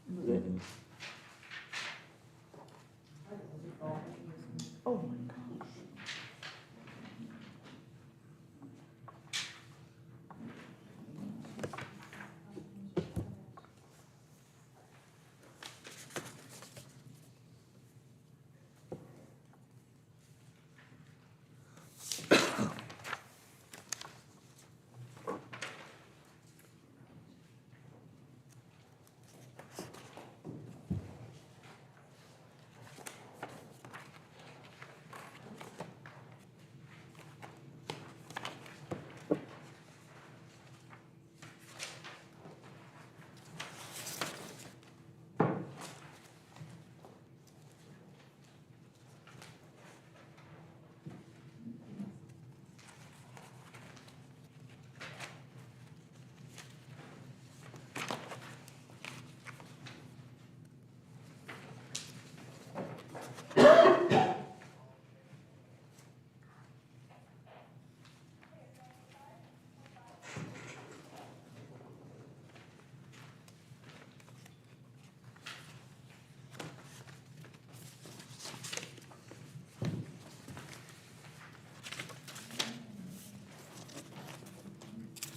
Mhm. Oh my gosh.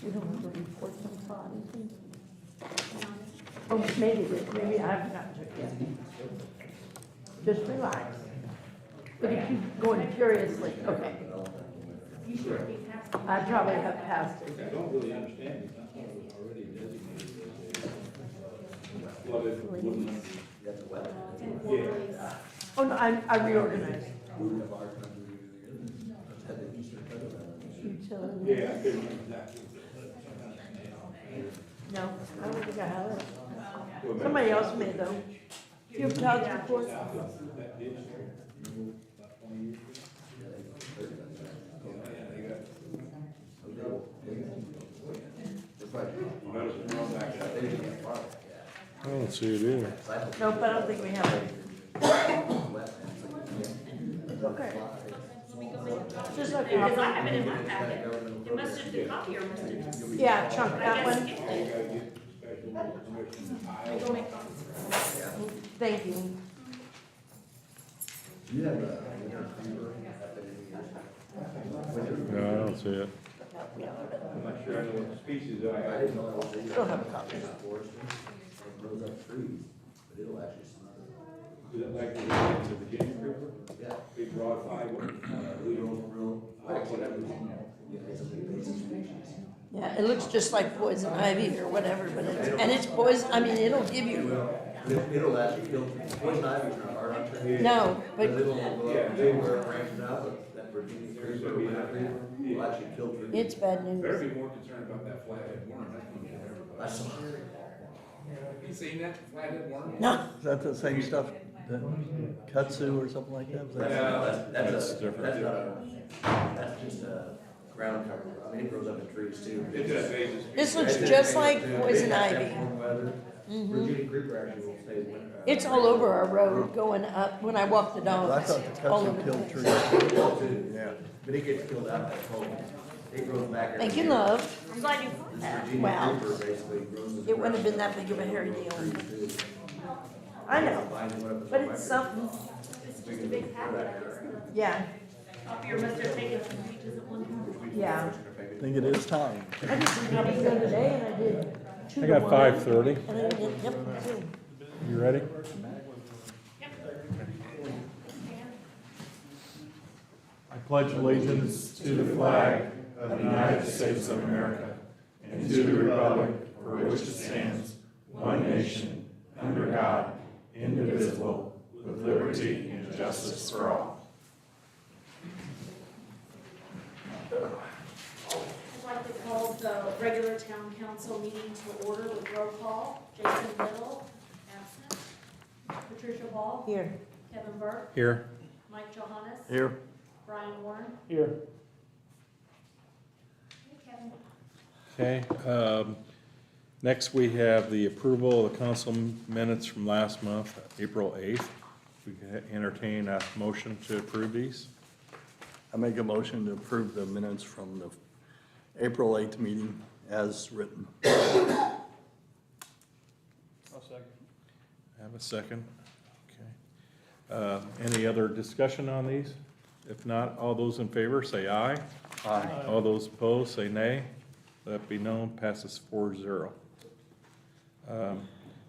You don't have to report some Friday. Oh, maybe I haven't gotten to it yet. Just relax. But if you going furiously, okay. You should be passed. I probably have passed I it. don't really understand it, I thought it was already designated as a flooded woodland. That's a wetland. Yeah. Oh, no, I reorganized. We would have our country, let's have the eastern cut of that. Utility. Yeah, I couldn't remember exactly. No, I don't think I have it. Somebody else may though. Do you have Todd's report? That ditch there, remember about 20 years ago? It's like, You notice it's wrong back up. they didn't get water. I don't see it either. Nope, I don't think we have it. Okay. Just like, Because I have it in my packet. It must have, the copier must have. yeah, chunk I that guess one. skipped You it. gotta get special permission to I file. go make copies. Thank you. You have a winter fever happened in No, I don't see it. We don't have it. I'm not sure I know what the species are. I didn't know it was. Still have a copy. Forestry, it grows up trees, but it'll actually smell. Is it like the Virginia creeper? Yeah. Big broad fiber? Real, whatever. Yeah, it's a big basic species. Yeah, it looks just like poison ivy or whatever, but it's, and it's poison, I mean, it'll give you, It'll actually kill, poison ivy's not hard on trees. no, But but it'll, they were branches out, but that Virginia creeper, winter creeper, will actually kill trees. it's bad Better news. be more concerned about that flathead worm, that's gonna get I everybody. saw. You seen that flathead worm? No, Is that the same stuff, that kudzu or something like that? Was that- That's different. That's not a, that's just a ground cover. I mean, it grows up in trees too. It does, they just. this looks just like poison They have to ivy. have warm weather. Virginia creeper actually will stay winter. It's all over our road going up, when I walk the Well, I dogs. thought the all over kudzu the killed place. trees. Yeah. But it gets killed out that cold. It grows back every Thank you, year. love. I'm glad you caught that. Virginia Wow. creeper basically grows. in the It wouldn't have been ground. that big of a hairy deal. Trees, too. I know, Find what if but on my it's something, It's just a big packet. I guess the yeah, copier must have taken some pages at one time. yeah. I think it is time. I did some copies the other day and I did two I to got one. 5:30. And I did, yep, two. You ready? I pledge allegiance to the flag of the United States of America and to the republic for which it stands, one nation, under God, indivisible, with liberty and justice for all. I'd like to call the regular town council meeting to order with roll call. Jason Little, absent. Patricia Ball. Here. Kevin Burke. Here. Mike Johannes. Here. Brian Warren. Here. Hey, Kevin. Okay, next we have the approval of the council minutes from last month, April 8th. We can entertain a motion to approve these. I make a motion to approve the minutes from the April 8th meeting as written. Have a second? Okay. Any other discussion on these? If not, all those in favor say aye. Aye. All those opposed say nay. Let be known, passes 4-0.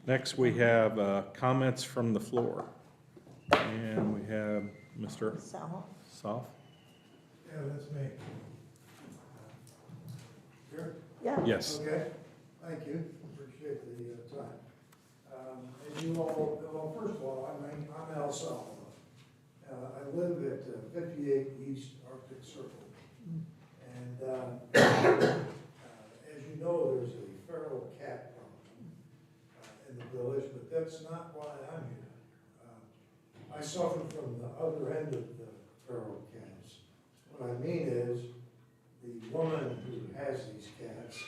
Next, we have comments from the floor. And we have Mr. So, Soff. Yeah, that's me. Here? yeah. Yes. Okay, thank you, appreciate the time. As you all, well, first of all, I'm Al Salvo. I live at 58 East Arctic Circle. And as you know, there's a feral cat problem in the village, but that's not why I'm here. I suffer from the other end of the feral cats. What I mean is, the woman who has these cats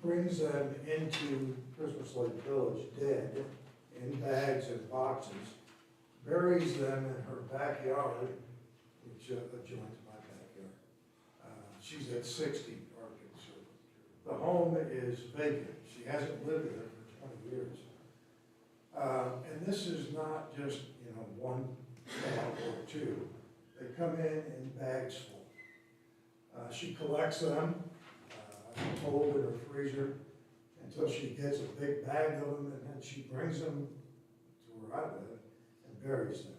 brings them into Christmas Lake Village dead in bags and boxes, buries them in her backyard, which adjoins my backyard. She's at 60 Arctic Circle. The home is vacant. She hasn't lived there for 20 years. And this is not just, one cat or two. They come in bags full. She collects them, hold in her freezer until she gets a big bag of them, and then she brings them to where I live and buries them.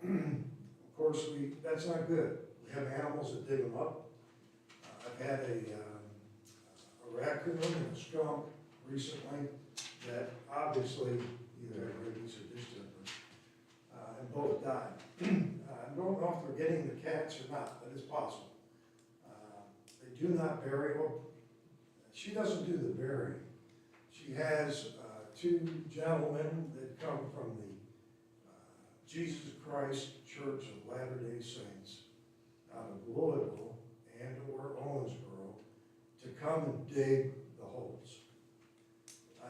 Of course, that's not good. We have animals that dig them up. I've had a raccoon and a skunk recently that obviously either had rabies or distemper, and both died. I don't know if they're getting the cats or not, but it's possible. They do not bury them. She doesn't do the burying. She has two gentlemen that come from the Jesus Christ Church of Latter-day Saints out of Louisville and or Owensboro to come and dig the holes.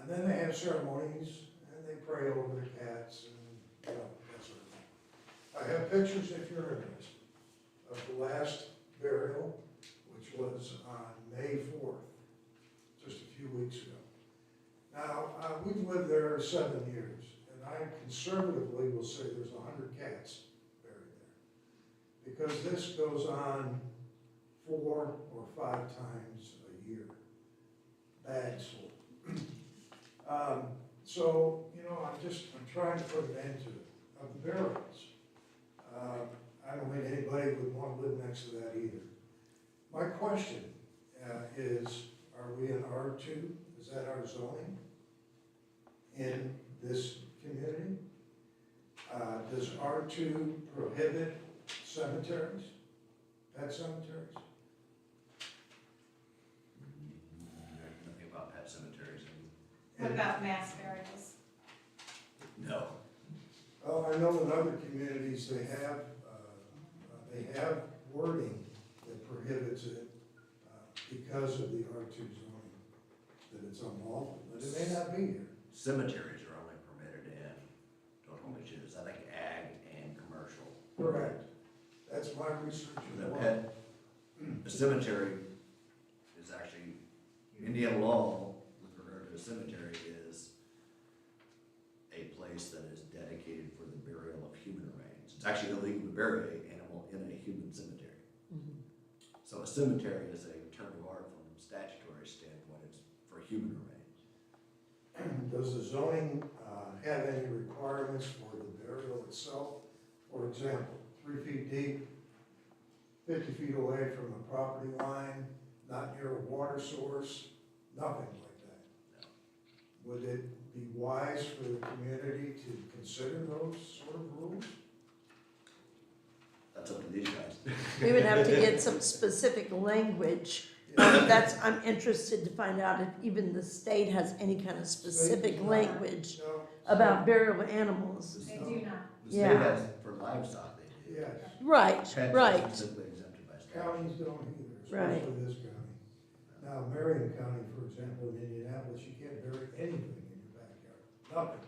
And then they have ceremonies and they pray over the cats and that sort of thing. I have pictures, if you're interested, of the last burial, which was on May 4th, just a few weeks ago. Now, we've lived there 7 years, and I conservatively will say there's 100 cats buried there. Because this goes on 4 or 5 times a year, bags full. So, I'm trying to put an end to it, of the burials. I don't think anybody would want to live next to that either. My question is, are we in R2? Is that our zoning in this community? Does R2 prohibit cemeteries, pet cemeteries? Nothing about pet cemeteries. What about mass burials? No. Oh, I know in other communities, they have wording that prohibits it because of the R2 zoning, that it's unlawful, but it may not be here. Cemeteries are only permitted in, don't hold me to this, I think ag and commercial. Correct. That's my research. The pet, a cemetery is actually, Indiana law with regard to a cemetery is a place that is dedicated for the burial of human remains. It's actually illegal to bury an animal in a human cemetery. So a cemetery is a term of art from a statutory standpoint, it's for human remains. Does the zoning have any requirements for the burial itself? For example, 3 feet deep, 50 feet away from the property line, not near a water source, nothing like that. Would it be wise for the community to consider those sort of rules? That's up to these guys. We would have to get some specific language. I'm interested to find out if even the state has any kind of specific language No. about burial animals. They do not. The state Yeah. has, for livestock, they do. Yes. Right, Pets are right. specifically exempted by statute. Counties don't either, Right. especially this county. Now, Marion County, for example, in Indianapolis, you can't bury anything in your backyard, nothing.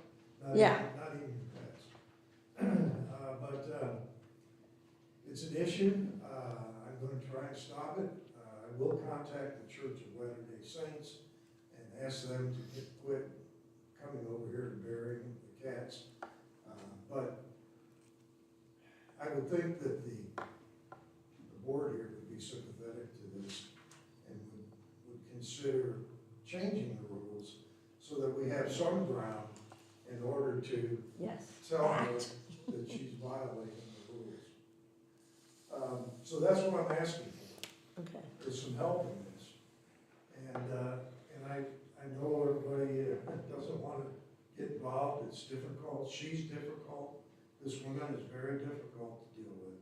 Not Yeah. even- Not even your pets. But it's an issue, I'm gonna try and stop it. I will contact the Church of Latter-day Saints and ask them to quit coming over here to bury would think that the board here would be sympathetic to this and would consider changing the rules so that we have some ground in order to Yes. tell her that she's violating the rules. So that's what I'm asking for, Okay. is some help in this. And I know everybody doesn't want to get involved, it's difficult, she's difficult, this woman is very difficult to deal with.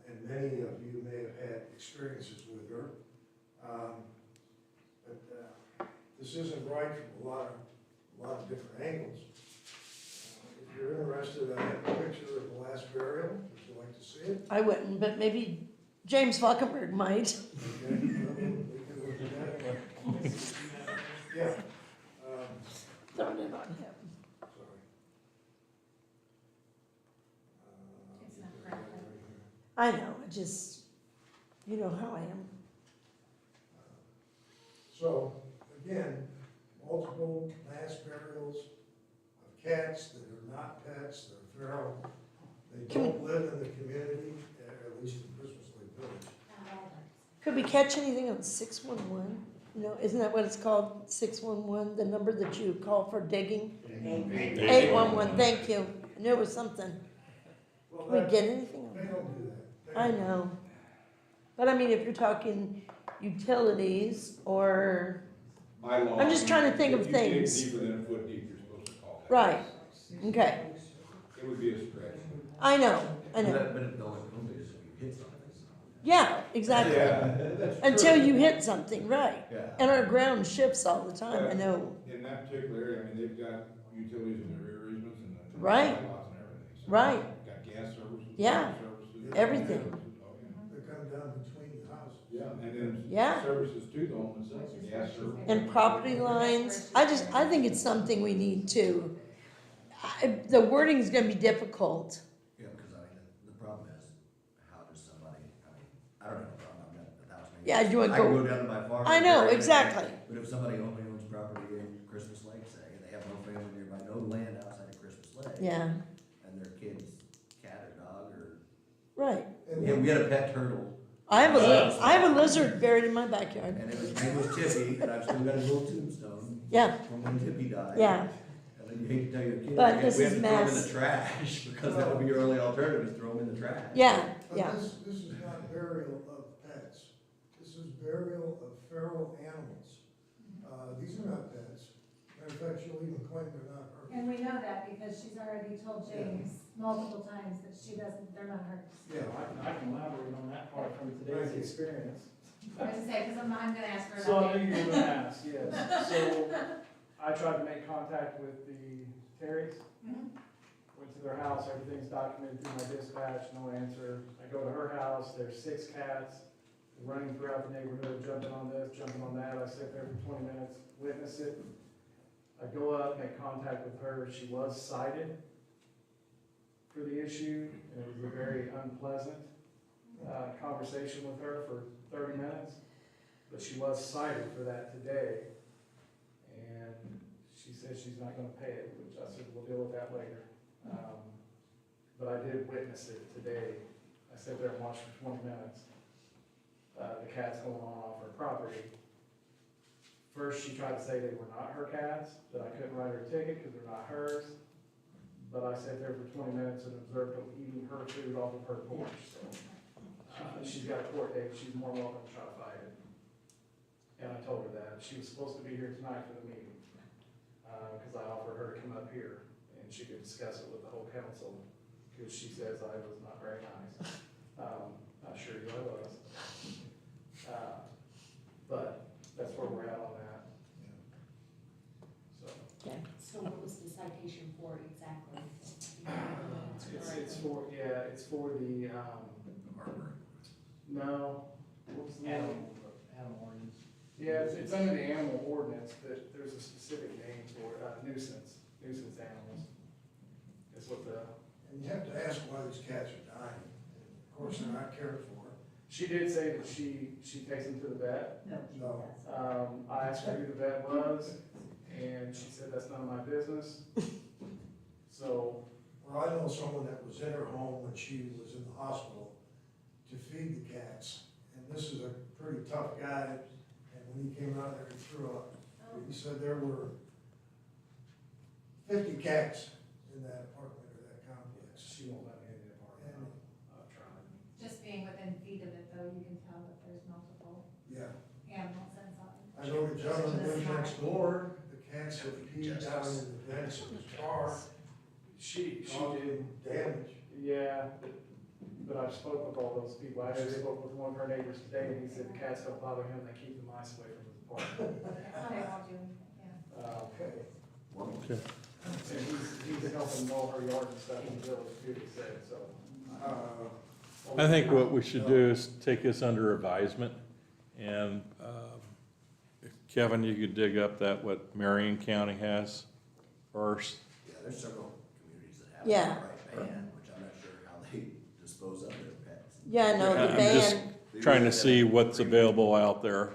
And many of you may have had experiences with her. But this isn't right from a lot of different angles. If you're interested, I have a picture of the last burial, would you like to see it? I wouldn't, but maybe James Falkenberg might. Okay, we can look at that. Yeah. Throwing it on him. Sorry. It's not correct. I know, I just, you know how I am. So, again, multiple mass burials of cats that are not pets, they're feral. They don't live in the community, at least in Christmas Lake Village. Could we catch anything on 611? No, isn't that what it's called, 611, the number that you call for digging? 811, thank you. I knew it was something. Well, Can we that- get anything They on that? don't do that. They I don't. know. But I mean, if you're talking utilities or, By law. I'm just trying to think of if you dig things. deeper than a foot deep, you're supposed to call that. Right. Okay, It would be a stretch. I know. But it- the only penalty is if you hit something. Yeah, exactly. That's Until true. you hit something, right. Yeah. And our ground shifts all the time, I know. In that particular area, I mean, they've got utilities in their rear easements and the Right. sidewalks and everything. So Right. Got gas services. Yeah. water services, Everything. services, oh, yeah. They come down between the houses. Yeah, and then Yeah. services to the home itself, the gas service. And property lines, I think it's something we need to, the wording's gonna be difficult. Yeah, because I mean, the problem is, how does somebody, I don't have a problem, I've got 1,000 acres. Yeah, you wanna I can go- go down to my farm. I and know, bury it. exactly. But if somebody only owns property in Christmas Lake, say, and they have no family nearby, no land outside of Christmas Lake. Yeah, And their kid's cat or dog or, right. And we had a pet turtle, I have a lizard buried in my backyard. and his name was Tippy, and I've still got his little tombstone Yeah, from when Tippy died. yeah, And then you hate to tell your kid, But we have this to is throw them in mass. the trash, because that would be your only alternative, is throw them in the trash. yeah, But yeah. this is not burial of pets. This is burial of feral animals. These are not pets. Matter of fact, she'll even claim they're not hers. And we know that because she's already told James multiple times that they're not hers. Yeah. I can elaborate on that part from today's experience. I was gonna say, because I'm gonna ask for an So I know update. you're gonna ask, yes. So I tried to make contact with the Terrys, Mhm. went to their house, everything's documented through my dispatch, no answer. I go to her house, there's 6 cats running throughout the neighborhood, jumping on this, jumping on that. I sit there for 20 minutes, witness it. I go up, make contact with her. She was cited for the issue, and it was a very unpleasant conversation with her for 30 minutes. But she was cited for that today, and she says she's not gonna pay it, which I said, we'll deal with that later. But I did witness it today. I sat there and watched for 20 minutes. The cats going on off her property. First, she tried to say they were not her cats, that I couldn't write her a ticket because they're not hers. But I sat there for 20 minutes and observed them eating her food off of her porch, so. She's got a court date, she's more than welcome to try to fight it. And I told her that. She was supposed to be here tonight for the meeting, because I offered her to come up here and she could discuss it with the whole council, because she says I was not very nice. I assure you I was. But that's where we're at on that. So, Okay. So what was the citation for exactly? it's for, yeah, it's for the, no, what was the name? Animal ordinance. Yeah, it's under the animal ordinance, but there's a specific name for it, nuisance animals. Is what the, And you have to ask why these cats are dying. Of course, they're not cared for. she did say that she takes them to the vet. No. I asked her who the vet was, and she said that's none of my business. So, Well, I know someone that was in her home when she was in the hospital to feed the cats. And this is a pretty tough guy, and when he came out there, he threw up. He said there were 50 cats in that apartment or that complex. She won't let me in the apartment. I've tried. Just being within feet of it though, you can tell that there's multiple Yeah. animals inside. I know the gentleman lives next door, the cats have peed down in the vents of his car, She did, damage. yeah, but I've spoken with all those people. I actually spoke with one of her neighbors today, and he said the cats don't bother him, they keep the mice away from his apartment. They won't do anything, yeah. Okay. Okay. And he's helping mow her yard and stuff in the village too, he said, so. I think what we should do is take this under advisement, and Kevin, you could dig up that, what Marion County has first. Yeah, there's several communities that have Yeah. the right ban, which I'm not sure how they dispose of their pets. Yeah, no, the I'm just ban, trying to see what's available out there.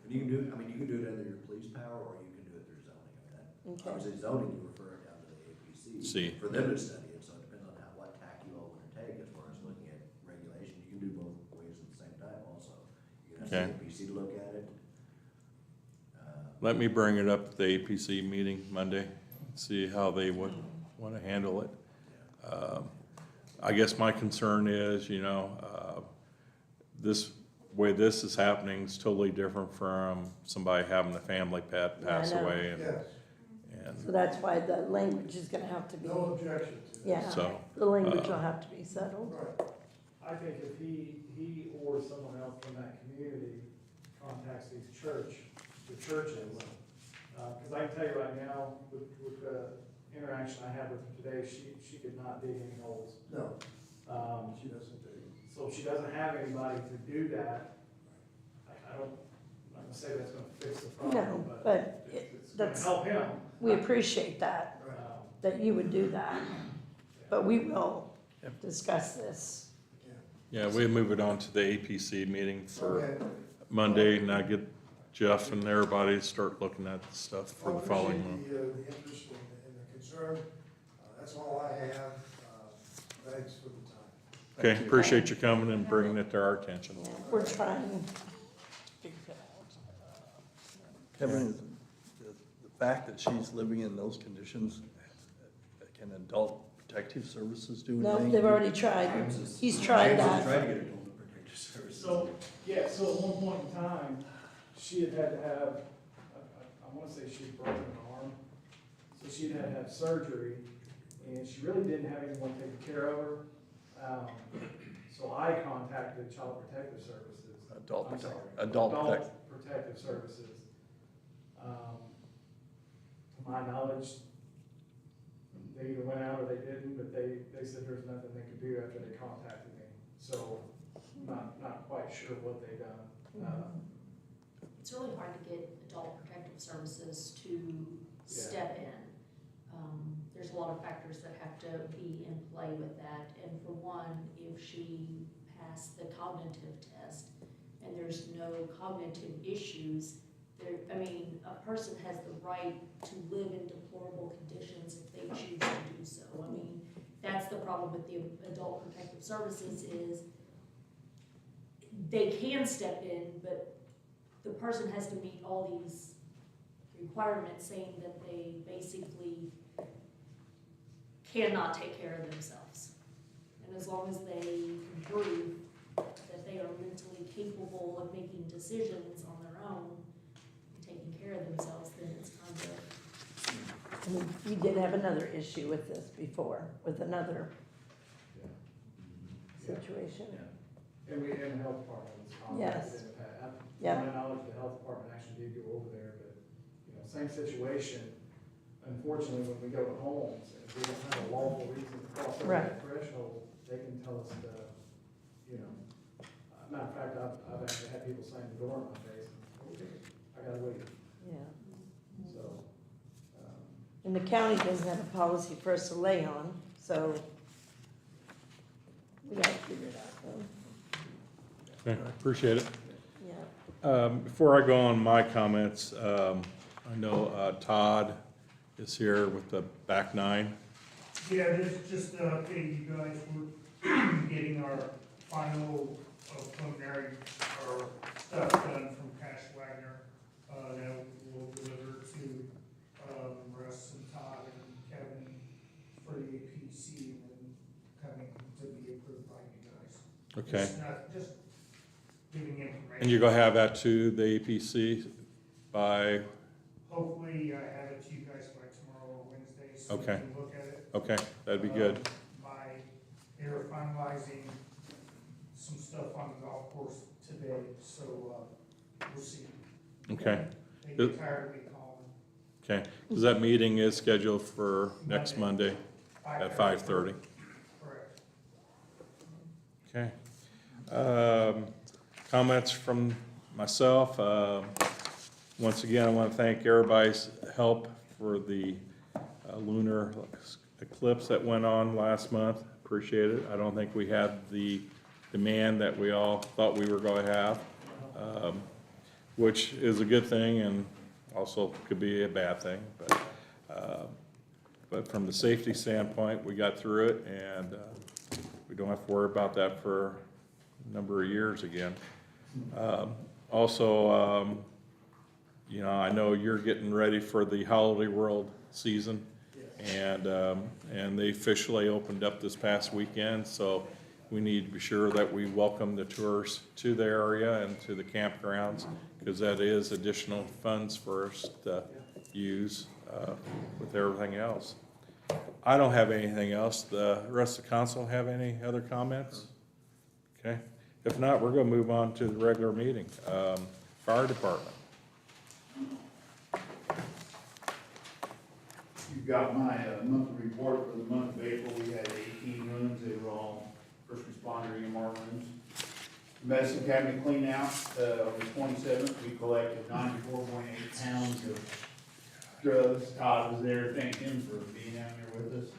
And you can do, I mean, you can do it under your police power, or you can do it through zoning. I mean, Okay. obviously zoning, you refer it down to the APC. See. For them to study it, so it depends on what tack you all want to take as far as looking at regulation. You can do both ways at the same time also. You can Okay. ask the APC to look at it. Let me bring it up at the APC meeting Monday, see how they would want to handle it. I guess my concern is, this way this is happening is totally different from somebody having a family pet Yeah, I pass know. away. Yes, so that's why the language is gonna have to be, no objection to that. yeah, So, the language will have to be settled. Right. I think if he or someone else from that community contacts the churches, because I can tell you right now, with the interaction I had with her today, she could not dig any holes. No, She she doesn't do. So if she doesn't have anybody to do that, I don't, I'm not gonna say that's gonna fix the problem, No, but but it's gonna that's, help him. we appreciate that, that you would do that, but we will discuss this. yeah, we move it on to the APC meeting for Okay. Monday, and I get Jeff and everybody to start looking at the stuff for the following month. I appreciate the interest and the concern. That's all I have. Thanks for the time. Okay, appreciate you coming and bringing it to our attention. Yeah, we're trying to figure it out. Kevin, the fact that she's living in those conditions, can adult protective services do No, anything? they've already tried, he's tried James has that. tried to get adult protective services. So, yeah, so at one point in time, she had to have, I wanna say she had broken an arm, so she'd had to have surgery, and she really didn't have anyone taking care of her. So I contacted Child Protective Services. Adult I'm protect- sorry, adult Protective Services. To my knowledge, they either went out or they didn't, but they said there's nothing they could do after they contacted me. So, not quite sure what they done. It's really hard to get adult protective services to step in. There's a lot of factors that have to be in play with that, and for one, if she passed the cognitive test and there's no cognitive issues, a person has the right to live in deplorable conditions if they choose to do so. That's the problem with the adult protective services is they can step in, but the person has to meet all these requirements saying that they basically cannot take care of themselves. And as long as they can prove that they are mentally capable of making decisions on their own and taking care of themselves, then it's kind of. We did have another issue with this before, with another situation. And the health department was Yes. contacted in the past. Yep. To my knowledge, the health department actually did go over there, but, same situation. Unfortunately, when we go to homes, and if we don't have a lawful reason to cross over that threshold, they can tell us to, matter of fact, I've actually had people slam the door in my face, I gotta wait, Yeah, so. and the county doesn't have a policy for us to lay on, so we gotta figure it out, though. Okay, appreciate it. Yeah. Before I go on my comments, I know Todd is here with the back nine. Yeah, just to update you guys, we're getting our final preliminary, or stuff done from Cash Wagner, that we'll deliver to, Russ and Todd and Kevin for the APC, and then coming to be approved by you guys. Okay. Just giving information. And you're gonna have that to the APC by, Hopefully, I have it to you guys by tomorrow or Wednesday, so you Okay. can look at it. okay, that'd be good. They're finalizing some stuff on the golf course today, so, we'll see. Okay, They get tired of me calling. okay. Because that meeting is scheduled for next Monday at 5:30. Correct. Okay. Comments from myself. Once again, I want to thank everybody's help for the lunar eclipse that went on last month. Appreciate it. I don't think we had the demand that we all thought we were going to have, which is a good thing and also could be a bad thing. But from the safety standpoint, we got through it, and we don't have to worry about that for a number of years again. Also, you know, I know you're getting ready for the Holiday World season, and they officially opened up this past weekend, so we need to be sure that we welcome the tourists to the area and to the campgrounds, because that is additional funds for us to use with everything else. I don't have anything else. The rest of the council have any other comments? Okay. If not, we're gonna move on to the regular meeting. Fire department. You've got my monthly report for the month of April. We had 18 runs. They were all first responder EMR runs. Medicine cabinet clean out, on the 27th, we collected 94.8 pounds of drugs. Todd was there. Thank him for being out here with us.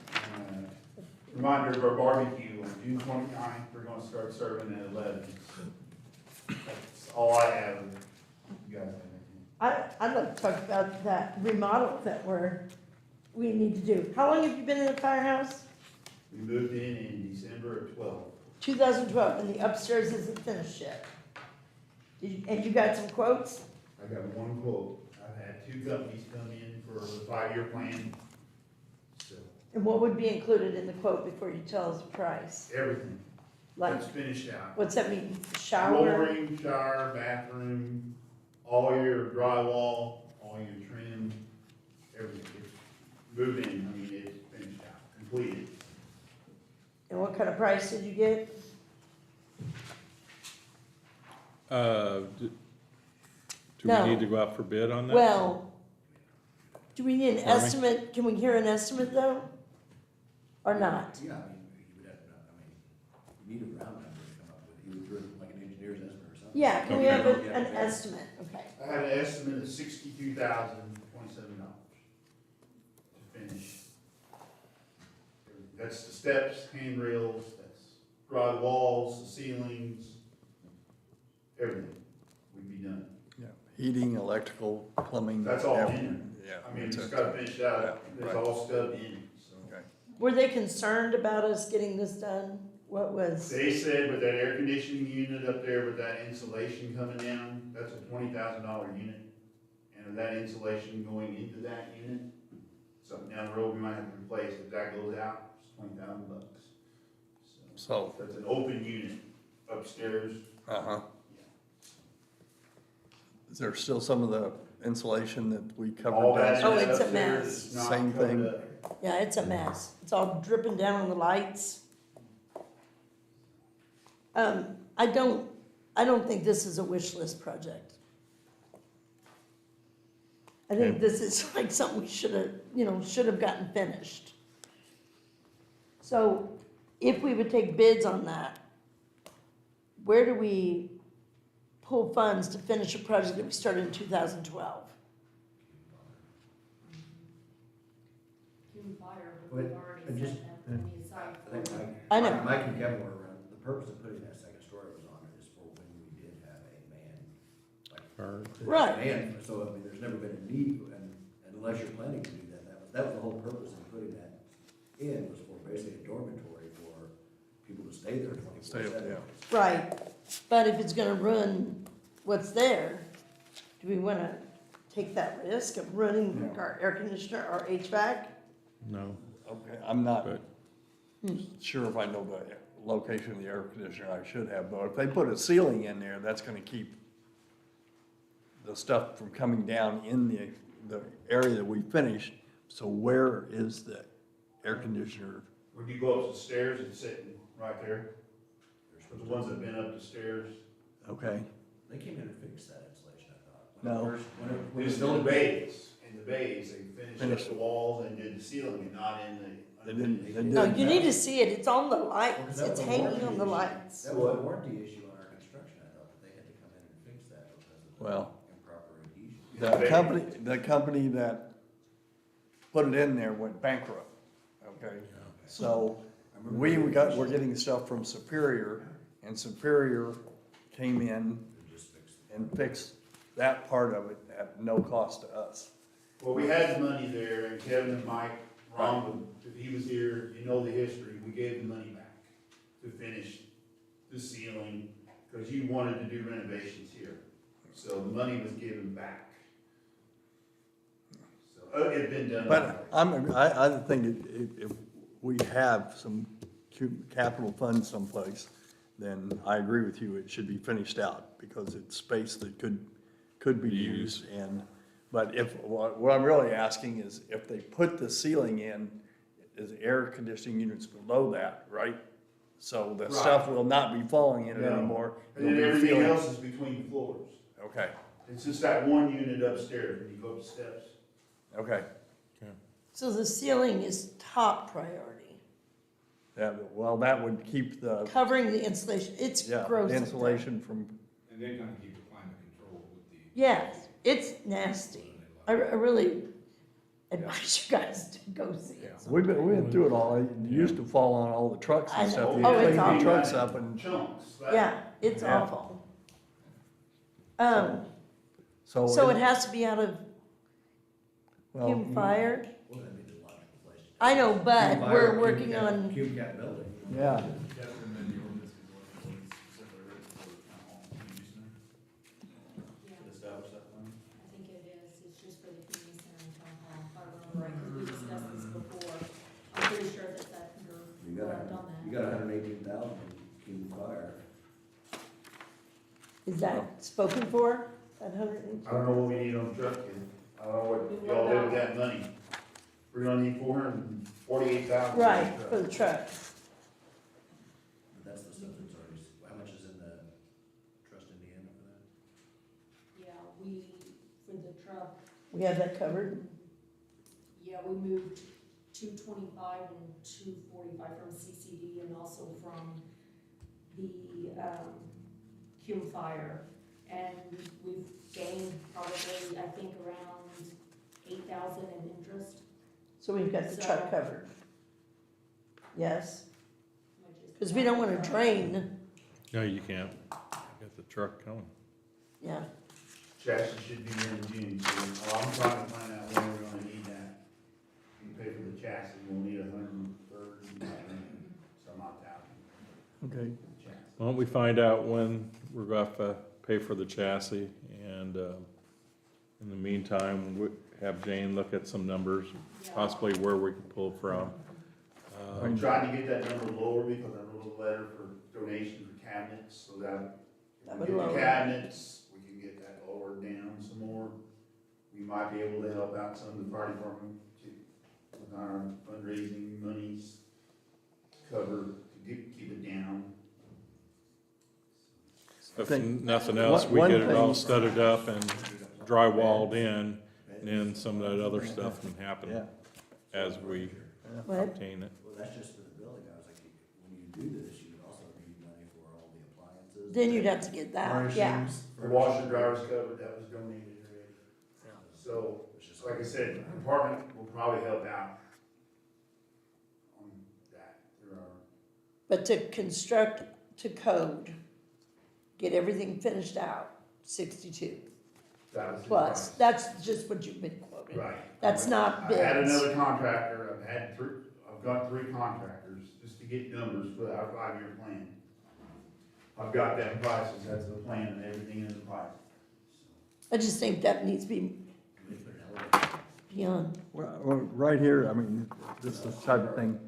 Reminder of our barbecue on June 29th. We're gonna start serving at 11. That's all I have. You guys have anything? I'd like to talk about that remodel that we need to do. How long have you been in the firehouse? We moved in December of 12. 2012, and the upstairs isn't finished yet. And you got some quotes? I got one quote. I've had two companies come in for the 5-year plan. So, And what would be included in the quote before you tell us the price? everything. Like, That's finished out. what's that mean? Shower? Flooring, shower, bathroom, all your drywall, all your trim, everything. It's moved in. I mean, it's finished out, completed. And what kind of price did you get? Do No. we need to go out for bid on that? Well, do we need an Pardon me? estimate? Can we hear an estimate though? Or not? Yeah, I mean, you would have to, I mean, you need a round number to come up with, you would do like an engineer's estimate or something. Yeah, can we Okay. have an estimate? Okay. I had an estimate of $62,027 to finish. That's the steps, handrails, that's dry walls, the ceilings, everything would be done. Yeah, heating, electrical, plumbing. That's all everything. in. Yeah. I mean, it's that's got finished out, Yeah, it's right. all stubbed in, so. Okay. Were they concerned about us getting this done? What was? They said with that air conditioning unit up there with that insulation coming down, that's a $20,000 unit. And with that insulation going into that unit, something down the road we might have to replace, if that goes out, it's $20,000. So, That's an open unit upstairs. uh-huh. Is there still some of the insulation that we covered All that Oh, is it's a upstairs, mess. it's not Same covered thing. up. Yeah, it's a mess. It's all dripping down on the lights. I don't think this is a wish list project. I think Okay. this is like something we should have gotten finished. So if we would take bids on that, where do we pull funds to finish a project that we started in 2012? Cuban fire, but But- we've already but just- set that money aside I think for. I know. Mike and Kevin were around, the purpose of putting that second story was on it is for when we did have a man, like. Right. Man, so I mean, there's never been a need, and unless you're planning to do that, that was the whole purpose of putting that inn was for basically a dormitory for people to stay there Stay 24/7. up, yeah. Right, but if it's gonna run what's there, do we wanna take that risk of running No. our air conditioner, our HVAC? No, Okay, I'm not but sure if I know the location of the air conditioner, I should have, but if they put a ceiling in there, that's gonna keep the stuff from coming down in the area that we finished. So where is the air conditioner? When you go up the stairs, it's sitting right there. The ones that have been up the stairs. Okay, They came in and fixed that insulation, I thought. No. When It's it in the built, bays, they finished Finished. up the walls and did the ceiling and not in the. They didn't- they No, didn't. you need to see it, it's on the Well, lights, 'cause that it's was a hanging warranty on the issue. lights. That was a warranty issue on our construction, I thought, that they had to come in and fix that because of the Well, improper adhesion. the company that put it in there went bankrupt, okay? So we're getting stuff from Superior, and Superior came in They just fixed it. and fixed that part of it at no cost to us. Well, we had the money there, and Kevin and Mike, Ron, if he was here, you know the history, we gave the money back to finish the ceiling, because you wanted to do renovations here. So the money was given back. So, it had been done. But I think if we have some capital funds someplace, then I agree with you, it should be finished out, because it's space that could be used, but what I'm really asking is, if they put the ceiling in, is air conditioning units below that, right? So the stuff will not be falling in it No. anymore. And then It'll be everything feeling- else is between the floors. Okay, It's just that one unit upstairs, when you go up the steps. okay, So the ceiling is top priority, well, that would keep the, covering the insulation, it's yeah, gross. the up there. insulation from, And they're gonna keep the climate control with the. Yeah, it's nasty. I really advise you guys to go see it. we went through it all, it used to fall on all the trucks I and stuff. know. You Oh, it's clean the awful. trucks up and, Chunks. Yeah, it's Yeah. awful. so. So it has to be out of well, Hume Fire? Well, that'd be the logical place. to do I it. know, but Cube we're Fire, working Cube Cap- on, Cube Cap building. Yeah, Definitely the ordinance is what it's specifically written for the town hall community center. Yeah, Establish that one. I think it is, it's just for the community center and town hall, if I remember right, because we discussed this before. I'm pretty sure that that, You you're got, correct on that. you got 118,000 Cube Fire. is that spoken for, that 100? I don't know what we need on the truck, kid. I don't know what y'all did with that money. We're gonna need 448,000. Right, for the truck. But that's the stuff that's already, how much is in the trust Indiana for that? Yeah, we, for the truck, We have that covered? yeah, we moved 225 and 245 from CCD and also from the, Cume Fire. And we've gained probably, I think, around 8,000 in interest, So we've got the truck So- covered? Yes, which is. because we don't want to drain, no, you can't. Got the truck coming. yeah. Chassis should be here in June, so I'm trying to find out when we're gonna need that. You pay for the chassis, we'll need 130, some odd thousand okay. chassis. Why don't we find out when we're going to have to pay for the chassis, and in the meantime, have Jane look at some numbers, Yeah. possibly where we can pull from. I'm trying to get that number lower because I wrote a letter for donation for cabinets, so that That if would we get lower the it. cabinets, we can get that lowered down some more. We might be able to help out some of the fire department to, with our fundraising monies, cover, to keep it down. If think nothing else, we one get it all thing- studded up and drywalled in, and then some of that other stuff can happen Yeah. as we What? obtain it. Well, that's just for the building. I was like, when you do this, you would also need money for all the appliances. Then you'd have to get that, yeah. Furnishings, The washer dryer's covered, that was donated already. So, It's just like I said, the department will probably help out on that. There are, But to construct to code, get everything finished out, 62 that was the plus. price. That's just what you've been quoted. Right. That's not I had bids. another contractor, I've got 3 contractors, just to get numbers for our 5-year plan. I've got them prices, that's the plan and everything in the price. I just think that needs to be We put an elevator. beyond. Well, right here, I mean, this is the type of thing,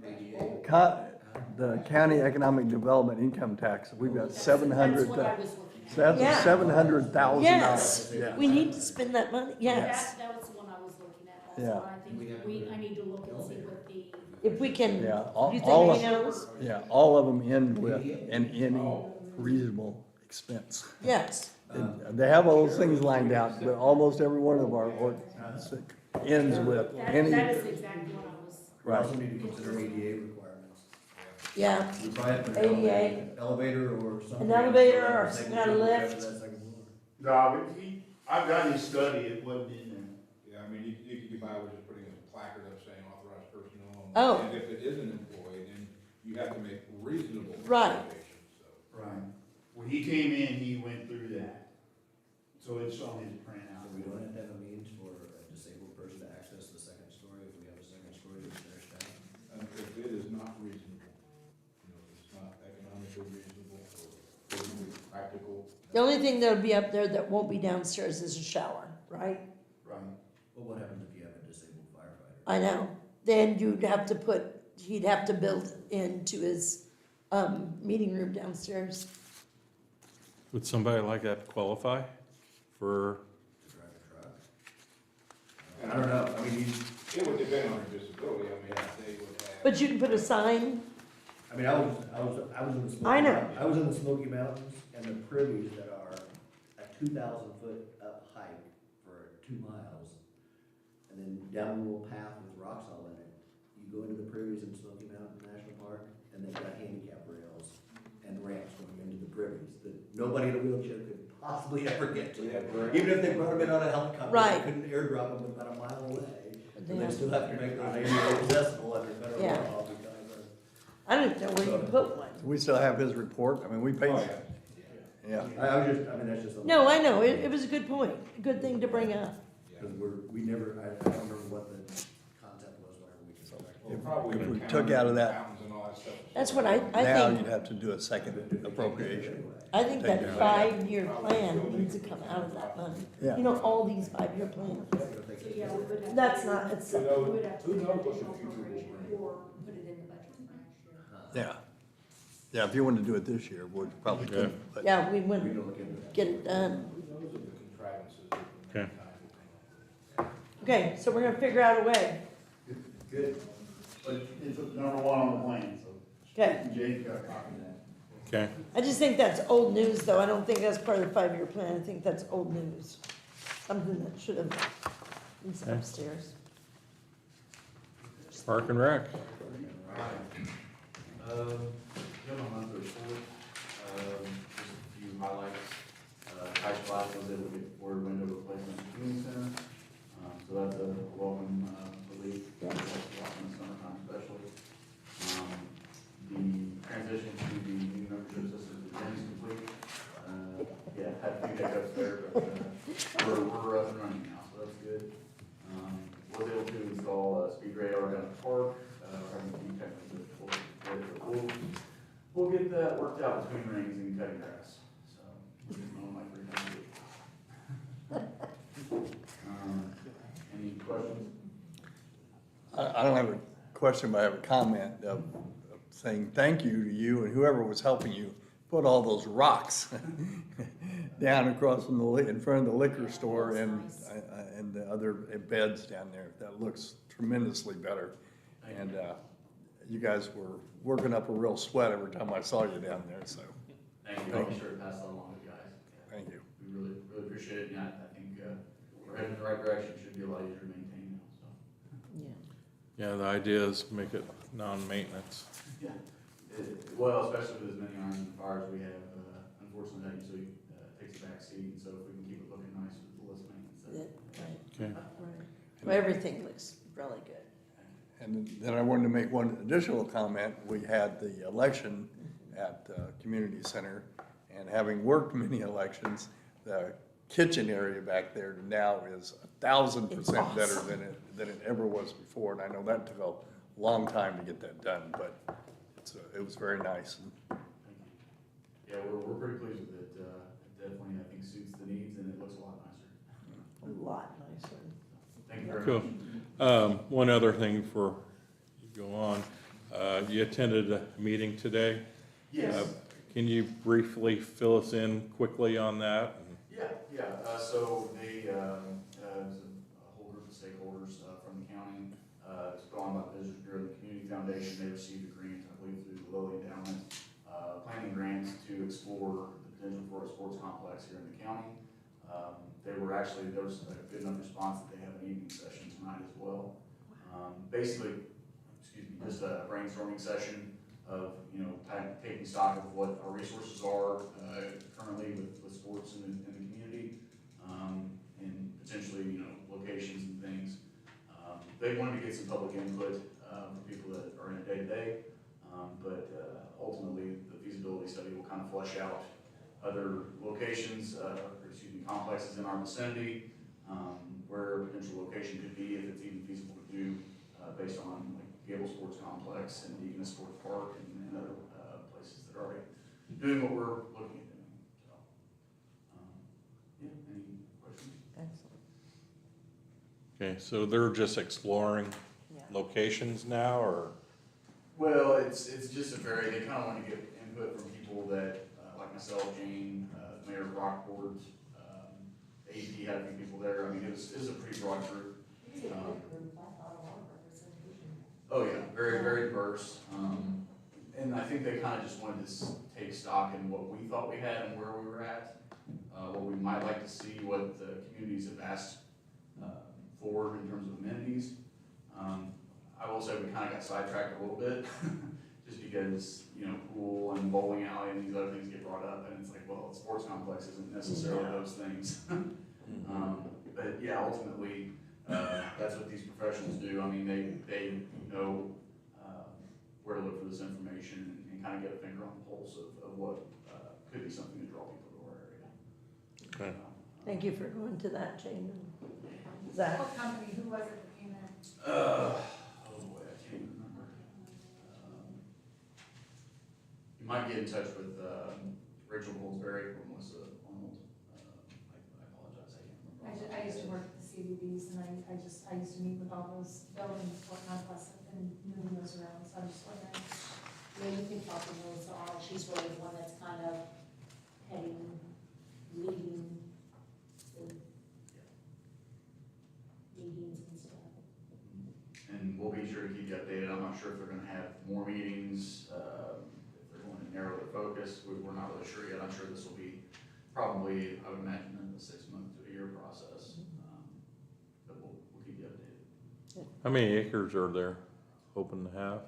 the county economic development income tax, we've got That's 700, what I was looking at. that's Yeah. $700,000. Yes, Yeah. we need to spend that money, yes. That was the one I was looking at Yeah. also, and I think I need to look and see what the, If we can, Yeah, do you all think of, any of us? yeah, all of them end with an any reasonable expense. Yes, And they have all those things lined out, but almost every one of our ordinances ends with that any. is exactly what I was. We also need to consider ADA requirements. yeah, We probably have to put ADA. an elevator or something. An elevator or so some that kind of they can lift. go to that second floor. No, but I've got his study, it wasn't in there. Yeah, I mean, you could get by with just putting a placard up saying authorized personnel. Oh. And if it is an employee, then you have to make reasonable Right. accommodations, so. Right. When he came in, he went through that. So it's on his printout. So we don't have to have a means for a disabled person to access the second story if we have a second story that's finished out. And if it is not reasonable, you know, if it's not economically reasonable or physically practical. the only thing that'll be up there that won't be downstairs is a shower, right? Right. But what happens if you have a disabled firefighter? I know, then he'd have to build into his, meeting room downstairs. Would somebody like that qualify for, To drive a truck? I don't know, I mean, It would depend on your disability, I mean, if they would have. But you can put a sign, I mean, I was in the Smoky. I know. I was in the Smoky Mountains and the privies that are a 2,000-foot up hike for 2 miles. And then down a little path with rocks all in it. You go into the privies in Smoky Mountain National Park and they've got handicap rails and ramps going into the privies that nobody in a wheelchair could possibly ever get to. Even if they brought them in on a helicopter, Right. they couldn't airdrop them about a mile away. They And they have- still have to make those ADA accessible under federal Yeah. law because of. I don't know where you put one. We still have his report, I mean, we paid, Oh, yeah. I was just, I mean, that's just. a- No, I know, it was a good point, a good thing to bring up. Because we never, I don't remember what the concept was whenever we constructed. Well, probably If we the took out of that- mountains and all that stuff. That's what I Now think, you'd have to do a second appropriation. I think Take that it. 5-year plan needs to come out of that money. Yeah. You know, all these 5-year plans. So, yeah, we would have. That's not, it's, Who knows, We would have to who make knows that what the additional future will appropriation bring? or put it in the budget for next year. Yeah. Yeah, if you wanted to do it this year, we probably could, but. yeah, we We wouldn't can look into that. get it done. Who knows of the contrivances that Okay. mankind will Okay, so we're gonna figure out a way. Good. But it's number 1 on the plan, so Okay, Jake's got a copy of that. okay, I just think that's old news, though. I don't think that's part of the 5-year plan. I think that's old news. Something that should have been Okay. upstairs. Park and Rec. General monthly report, just a few highlights. Cash Life was able to get forward window replacement at the community center, so that's a welcome relief, Yeah. in the summertime especially. The transition to the new membership system is complete. Yeah, had a few hiccups there, but we're up and running now, so that's good. Was able to install a speed radar down at the park, having a few technical difficulties with it, but we'll get that worked out between rings and cutting grass, so, which is one of my free time to do. Any questions? I don't have a question, but I have a comment of saying thank you to you and whoever was helping you put all those rocks down across from in front of the liquor store and the other beds down there. That looks tremendously better. And you guys were working up a real sweat every time I saw you down there, so Thank you, I'll be sure to pass that along to you guys. thank you. We really appreciate it, and I think, we're heading in the right direction, should be a lot easier to maintain now, so. Yeah. Yeah, the idea is make it non-maintenance. Yeah, well, especially with as many iron fires we have, unfortunately, that usually takes a back seat, and so if we can keep it looking nice with the less maintenance. Right, Okay, right. Well, everything looks really good. And then I wanted to make one additional comment. We had the election at the community center, and having worked many elections, the kitchen area back there now is 1,000% better awesome. than it ever was before. And I know that took a long time to get that done, but it was very nice. Thank you. Yeah, we're pretty pleased with it. It definitely, I think, suits the needs and it looks a lot nicer. A lot nicer. Thank you very Cool. much. One other thing before you go on, you attended a meeting today. Yes. Can you briefly fill us in quickly on that? So they, it was a whole group of stakeholders, from the county, it's put on by the Visitors Bureau and the Community Foundation. They received a grant, I believe, through the Lilly Endowment, planning grants to explore the potential for a sports complex here in the county. There was a good enough response that they have an evening session tonight as well. Basically, just a brainstorming session of, taking stock of what our resources are, currently with sports in the community, and potentially, locations and things. They wanted to get some public input, for people that are in it day-to-day, but ultimately, the feasibility study will kind of flesh out other locations, complexes in our vicinity, where a potential location could be, if it's even feasible to do, based on like Gable Sports Complex and Deaconess Sports Park and other places that are already doing what we're looking at doing. So, any questions? Excellent. Okay, so they're just exploring Yeah. locations now, or? Well, it's just they kind of want to get input from people that, like myself, Jane, Mayor Rockport, AP had a few people there. I mean, it was a pretty broad group. Oh yeah, very, very diverse. And I think they kind of just wanted to take stock in what we thought we had and where we were at, what we might like to see, what the communities have asked for in terms of amenities. I will say we kind of got sidetracked a little bit, just because, pool and bowling alley and these other things get brought up, and it's like, well, sports complex isn't necessarily those things. But yeah, ultimately, that's what these professionals do. I mean, they know where to look for this information and kind of get a finger on the pulse of what could be something to draw people to our area. Okay. Thank you for going to that, Jane. Zach? What company, who was it that came in? Oh boy, I can't even remember. You might get in touch with Rachel Goldsberry or Melissa Arnold. I apologize, I can't remember. I used to work at the CBBs, and I used to meet with all those buildings, whatnot, plus I've been moving those around, so I'm just wondering. Yeah, you can talk to Melissa Arnold, she's really the one that's kind of leading the meetings and stuff. And we'll be sure to keep you updated. I'm not sure if they're gonna have more meetings, if they're going to narrow their focus. We're not really sure yet. I'm sure this will be probably, I would imagine, in the 6 month to a year process. But we'll keep you updated. How many acres are they hoping to have?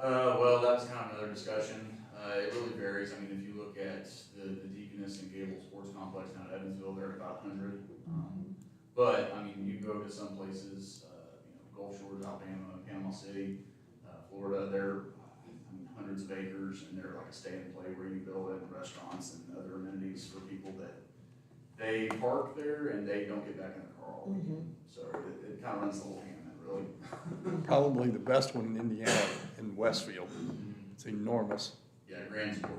Well, that's kind of another discussion. It really varies. I mean, if you look at the Deaconess and Gable Sports Complex down at Evansville, they're at about 100. But, I mean, you go to some places, Gulf Shores, Alabama, Panama City, Florida, they're hundreds of acres, and they're like a stay and play where you build in restaurants and other amenities for people that they park there and they don't get back in their car all week. So it kind of runs the whole gamut, really. Probably the best one in Indiana, in Westfield. It's enormous. Yeah, Grand Park,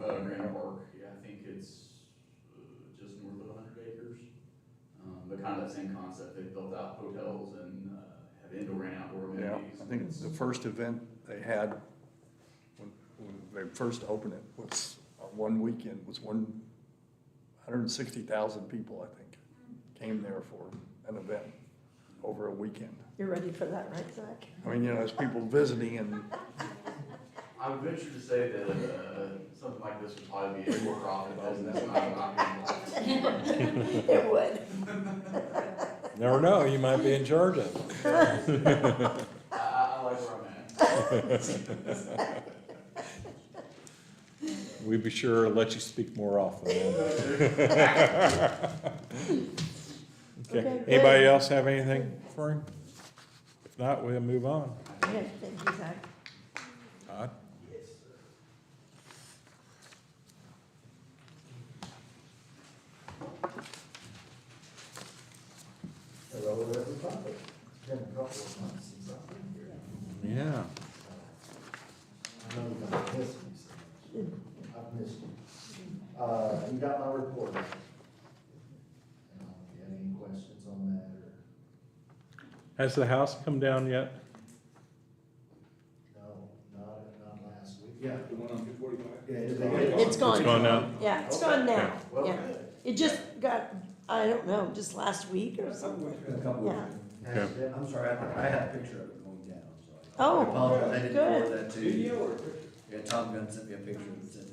yeah, I think it's just north of 100 acres. But kind of that same concept, they've built out hotels and have indoor and outdoor Yeah, amenities. I think the first event they had, when they first opened it, was, one weekend, was 160,000 people, I think, came there for an event over a weekend. You're ready for that, right, Zach? I mean, there's people visiting, and I would venture to say that something like this would probably be a for-profit business, not being. It would. Never know, you might be in charge of it. I like where I'm at. We'd be sure to let you speak more often. Okay, Okay, good. anybody else have anything for him? If not, we'll move on. Okay, thank you, Zach. Todd? Hello, everybody. It's been a couple of months since I've been here. Yeah. missed me so much. I've missed you. You got my report. You have any questions on that, or? Has the house come down yet? No, not last week. Yeah. The one on 245? Yeah, It's gone. It's gone now? Yeah, it's gone now, Well, yeah. good. It just got, I don't know, just last week or something. A couple Yeah. of, Has been- I'm sorry, I had a picture of it going down, so. Oh, I apologize, I didn't good. forward that to you. Yeah, Tom Gunn sent me a picture and said,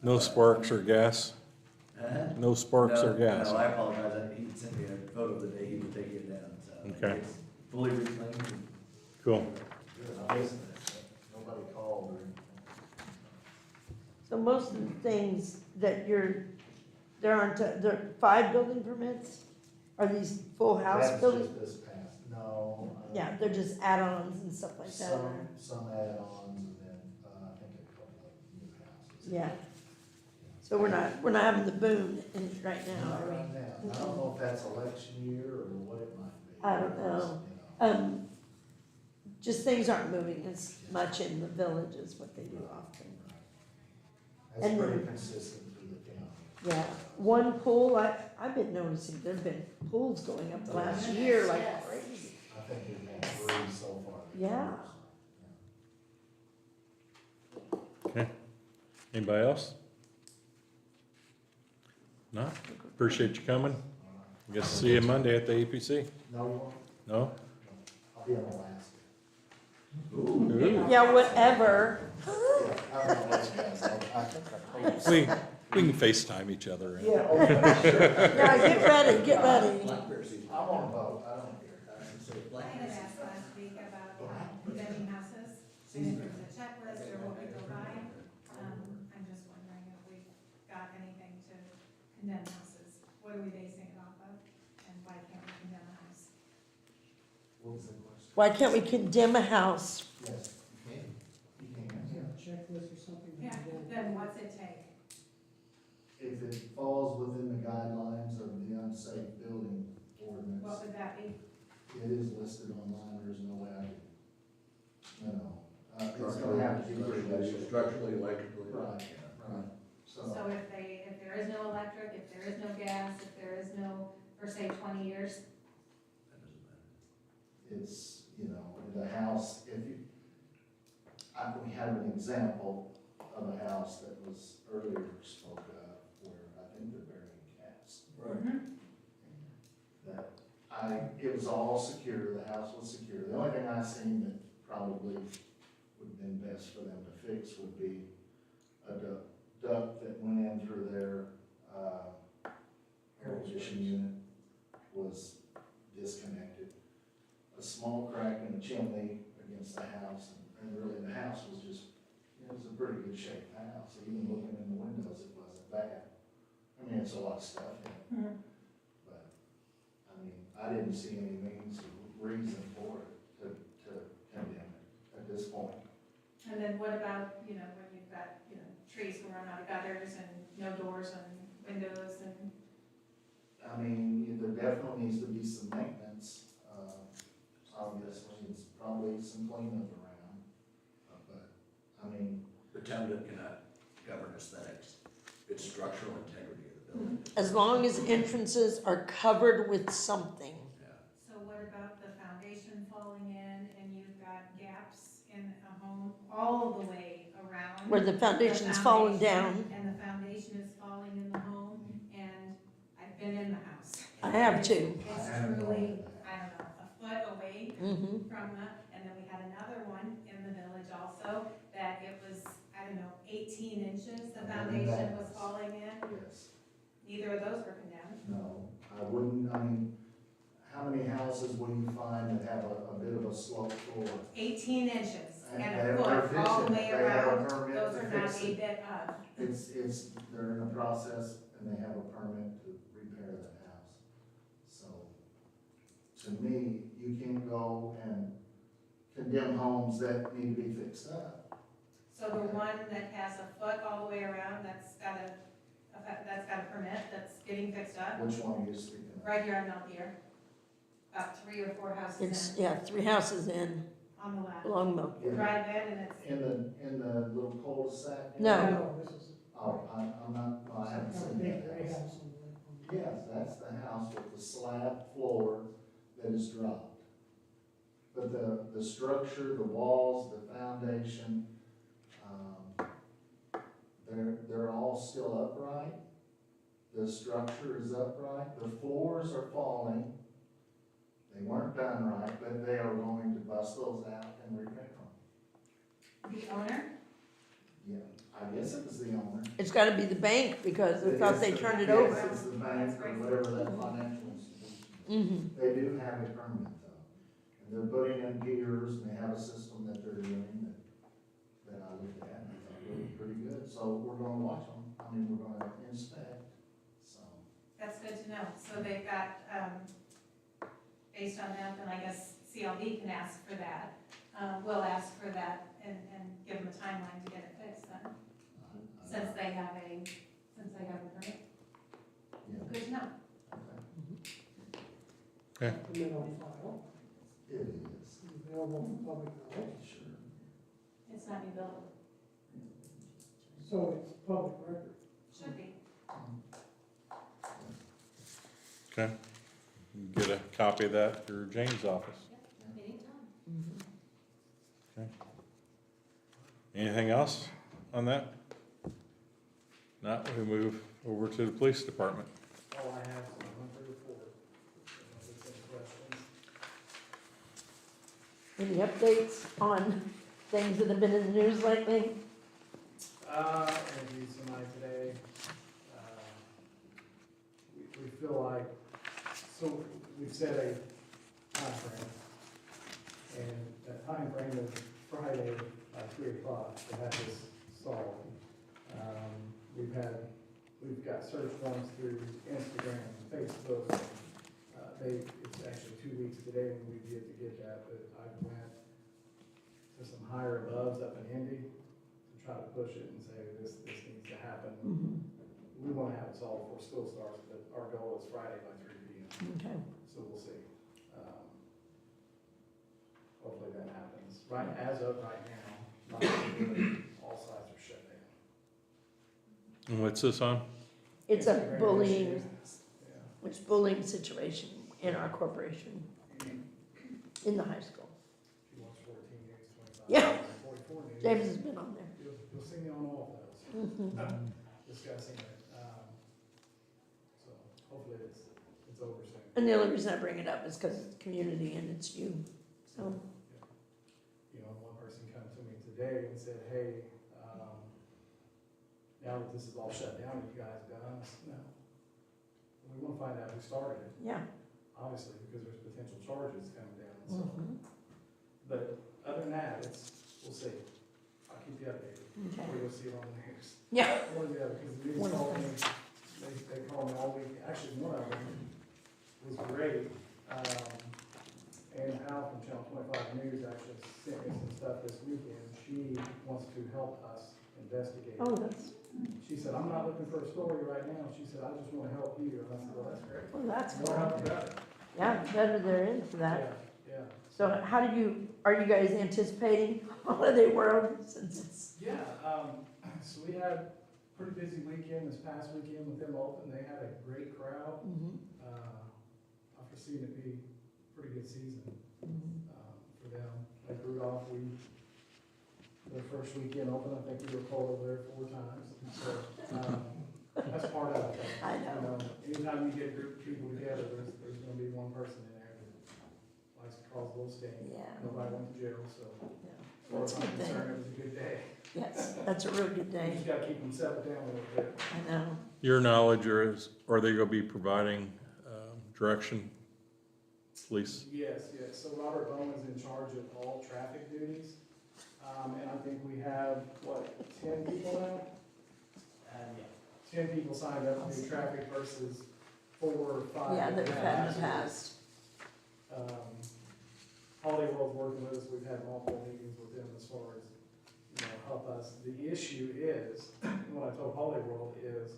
No sparks or gas? huh? No sparks or No, gas? No, I apologize, he sent me a photo of the day he was taking it down, so. Okay. It's fully reclaimed. and- Cool. Good, I missed that. Nobody called or anything. So most of the things that there aren't, there are 5 building permits? Are these full house That's building? just this past, no. Yeah, they're just add-ons and stuff like that. Some add-ons and then, I think a couple of new houses. Yeah. So we're not having the boom right now, Not are we? right now. I don't know if that's election year or what it might be. I don't know. You Just things aren't moving as much in the village as what they do often. That's And pretty then- consistent through the county. Yeah, one pool, I've been noticing, there've been pools going up the last year like Yes. crazy. I think we've had 3 so far. Yeah. Okay. Anybody else? No? Appreciate you coming. Guess see you Monday at the APC. No, you won't? No? I'll be in Alaska. Ooh. Yeah, whatever. Yeah, I don't know what you guys, I think I told you. We can FaceTime each other. and- Yeah, okay, sure. Yeah, get ready, get ready. Blackberry seed. I'm on a boat, I don't care. I had asked last week about condemning houses, and if there's a checklist or what we go by. I'm just wondering if we've got anything to condemn houses. What are we basing it off of? And why can't we condemn a house? What was the question? Why can't we condemn a house? Yes, you can. You can. Checklist or something? Yeah, then what's it take? If it falls within the guidelines of the unsafe building ordinance, What would that be? it is listed online, there's no way I can, it's gonna have to be pretty much. Structurally, electrically. Right, right, So so, if there is no electric, if there is no gas, if there is no, for say 20 years, That doesn't matter. it's, the house, we have an example of a house that was earlier spoke of, where I think they're burying cats. It was all secure, the house was secure. The only thing I seen that probably would have been best for them to fix would be a duct that went in through their, air conditioning unit was disconnected. A small crack in the chimney against the house, and really the house was just, it was a pretty good shaped house. Even looking in the windows, it wasn't bad. I mean, it's a lot of stuff in it. But, I didn't see any means of reason for it to condemn it at this point. and then what about, when you've got, trees growing out of gutters and no doors and windows and, There definitely needs to be some maintenance. Obviously, it's probably some cleanup around. The town cannot govern aesthetics, it's structural integrity of the building. As long as entrances are covered with something. Yeah. so what about the foundation falling in and you've got gaps in a home all the way around? Where the foundation's falling down. And the foundation is falling in the home, and I've been in the house. I have too. It's I have no truly, idea. I don't know, a foot away Mm-hmm. from and then we had another one in the village also, that it was, 18 inches, the foundation was falling in. Yes. Neither of those were condemned. No, I wouldn't, how many houses will you find that have a bit of a slope floor? 18 inches and They're a foot all the fixing it. way They have a around, permit those to are not fix a it. bit of. They're in a process and they have a permit to repair the house. So, to me, you can't go and condemn homes that need to be fixed up. So the one that has a foot all the way around, that's got a permit, that's getting fixed up, Which one are you speaking of? right here on Mount Deer. About 3 or 4 houses It's, in, yeah, 3 houses in. on the left. Long Mow. You drive in and it's, In the little cul-de-sac? No. This is. Oh, I'm not, well, I haven't seen Big that gray house. house on the. Yes, that's the house with the slab floor that is dropped. But the structure, the walls, the foundation, they're all still upright. The structure is upright, the floors are falling. They weren't done right, but they are going to bust those out and repair them. the owner, Yeah, I guess it was the owner. It's gotta be the bank because I thought they turned it over. Yes, it's the bank or whatever that financial institution. Mm-hmm. They do have a permit though, and they're putting in gears, and they have a system that they're doing that I looked at, and I thought looked pretty good, so we're gonna watch them, I mean, we're gonna inspect, so. that's good to know. So they've got, based on that, then I guess CLD can ask for that. We'll ask for that and give them a timeline to get it fixed then, since they have a permit. Yeah, Good to know. okay. Permit on file, It is, available for public knowledge, sure. It's not new building. so it's public record. Should be. Okay. Get a copy of that through Jane's office. Anytime. Anything else on that? Not, we move over to the police department. All I have is a monthly report. If there's any questions. Any updates on things that have been in the news lately? Interviewed somebody today. We feel like, so we've set a time frame, and that time frame is Friday by 3:00 to have this solved. We've got search warrants through Instagram and Facebook. It's actually 2 weeks today when we get to get that, but I went to some higher aboves up in Indy to try to push it and say this needs to happen. We want to have it solved before school starts, but our goal is Friday by 3 p.m. Okay. So we'll see. Hopefully that happens. Right, as of right now, not really, all sites are shut down. And what's this on? It's a Instagram bullying, issue. it's bullying situation in our corporation, in the high school. If you watch 14 news, 25 Yeah. news, 44 news. James has been on there. You'll see me on all of those, Mhm. discussing it. So hopefully it's over soon. And the only reason I bring it up is because it's community and it's you, so. You know, one person come to me today and said, hey, now that this is all shut down, are you guys done? I said, no. We want to find out who started it, Yeah. obviously, because there's potential charges coming down. So, Mhm. but other than that, we'll see. I'll keep you updated. Okay. Or you'll see it on the news. Yeah. One or the other, because the news called me, they called me all week. Actually, one of them was great. And Al from Channel 25 News actually sent me some stuff this weekend. She wants to help us investigate. Oh, that's, She said, I'm not looking for a story right now. She said, I just want to help you. And I said, well, that's great. well, that's The more help cool. the better. Yeah, better they're into that. Yeah, yeah. So how are you guys anticipating holiday world since it's, Yeah, so we had a pretty busy weekend this past weekend with them open. They had a great crowd. I foresee it to be a pretty good season for them. Like Rudolph, their first weekend open, I think we were called over there 4 times. So that's part of it. I know. You know, anytime you get a group of people together, there's going to be one person in there that likes to cause a little stink. Yeah. Nobody went to jail, so yeah, as far as that's a I'm good thing. concerned, it was a good day. Yes, that's a real good You day. just gotta keep them settled down a little bit. I know. Your knowledge, are they gonna be providing direction, police? Yes, yes, so Robert Bowman's in charge of all traffic duties, and I think we have, 10 people now? 10 people signed up to do traffic versus 4 or 5. Yeah, that we've had in the past. Holiday World's working with us, we've had multiple meetings with them as far as, help us. The issue is, what I told Holiday World is,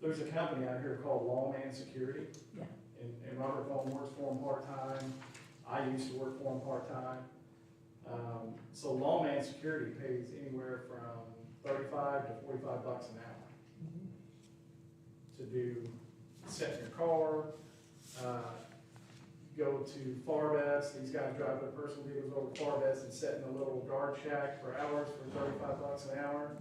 there's a company out here called Lawman Security. Yeah. And Robert Bowman works for them part-time. I used to work for them part-time. So lawman security pays anywhere from 35 to 45 bucks an hour to do, set in your car, go to Farbest. These guys drive their personal vehicles over to Farbest and sit in a little guard shack for hours for 35 bucks an hour.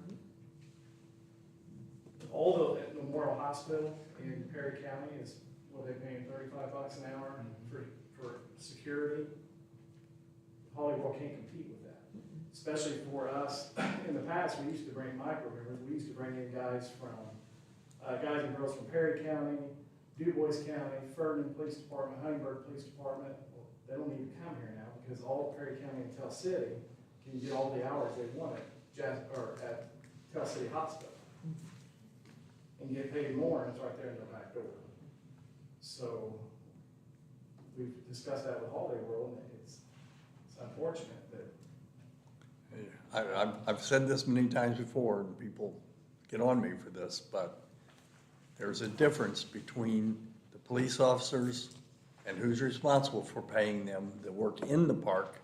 All the Memorial Hospital in Perry County is what they're paying 35 bucks an hour for security. Hollywood can't compete with that, especially for us. In the past, we used to bring micro members. We used to bring in guys guys and girls from Perry County, Du Bois County, Ferdinand Police Department, Huntingburg Police Department. Well, they don't need to come here now because all of Perry County and Tell City can get all the hours they want at Tell City Hospital and get paid more, and it's right there in their back door. So we've discussed that with Holiday World, and it's unfortunate that I've said this many times before, and people get on me for this, but there's a difference between the police officers and who's responsible for paying them that work in the park,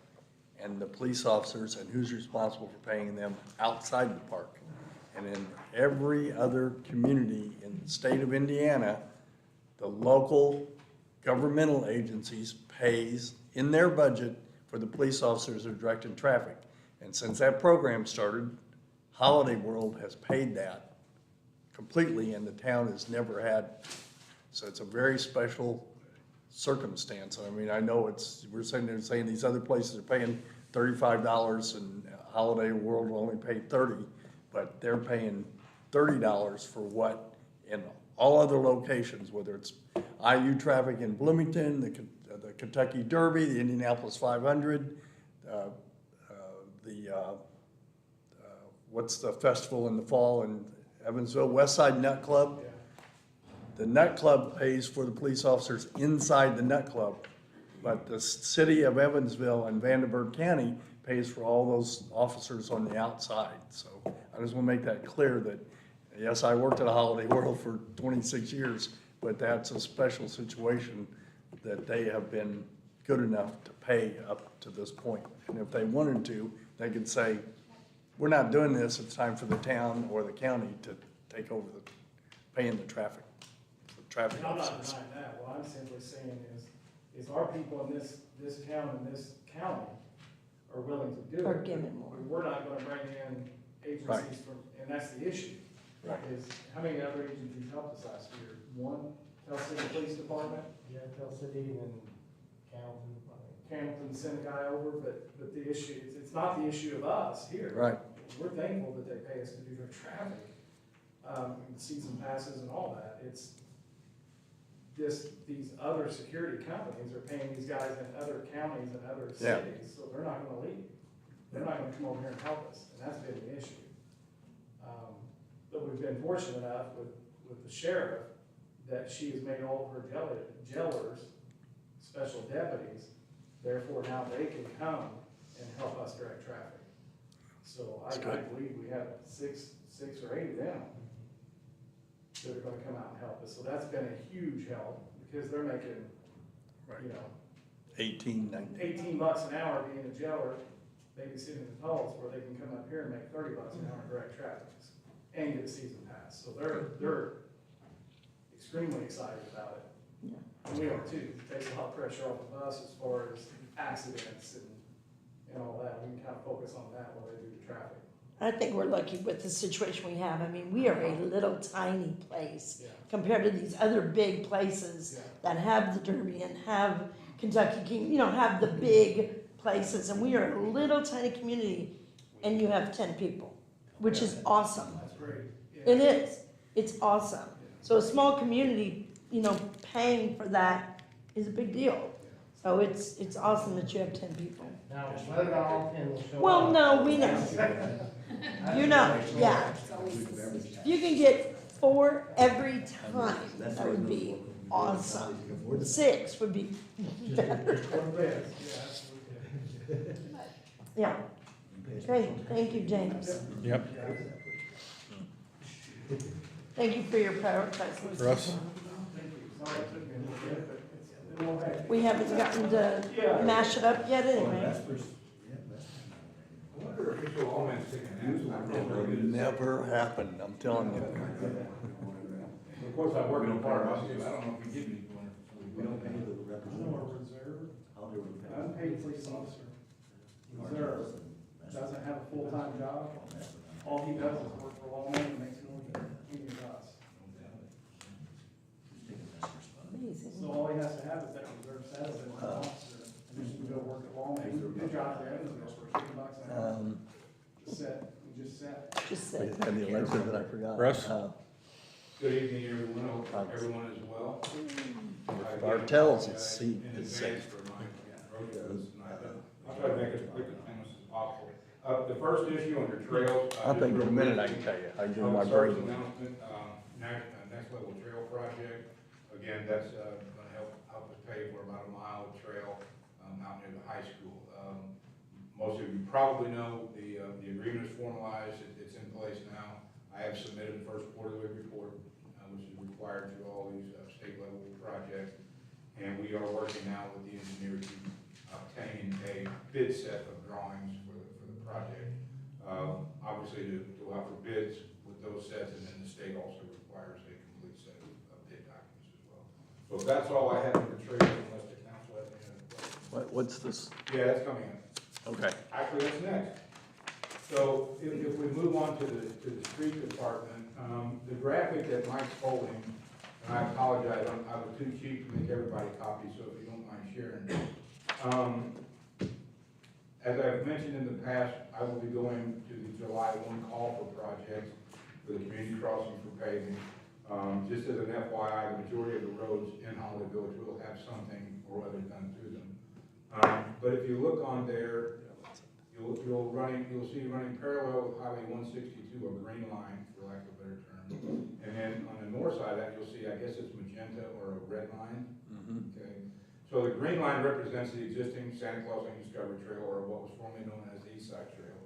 and the police officers and who's responsible for paying them outside the park. And in every other community in the state of Indiana, the local governmental agencies pays in their budget for the police officers who are directing traffic. And since that program started, Holiday World has paid that completely, and the town has never had. So it's a very special circumstance. I mean, I know we're sitting there saying these other places are paying $35 and Holiday World will only pay $30, but they're paying $30 for what in all other locations, whether it's IU traffic in Bloomington, the Kentucky Derby, the Indianapolis 500, what's the festival in the fall in Evansville, Westside Nut Club. The Nut Club pays for the police officers inside the Nut Club, but the city of Evansville and Vanderburgh County pays for all those officers on the outside. So I just want to make that clear that, yes, I worked at a Holiday World for 26 years, but that's a special situation that they have been good enough to pay up to this point. And if they wanted to, they could say, we're not doing this, it's time for the town or the county to take over paying the traffic And I'm not officers. denying that. What I'm simply saying is our people in this town and this county are willing to do it. Or give it more. We're not gonna bring in agencies from, and that's the issue. Right. Is how many other agencies helped us last year? One, Tell City Police Department, Yeah, Tell City and Hamilton sent a guy over, but the issue, it's not the issue of us here. Right. We're thankful that they pay us to do their traffic, season passes and all that. It's these other security companies are paying these guys in other counties and other cities, so they're not gonna leave. They're not gonna come over here and help us, and that's been the issue. But we've been fortunate enough with the sheriff that she has made all of her jailers special deputies. Therefore, now they can come and help us direct traffic. So I believe we have six or eight of them that are gonna come out and help us. So that's been a huge help because they're making, you know, 18, 19. 18 bucks an hour being a jailer, babysitting the adults, where they can come up here and make 30 bucks an hour and direct traffic and get a season pass. So they're extremely excited about it. Yeah. And we are too. It takes a lot of pressure off of us as far as accidents and all that. We can kind of focus on that while they do the traffic. I think we're lucky with the situation we have. I mean, we are a little tiny place Yeah. compared to these other big places Yeah. that have the Derby and have Kentucky King, you know, have the big places. And we are a little tiny community and you have 10 people, which is awesome. That's great. Yeah. It is. It's awesome. So a small community, you know, paying for that is a big deal. So it's awesome that you have 10 people. Now, vote off and we'll show Well, up. no, we know. You know, yeah. If you can get 4 every time, that would be awesome. 6 would be better. Yeah. Okay, thank you, James. Yep. Thank you for your prioritizing. Russ? Thank you. Sorry it took me a little bit, but then we'll have. We haven't gotten to mash it up yet anyway. I wonder if it's all man sticking It'll never happen, I'm telling you. Of course, I work in a part, I don't know if we give you one. We don't pay the Or representative. reserve, How do we pay? unpaid police officer, reserve, doesn't have a full-time job. All he does is work for lawmen and makes more than any of us. Amazing. So all he has to have is that reserve status as an officer, and then he can go work at lawman. His job there is for $50 an hour. Just set, we just set. Just We say, had the election that I forgot. Russ? Good evening, everyone. I hope everyone is well. Bartels, it's seat In is advance safe. for my road tonight. I'll try to make it as quick and painless as possible. The first issue under trails. I think in a minute I can tell you, I do my Service brain. announcement, next level trail project. Again, that's, gonna help us pay for about a mile of trail, out near the high school. Most of you probably know the agreement is formalized, it's in place now. I have submitted the first quarterly report, which is required through all these, state level projects. And we are working now with the engineer to obtain a bid set of drawings for the project. Obviously to go out for bids with those sets, and then the state also requires a complete set of bid documents as well. So that's all I have for trails, unless the council has any other questions. What's this? Yeah, that's coming up. Okay. Actually, that's next. So if we move on to the street department, the graphic that Mike's holding, and I apologize, I was too cheap to make everybody copy, so if you don't mind sharing. As I've mentioned in the past, I will be going to the July 1 call for projects for the community crossing for paving. Just as an FYI, the majority of the roads in Holiday Village will have something or other done to them. But if you look on there, you'll see running parallel with Highway 162, a green line, for lack of a better term. And then on the north side of that, you'll see, I guess it's magenta or a red line. Okay. So the green line represents the existing Santa Claus Lane Discovery Trail, or what was formerly known as the East Side Trail.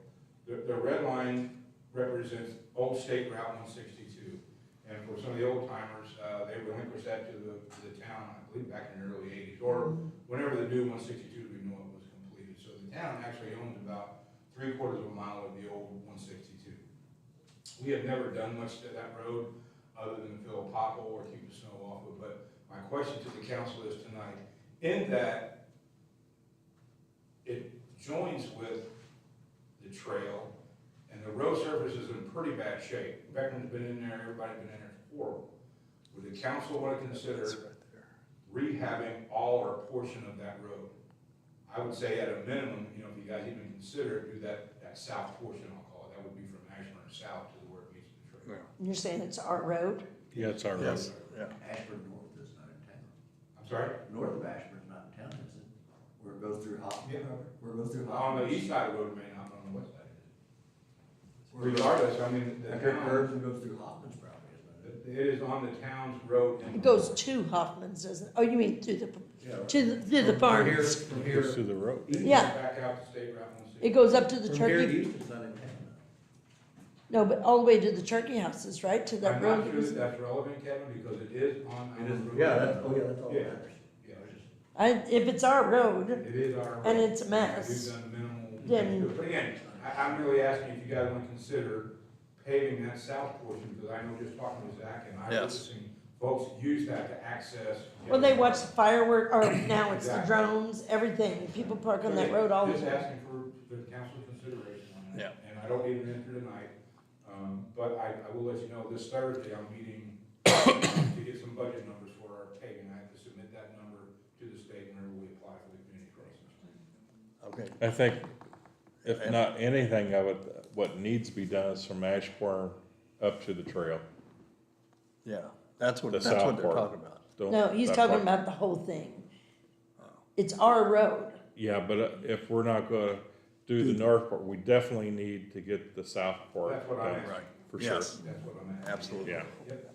The red line represents Old State Route 162. And for some of the old timers, they relinquished that to the town, I believe back in the early 80s, or whenever the new 162 renewal was completed. So the town actually owns about 3/4 of a mile of the old 162. We have never done much to that road other than fill a pothole or keep the snow off it. But my question to the council is tonight, in that it joins with the trail, and the road surface is in pretty bad shape. Beckman's been in there, everybody's been in there, it's horrible. Would the council want to consider rehabbing all or a portion of that road? I would say at a minimum, if you guys even consider it, do that south portion, I'll call it. That would be from Ashburn south to where it meets the trail. you're saying it's our road? Yeah, it's our road. Yes, yeah. Ashburn North is not in town. I'm sorry? North of Ashburn's not in town, is it? Where it goes through Hoffman? Yeah. Where it goes through On Hoffman? the east side of the road, it may not, on the west side. Regardless, I mean, the After it town, curves and goes through Hoffman's property, isn't it? it is on the town's road. It goes to Hoffman's, doesn't it? Oh, you mean through the, Yeah. to the From here- farms? From Goes here, through the road. Yeah. Back out to State Route 160. It goes up to the from here turkey, east, it's not in town. no, but all the way to the turkey houses, right? To that I'm road? not that sure was- that that's relevant, Kevin, because it is on our road. Yeah, that's all Yeah. that matters. Yeah, If it's our road, it is our. road. and it's a We've mess, done minimal. then- But again, I'm really asking if you guys want to consider paving that south portion, because I know just talking to Zach and I Yes. was seeing folks use that to access. well, they watch the firework, or now it's the Exactly. drones, everything. People park on that road all the Just time. asking for the council's consideration on that. Yeah. And I don't need an answer tonight, but I will let you know, this Thursday, I'm meeting to get some budget numbers for our paving. I have to submit that number to the state whenever we apply for the community crossings. Okay. I think, if not anything of it, what needs to be done is from Ashburn up to the trail. Yeah, that's what The they're south part. talking about. Don't- No, he's that talking part. about the whole thing. It's our road. Yeah, but if we're not gonna do the north part, we definitely need to get the south part That's what I'm done, asking. Right. for sure. Yes, That's what I'm asking. absolutely. Yeah. Yep.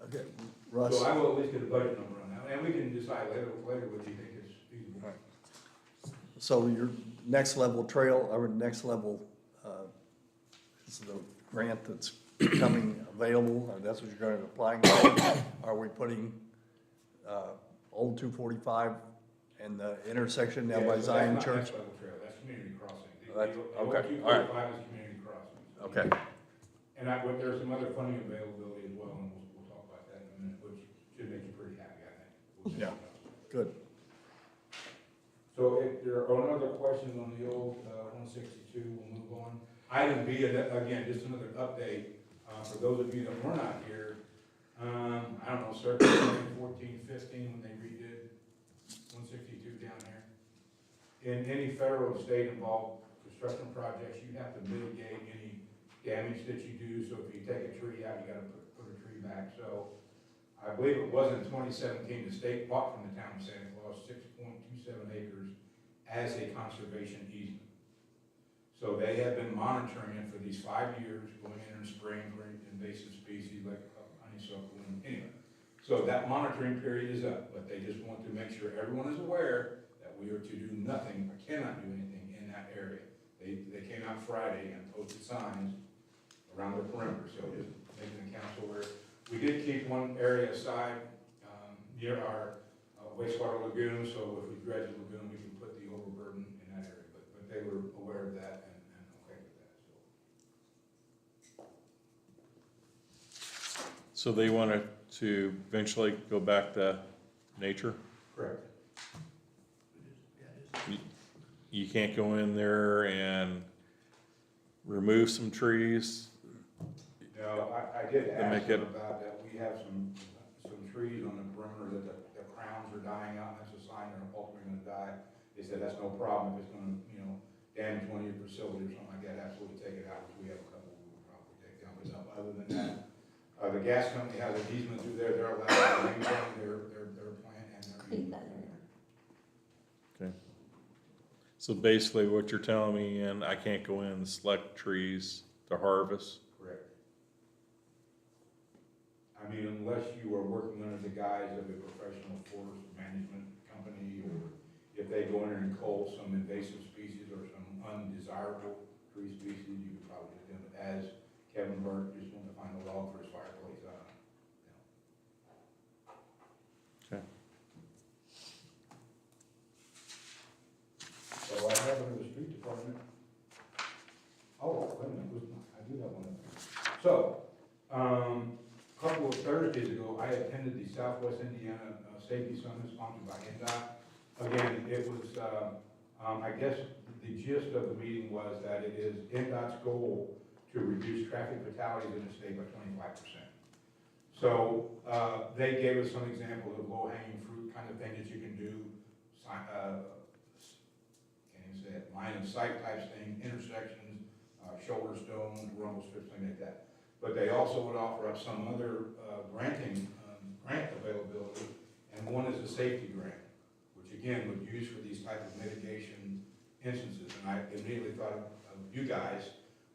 Okay, Russ, So I will at least get a budget number on that, and we can decide later whether you think it's feasible. so your next level trail, or next level, is the grant that's becoming available, or that's what you're going to apply for? Are we putting, old 245 and the intersection down Yeah, by so Zion that's not Church? next level trail, that's community crossing. That's- The old okay, all right. 245 is community crossing. Okay, And there's some other funding availability as well, and we'll talk about that in a minute, which should make you pretty happy, I think. We'll Yeah. see. good. So if there are no other questions on the old 162, we'll move on. Item B, again, just another update, for those of you that were not here. I don't know, circa 14, 15, when they redid 162 down there. In any federal and state involved construction projects, you have to mitigate any damage that you do. So if you take a tree out, you gotta put a tree back. So I believe it was in 2017, the state bought from the town of Santa Claus 6.27 acres as a conservation easement. So they have been monitoring it for these 5 years, going in and spraying for invasive species like honeysuckle and anyway. So that monitoring period is up, but they just want to make sure everyone is aware that we are to do nothing, or cannot do anything in that area. They came out Friday and posted signs around the perimeter, so just making the council aware. We did keep one area aside, near our wastewater lagoon, so if we dredge the lagoon, we can put the overburden in that area, but they were aware of that and okay with that, so. So they wanted to eventually go back to nature? Correct. You can't go in there and remove some trees? No, I did To ask make them it- about that. We have some trees on the perimeter that the crowns are dying out, and that's a sign they're ultimately gonna die. They said that's no problem if it's gonna, damage one of your facilities or something like that, absolutely take it out, which we have a couple we would probably take down. But no, other than that, the gas company has an easement through there, they're allowed to maintain their plant and their Clean easement. that area. So basically what you're telling me, and I can't go in and select trees to harvest? Correct. I mean, unless you are working under the guise of a professional forest management company, or if they go in there and cull some invasive species or some undesirable tree species, you could probably do them. As Kevin Burke just wanted to find a log for his fireplace, Okay. So I have under the street department. Oh, wait a minute, I do have one. So, a couple of Thursdays ago, I attended the Southwest Indiana Safety Summit sponsored by NDOT. Again, it was, I guess the gist of the meeting was that it is NDOT's goal to reduce traffic fatalities in the state by 25%. So, they gave us some examples of low-hanging fruit kind of things that you can do, line of sight types thing, intersections, shoulder stones, rumble strips, things like that. But they also would offer up some other grant availability, and one is a safety grant, which again would use for these type of mitigation instances. And I immediately thought of you guys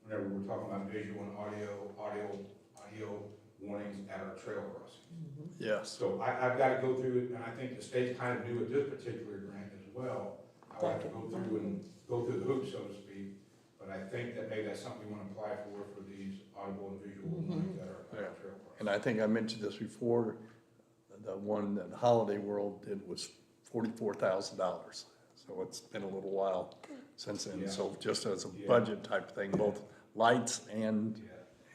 whenever we're talking about visual and audio warnings at our trail crossings. Yes. So I've got to go through it, and I think the state's kind of new at this particular grant as well. I'll have to go through the hoops, so to speak, but I think that maybe that's something we want to apply for these audible and visual warnings that are trail crossings. And I think I mentioned this before, the one that Holiday World did was $44,000. So it's been a little while since then. Yeah. So just as a Yeah. budget type thing, both lights and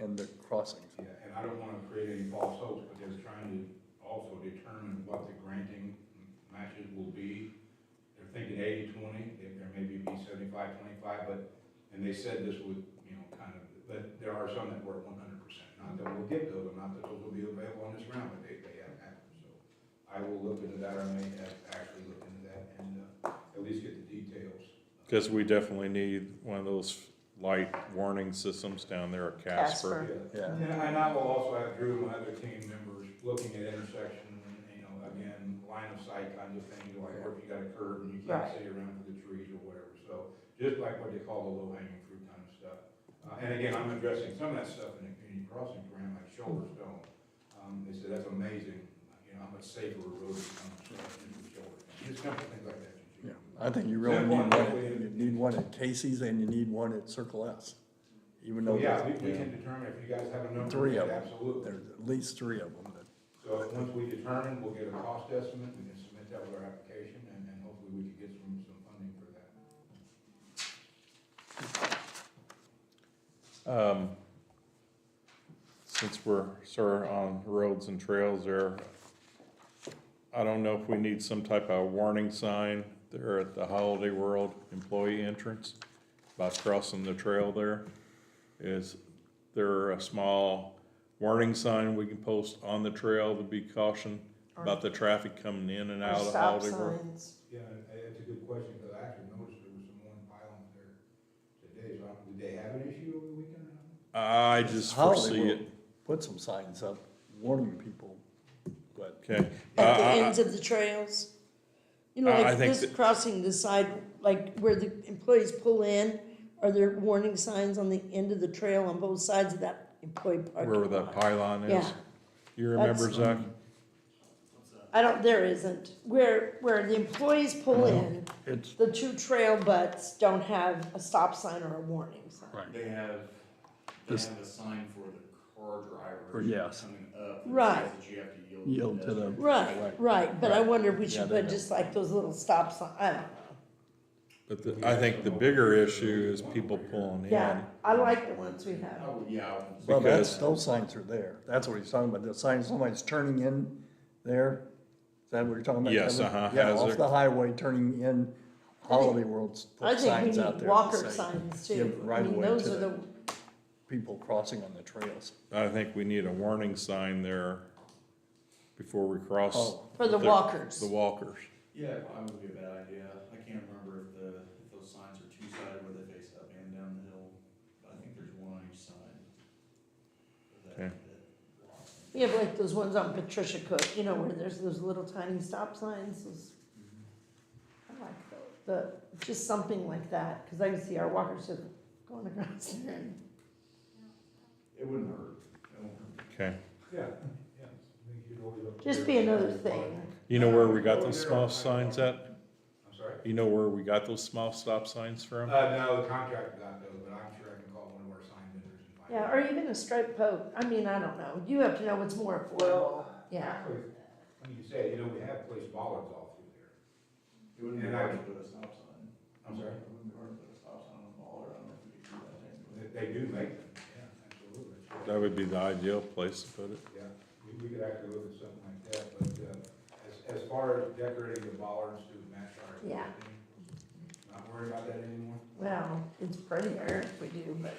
the crossings. Yeah, and I don't want to create any false hopes, but they're trying to also determine what the granting matches will be. They're thinking 80-20, there may be 75-25, and they said this would, kind of, but there are some that work 100%. Not that we'll get those, or not that those will be available on this round, but they haven't happened. So I will look into that, or I may have actually looked into that and at least get the details. Because we definitely need one of those light warning systems down there at Casper. Yeah. And I will also have Drew and my other team members looking at intersection, again, line of sight kinds of things, like where if you got a curve and you can't see around for the trees or whatever. So just like what they call the low-hanging fruit kind of stuff. And again, I'm addressing some of that stuff in the community crossing grant, like shoulder stone. They said that's amazing, how much safer a road becomes with shoulder stone. Just simple things like that. Yeah, I think you really need one at Casey's and you need one at Circle S. Even though. Yeah, we can determine if you guys have a number. Three of them. Absolutely. There's at least three of them. So once we determine, we'll get a cost estimate, we can submit that was our application, and hopefully we could get some funding for that. Since we're sort of on roads and trails there, I don't know if we need some type of warning sign there at the Holiday World employee entrance about crossing the trail there. Is there a small warning sign we can post on the trail to be caution about the traffic coming in and out of the Holiday World? Signs. Yeah, it's a good question, because I actually noticed there was some more pylons there today, so did they have an issue over the weekend or something? I just Holiday foresee World it. Put some signs up warning people, but Okay. At the ends of the trails. You know, I like think this that- crossing the side, like where the employees pull in, are there warning signs on the end of the trail on both sides of that employee parking lot? Where that pylon is. Yeah. You remember, That's- Zach? I don't, there isn't. Where the employees pull in, it's, the two trail butts don't have a stop sign or a warning sign. right. They have This- a sign for the car driver. Or yes. Coming up. Right. That you have to yield. Yield to the. Right, but I Right. wonder if we Yeah, should they put don't. just like those little stop signs, I don't know. But I think the bigger issue is people pulling in. Yeah, I like the ones we have. I would, yeah, I would. Well, that's, Because- those signs are there. That's what he's talking about. The sign, somebody's turning in there. Is that what you're talking about? Yes, Kevin? uh-huh, Yeah, has off it. the highway, turning in Holiday World's I put think we signs out need there. walker that say, signs too. give I right mean, away those to are the, people crossing on the trails. I think we need a warning sign there before we cross. Oh, for the walkers. The walkers. Yeah, probably would be a bad idea. I can't remember if those signs are two-sided where they face up and down the hill, but I think there's one on each side. Okay. We have like those ones on Patricia Cook, you know, where there's those little tiny stop signs, those, I like those, just something like that, cause I can see our walkers just going across there. and- It wouldn't hurt. It won't hurt. Okay. Yeah, yeah. I think you'd always up Just there. be another thing. You know where we got those small signs at? I'm sorry? You know where we got those small stop signs from? No, the contractor got those, but I'm sure I can call one of our sign vendors and find Yeah, out. or even a striped poke, I mean, I don't know, you have to know what's more affordable, yeah. Actually, when you say, it, we have placed bollards all through there. It wouldn't be And hard I- to put a stop sign. I'm sorry? It wouldn't be hard to put a stop sign on the ball, or I don't know if we could do that technically. They do make them, yeah, absolutely. That would be the ideal place to put it. Yeah, we could actually look at something like that, but, as far as decorating the bollards to match our Yeah. existing, not worried about that anymore? Well, it's prettier if we do, but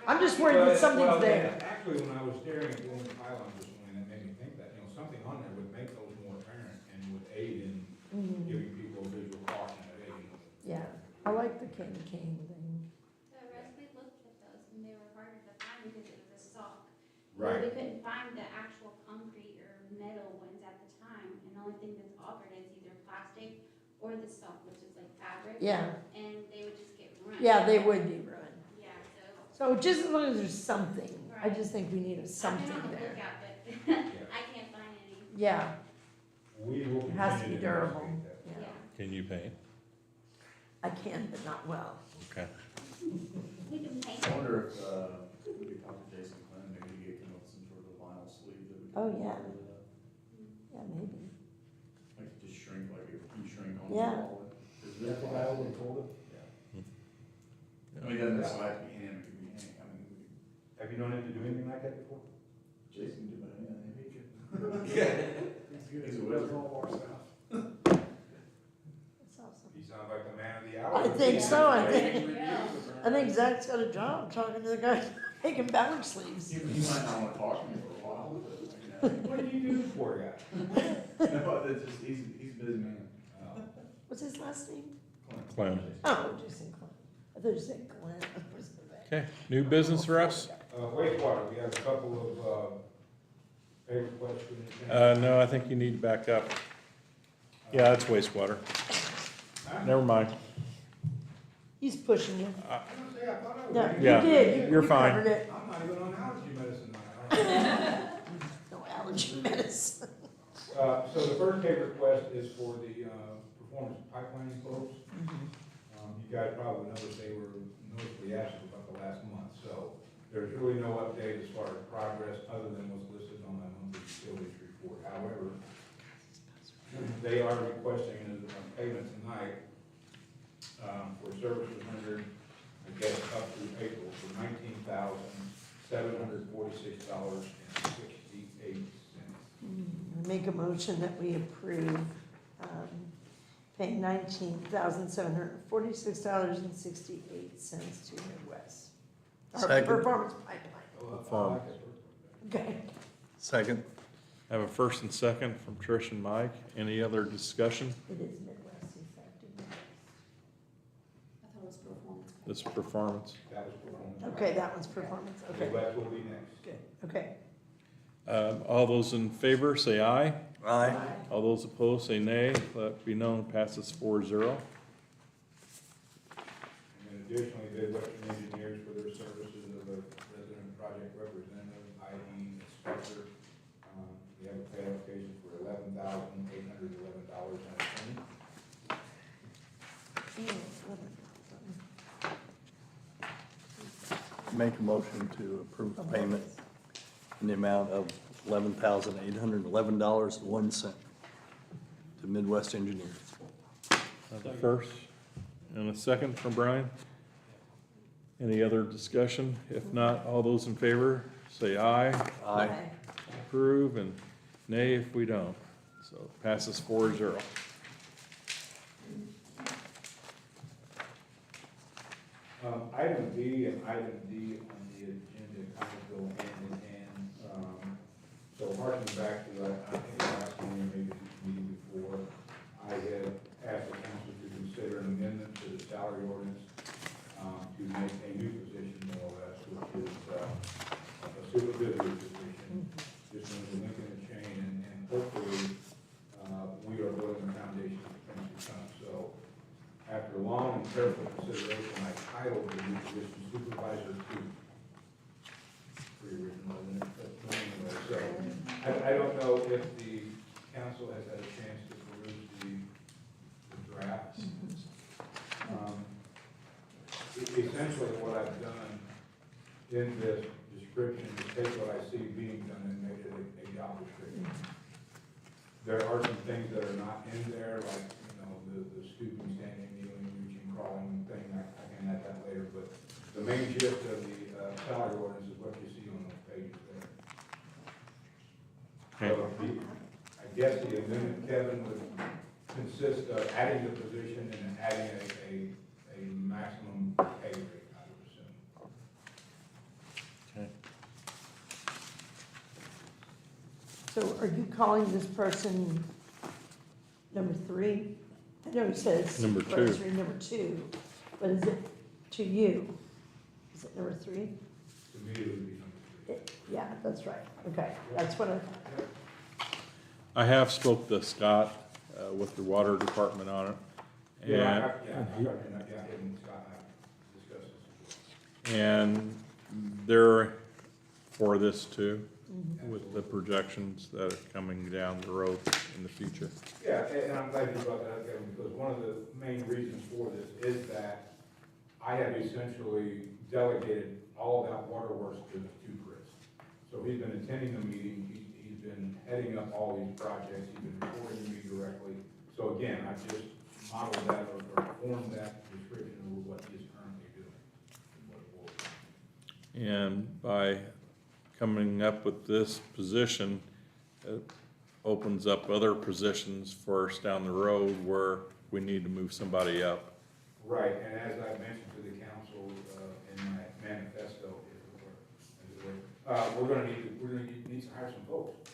I'm just worried that something's Well, there. actually, when I was staring at the one pylon this morning, that made me think that, something on there would make those more apparent and would aid in Mhm. giving people visual caution at aid. Yeah, I like the candy cane thing. The rest, we looked at those and they were harder to find because it was a sock. Right. We couldn't find the actual concrete or metal ones at the time, and the only thing that's offered is either plastic or the sock, which is like fabric. Yeah, And they would just get ruined. yeah, they would be run. Yeah, so. So just as long as there's something, I Right. just think we need a I've been something on the there. lookout, but I can't find any. Yeah, We will it has to be continue durable, investigate that. yeah. Yeah. Can you paint? I can, but not well. Okay. We can paint I it. wonder if, we could talk to Jason Clem, maybe to get come up with some sort of a vinyl sleeve that we could. Oh, yeah. cover it up. Yeah, maybe. Like just shrink, like a heat shrink on the Yeah. wall. That's what I always told him. I mean, it doesn't necessarily have to be him, it could be any, I mean, we could, Have you known him to do anything like that before? Jason did that, yeah, he could. He's a wizard. That's awesome. He sounds like the man of the hour. I think so, I think, Yeah. I think Zach's got a job talking to the guy making balance sleeves. He might not wanna talk to me for a while, but, What do you do, poor guy? no, it's just, he's a busy man. What's his last name? Clem. Oh, Jason Clem. I thought you said Glenn. Okay, new business for us? Wastewater, we have a couple of, paper questions. No, I think you need to back up. Yeah, that's wastewater. Never mind. He's pushing you. I was gonna say, I thought I was. No, ready. you Yeah, did. you're You fine. covered it. I'm not even on allergy medicine now. No allergy medicine. So the first pay request is for the, performance pipeline folks. You guys probably noticed they were noticeably absent about the last month, so there's really no update as far as progress other than what's listed on that monthly utilities report. However, they are requesting a payment tonight, for services rendered, I guess, up through April for $19,746.68. Make a motion that we approve, paying $19,746.68 to Midwest. Our Second. Performance pipeline. Performance. Okay. Second. Have a first and second from Trish and Mike. Any other discussion? It is Midwest, effective Midwest. I thought it was performance. This performance. That was performance. Okay, that one's performance, okay, Midwest will be next. good, okay. All those in favor, say aye. Aye. All those opposed, say nay. Let it be known, passes 4-0. And then additionally, Midwestern Engineers for their services as a resident project representative, i.e. inspector. We have a pay application for $11,811.20. Make a motion to approve the payment in the amount of $11,811.01 to Midwest Engineers. Have a first and a second from Brian. Any other discussion? If not, all those in favor, say aye. Aye. Approve, and nay if we don't. So it passes 4-0. Item B and item D on the agenda kind of go hand in hand. So harking back to, I think last meeting, maybe the meeting before, I had asked the council to consider an amendment to the salary ordinance to make a new position more or less, which is a supervisory position, just under the link in the chain, and hopefully we are building a foundation for things to come. So after long and careful consideration, I titled the new position Supervisor 2. Pretty original, isn't it? But anyway, so I don't know if the council has had a chance to peruse the draft. Essentially, what I've done in this description is take what I see being done and make it a job description. There are some things that are not in there, like, the stooping, standing, kneeling, reaching, crawling thing. I can add that later, but the main gist of the salary ordinance is what you see on those pages there. Okay. So I guess the amendment, Kevin, would consist of adding the position and adding a maximum pay rate, I would assume. Okay. So are you calling this person number 3? I know it says. Number 2. supervisory number 2, but is it to you? Is it number 3? To me, it would be number 3. Yeah, that's right, okay, that's what I thought. I have spoke to Scott with the water department on it. Yeah, And I him and Scott and I discussed this as well. And they're for this too, with the projections that are coming down the road in the future. Yeah, and I'm glad you brought that up, Kevin, because one of the main reasons for this is that I have essentially delegated all that water works to Chris. So he's been attending the meeting, he's been heading up all these projects, he's been reporting to me directly. So again, I've just modeled that or formed that description of what he's currently doing. And by coming up with this position, it opens up other positions for us down the road where we need to move somebody up. Right, and as I mentioned to the council in my manifesto, we're gonna need to hire some folks.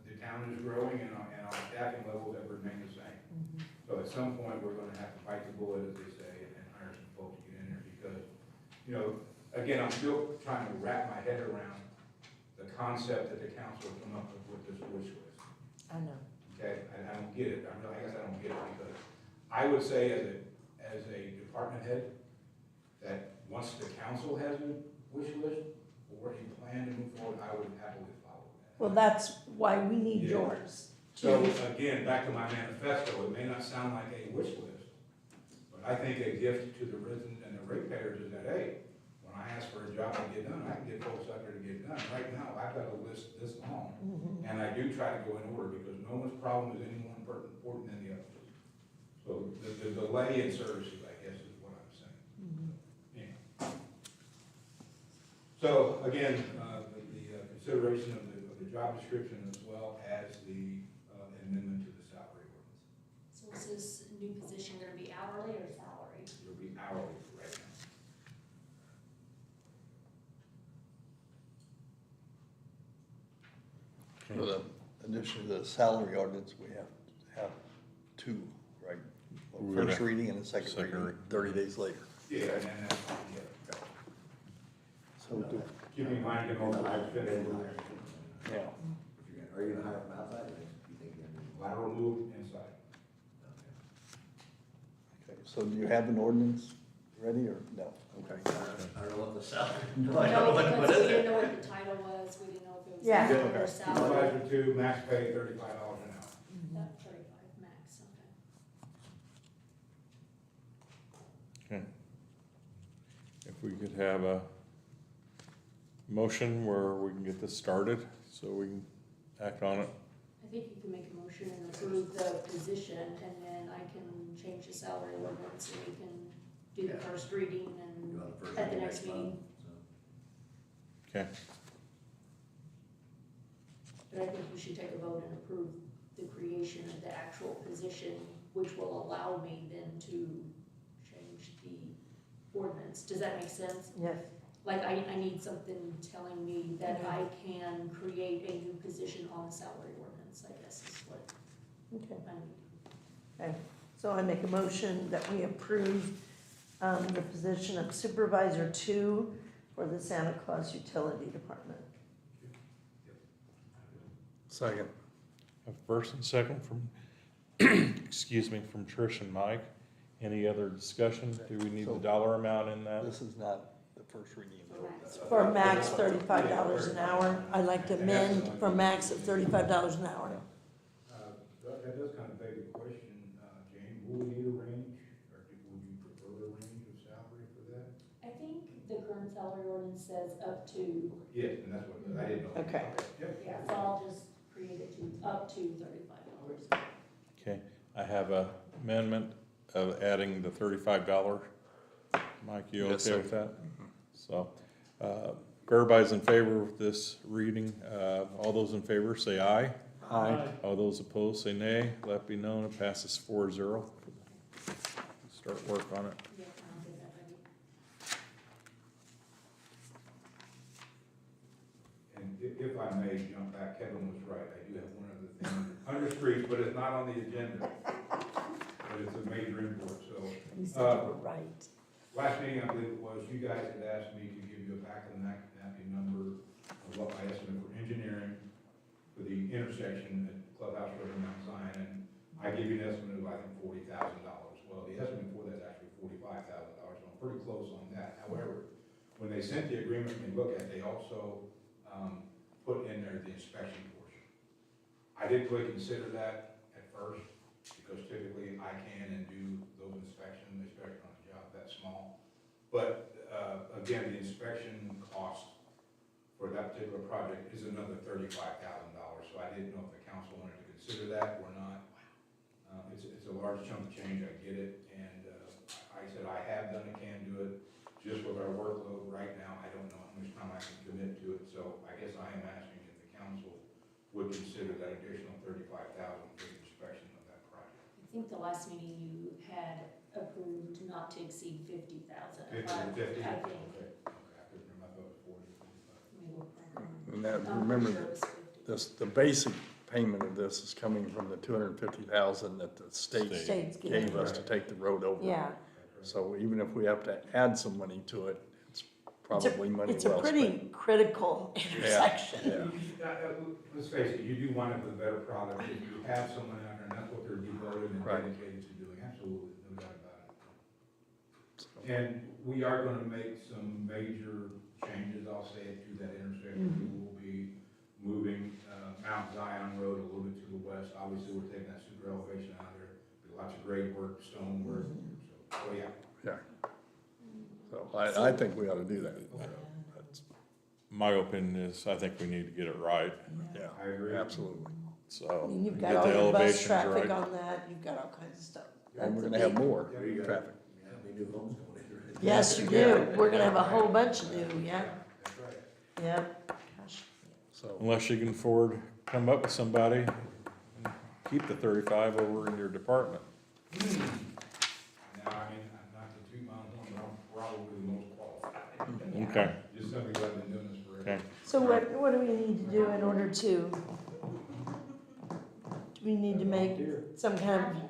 The town is growing and our staffing levels have remained the same. So at some point, we're gonna have to bite the bullet, as they say, and hire some folks to get in there because, again, I'm still trying to wrap my head around the concept that the council come up with this wish list. I know. Okay, I don't get it, I guess I don't get it, because I would say as a department head, that once the council has a wish list, or a plan to move forward, I would happily follow that. Well, that's why we need Yeah. yours. So again, back to my manifesto, it may not sound like a wish list, but I think a gift to the residents and the ratepayers is that, hey, when I ask for a job to get done, I can get folks out there to get done. Right now, I've got a list this long, And I do try to go in order because no one's problem is any more important than the other. So the delay in services, I guess, is what I'm saying. Yeah. So again, the consideration of the job description as well as the amendment to the salary ordinance. So is this new position gonna be hourly or salary? It'll be hourly for right now. For the addition to the salary ordinance, we have to have two, right? We're First gonna- reading and a second second reading, reading. 30 days later. Yeah, and then that's, yeah. So, Keep in mind, you know, I've been yeah. Are you gonna hire from outside, or you think you're gonna lateral move inside. Okay, so do you have an ordinance ready or no? Okay. I don't know what the salary, No, I don't know what because is we didn't it. know what the title was, we didn't know if it was. Yeah. hourly Okay. or salary. Supervisor two, max pay $35 an hour. That 35 max, okay. Okay. If we could have a motion where we can get this started, so we can act on it. I think you can make a motion and approve the position, and then I can change the salary ordinance, and we can do the first reading Do and on the first at the reading next month, meeting. so. Okay, But I think we should take a vote and approve the creation of the actual position, which will allow me then to change the ordinance. Does that make sense? Yes. Like, I need something telling me that I can create a new position on the salary ordinance, I guess is what Okay. I need. Okay, so I make a motion that we approve the position of Supervisor 2 for the Santa Claus Utility Department. Second. a first and second from, excuse me, from Trish and Mike. Any other discussion? Do we need the dollar amount in that? This is not the first reading of the ordinance. For max $35 an hour. I'd like to amend for max of $35 an hour. That does kind of beg the question, Jane, will we need a range, or would you prefer a range of salary for that? I think the current salary ordinance says up to, Yes, and that's what, I didn't know. Okay. Yep. yeah, so I'll just create it to up to $35. Okay, I have a amendment of adding the $35. Mike, you Yes, okay sir. with that? So, if everybody's in favor of this reading, all those in favor say aye. Aye. All those opposed say nay. Let be known, it passes 4-0. Start work on it. Yeah, I'll get that ready. And if I may jump back, Kevin was right, I do have one other thing, under streets, but it's not on the agenda. But it's a major import, so. You said you were right. Last meeting, I believe it was, you guys had asked me to give you a back of the napkin number of what my estimate for engineering for the intersection at Clubhouse Road and Mount Zion, and I gave you an estimate of, I think, $40,000. Well, the estimate for that is actually $45,000, so I'm pretty close on that. However, when they sent the agreement and look at, they also, put in there the inspection portion. I didn't really consider that at first, because typically I can and do those inspections, especially on a job that small. But, again, the inspection cost for that particular project is another $35,000, so I didn't know if the council wanted to consider that or not. It's a large chunk of change, I get it, and, I said I have done it, can do it. Just with our workload right now, I don't know how much time I can commit to it, so I guess I am asking if the council would consider that additional $35,000 for the inspection of that project. I think the last meeting you had approved not to exceed 50,000. 50 to 50? I think. Okay, I couldn't remember, I thought it was 40, 55. Maybe we'll program. And that, I'm remember, pretty sure it was 50. the basic payment of this is coming from the $250,000 that the state State's gave us to take the road over. Yeah, So even if we have to add some money to it, it's probably money well it's a spent. pretty critical intersection. Yeah. Let's face it, you do wind up with a better product if you have someone out there, and that's what they're devoted and Right. dedicated to doing, absolutely, no doubt about it. And we are gonna make some major changes, I'll say it, to that intersection. We will be moving, Mount Zion Road a little bit to the west. Obviously, we're taking that super elevation out of there. Be lots of grade work, stone work, so yeah. Yeah. So I think we ought to do that. That's- my opinion is, I think we need to get it right, Yeah, I agree. absolutely. I so. mean, you've get got all the your bus elevations traffic right. on that, you've got all kinds of stuff. And we're That's a gonna have big- more Yeah, you got- traffic. Yeah, how many new homes going in, right? Yes, you do, we're gonna have a whole bunch of new, yeah, That's right. yep. Gosh. So, Unless you can afford, to come up with somebody, and keep the 35 over in your department. Now, I mean, I'm not to toot my own horn, but I'm probably the most qualified. Okay, Just simply because I've been doing this forever. okay. So what do we need to do in order to, do we need to make some kind of,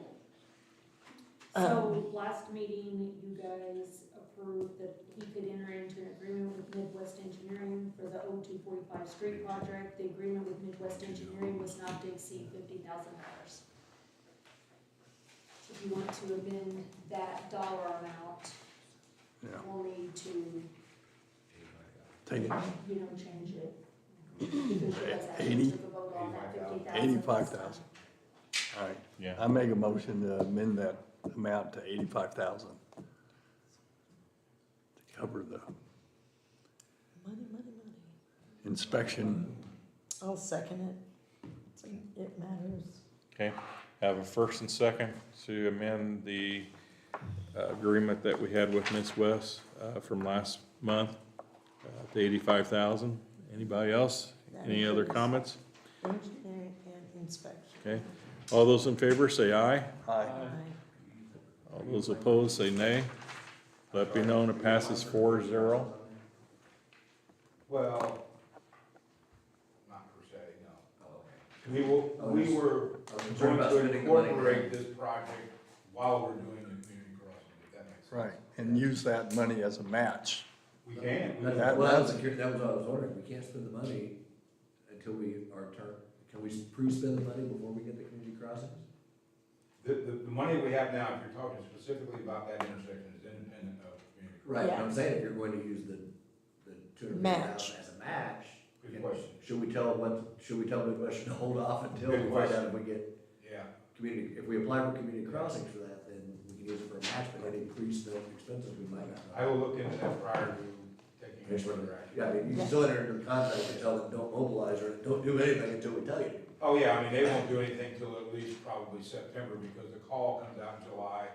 So last meeting, you guys approved that he could enter into an agreement with Midwest Engineering for the 0245 street project. The agreement with Midwest Engineering was not to exceed $50,000. So if you want to amend that dollar amount, yeah, we'll need to, take it, change it. Because you guys actually 80, took a vote on that 50,000. 85,000. All right, Yeah, I make a motion to amend that amount to 85,000. To cover the money. inspection. I'll second it. It matters. okay. Have a first and second to amend the agreement that we had with Miss West from last month to 85,000. Anybody else? Any other comments? Engineering and inspection. Okay. All those in favor, say aye. Aye. Aye. All those opposed, say nay. Let be known, it passes 4-0. Well, not per se, no. Oh, okay. We were I was concerned going about to spending the money. incorporate this project while we're doing the community crossing, if that makes sense. Right, and use that money as a match. We can. We That can. well, that was what I was wondering, we can't spend the money until we are can we pre-spend the money before we get the community crossings? The money we have now, if you're talking specifically about that intersection, is independent of community crossing. Right, Yeah. I'm saying if you're going to use the Match. 250,000 as a match, Good question. should we tell Midwest to hold off until we Good find question. out if we get Yeah. if we apply for community crossings for that, then we can use it for a match, but any pre-spent expenses we might not. I will look into that prior to taking any further action. Yeah, I mean, you can still enter into the contract and tell them, don't mobilize or don't do anything until we tell you. Oh, yeah, I mean, they won't do anything till at least probably September, because the call comes out in July.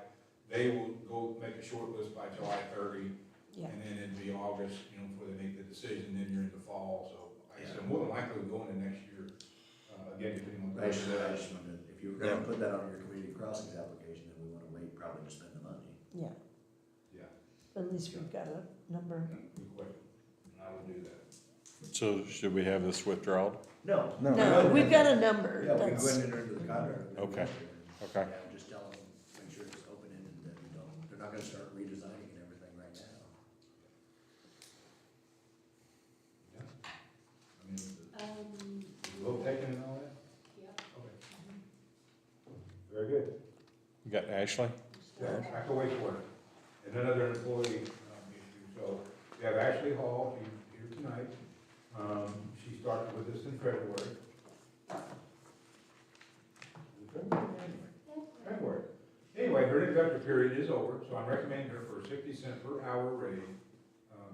They will go make a short list by July 30, Yeah. and then it'd be August, before they make the decision, then you're into fall, so I said, more than likely we'll go into next year, again, depending on. I just wanted, if you were gonna put that on your community crossings application, then we wanna wait probably to spend the money. Yeah, Yeah, at least we've got a number. good question, and I will do that. So should we have this withdrawn? No. No, we've got a number. Yeah, we can go That's, ahead and enter into the contract. Okay. Okay. Yeah, just tell them, make sure it's open-ended, that we don't, they're not gonna start redesigning and everything right now. Yeah. I mean, the vote Yeah. taken and all that? Okay. Very good. You got Ashley? Yeah, back to wastewater. And another employee issue, so we have Ashley Hall, she's here tonight. She started with us in February. February. Anyway, her introductory period is over, so I'm recommending her for a 60 cent per hour raise,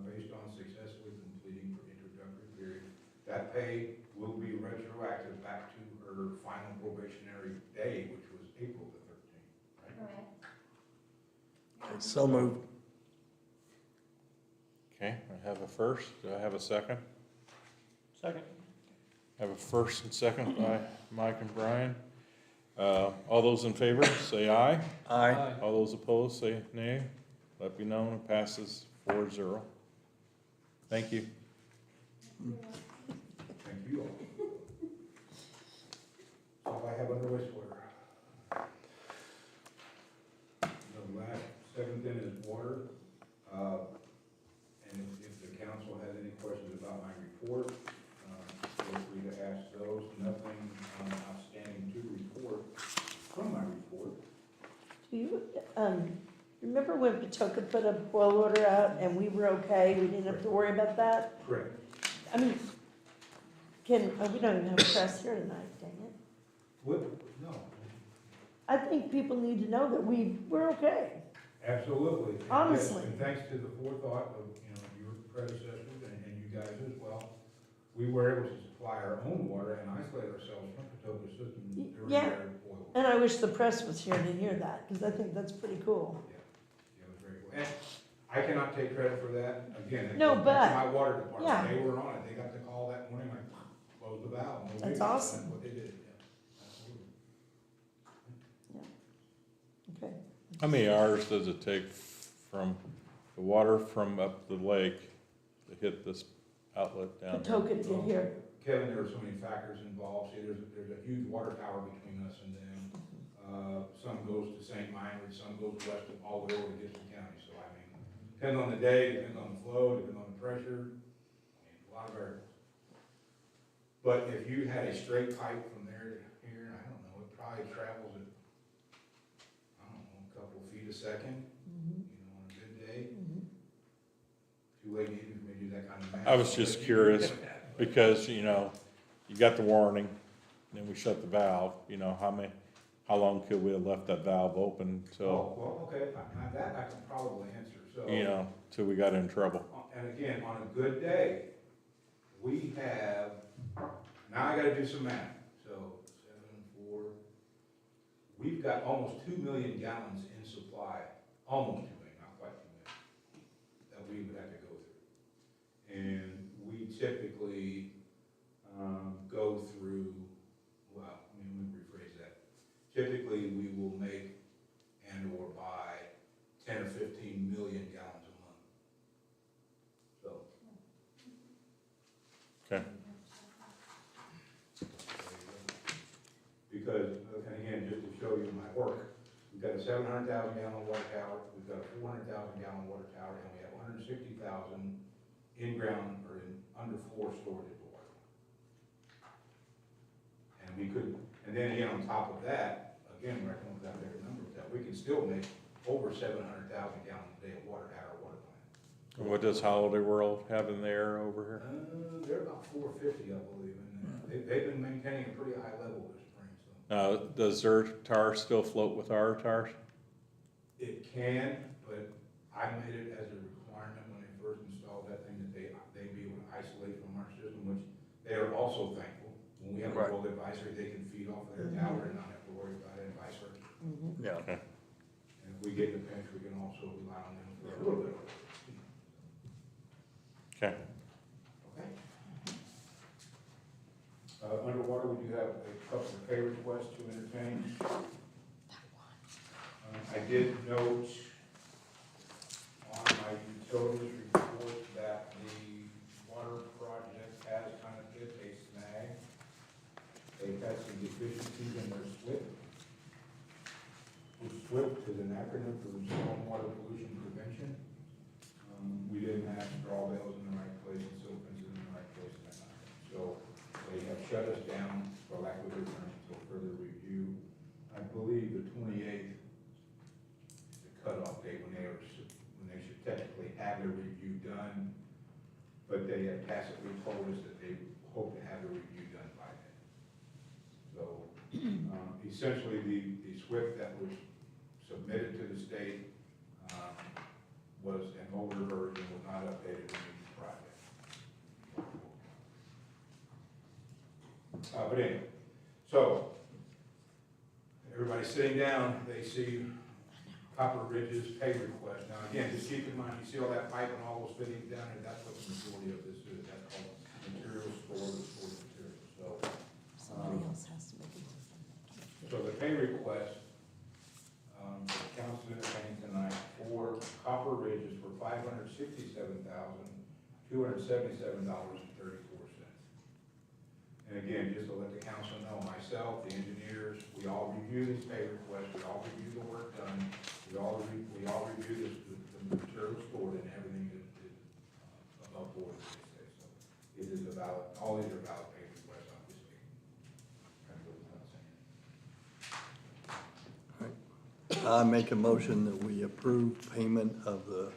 based on successfully completing her introductory period. That pay will be retroactive back to her final probationary day, which was April the 13th. Right? Correct. Okay, so moved. Okay, I have a first. Do I have a second? Second. I have a first and second by Mike and Brian. All those in favor, say aye. Aye. All those opposed, say nay. Let be known, it passes 4-0. Thank you. Thank you all. That's all I have under wastewater. The last 7th in is water. And if the council has any questions about my report, feel free to ask those. Nothing outstanding to report from my report. do you, remember when Patoka put a boil order out and we were okay, we didn't have to worry about that? Correct. I mean, we don't even have press here tonight, dang it. What? No. I think people need to know that we're okay. Absolutely. And yes, Honestly. And thanks to the forethought of, your predecessors and you guys as well. we were able to supply our own water and isolate ourselves from Patoka system during Yeah. their oil. And I wish the press was here to hear that, because I think that's pretty cool. Yeah, it was very cool. And I cannot take credit for that. Again, it No, goes back to but- my water department. yeah. They were on it. They got the call that morning, like, close the valve. No That's biggie. awesome. That's what they did, yeah. Absolutely. Okay. How many hours does it take from the water from up the lake to hit this outlet down here? Patoka to get here. Kevin, there are so many factors involved. See, there's a huge water tower between us and them. Some goes to St. Meinrad, some goes west of all the way over to Gibson County. So I mean, depends on the day, depends on the flow, depends on the pressure, a lot of variables. But if you had a straight pipe from there to here, I don't know, it probably travels at, I don't know, a couple feet a second, Mhm. on a good day. Mhm. Too late even for me to do that kind of math. I was just curious, because, you got the warning, then we shut the valve, how long could we have left that valve open Oh, till, well, okay, now that I can probably answer, so. till we got in trouble? And again, on a good day, we have, now I gotta do some math, so 7, 4, we've got almost 2 million gallons in supply, almost 2 million, not quite 2 million, that we would have to go through. And we typically, go through, well, let me rephrase that. Typically, we will make and or buy 10 or 15 million gallons a month. So. Okay. Because, and again, just to show you my work, we've got a 700,000 gallon water tower, we've got a 400,000 gallon water tower, and we have 160,000 in-ground or in underfloor storage of water. And we could, and then again, on top of that, again, we're coming with that bigger number, that we can still make over 700,000 gallons a day of water at our water plant. What does Holiday World have in there over here? They're about 450, I believe, and they've been maintaining a pretty high level this spring, so. Does their tar still float with our tars? It can, but I made it as a requirement when they first installed that thing, that they be able to isolate from our system, which they are also thankful. When we have a Right. road advisory, they can feed off of their tower and not have to worry about it, and vice versa. Mhm. Yeah. Okay. And if we get in a pinch, we can also rely on them for a little bit of it. Okay. Okay. Underwater, we do have a couple of pay requests to entertain. I did note on my utilities report that the water project has kind of hit a snag. They've had some deficiencies in their SWIP. The SWIP is an acronym for Stormwater Pollution Prevention. We didn't have straw bales in the right place and silt fences in the right place and that kind of thing. So they have shut us down, for lack of a better term, until further review. I believe the 28th is the cutoff date when they should technically have their review done. But they have tacitly told us that they hope to have the review done by then. So essentially, the SWIP that was submitted to the state was an older version, was not updated to meet the project. But anyway, so everybody sitting down, they see Copper Ridge's pay request. Now, again, just keep in mind, you see all that pipe and all those fittings down there, that's what the majority of this is. That's called material storage, material. So, Somebody else has to make it. so the pay request, the council entertaining tonight for Copper Ridge is for $567,277.34. And again, just to let the council know, myself, the engineers, we all review these pay requests, we all review the work done, we all review the material stored and everything is above board, as they say. So it is a valid, all these are valid pay requests, obviously. Kind of goes without saying. I make a motion that we approve payment of the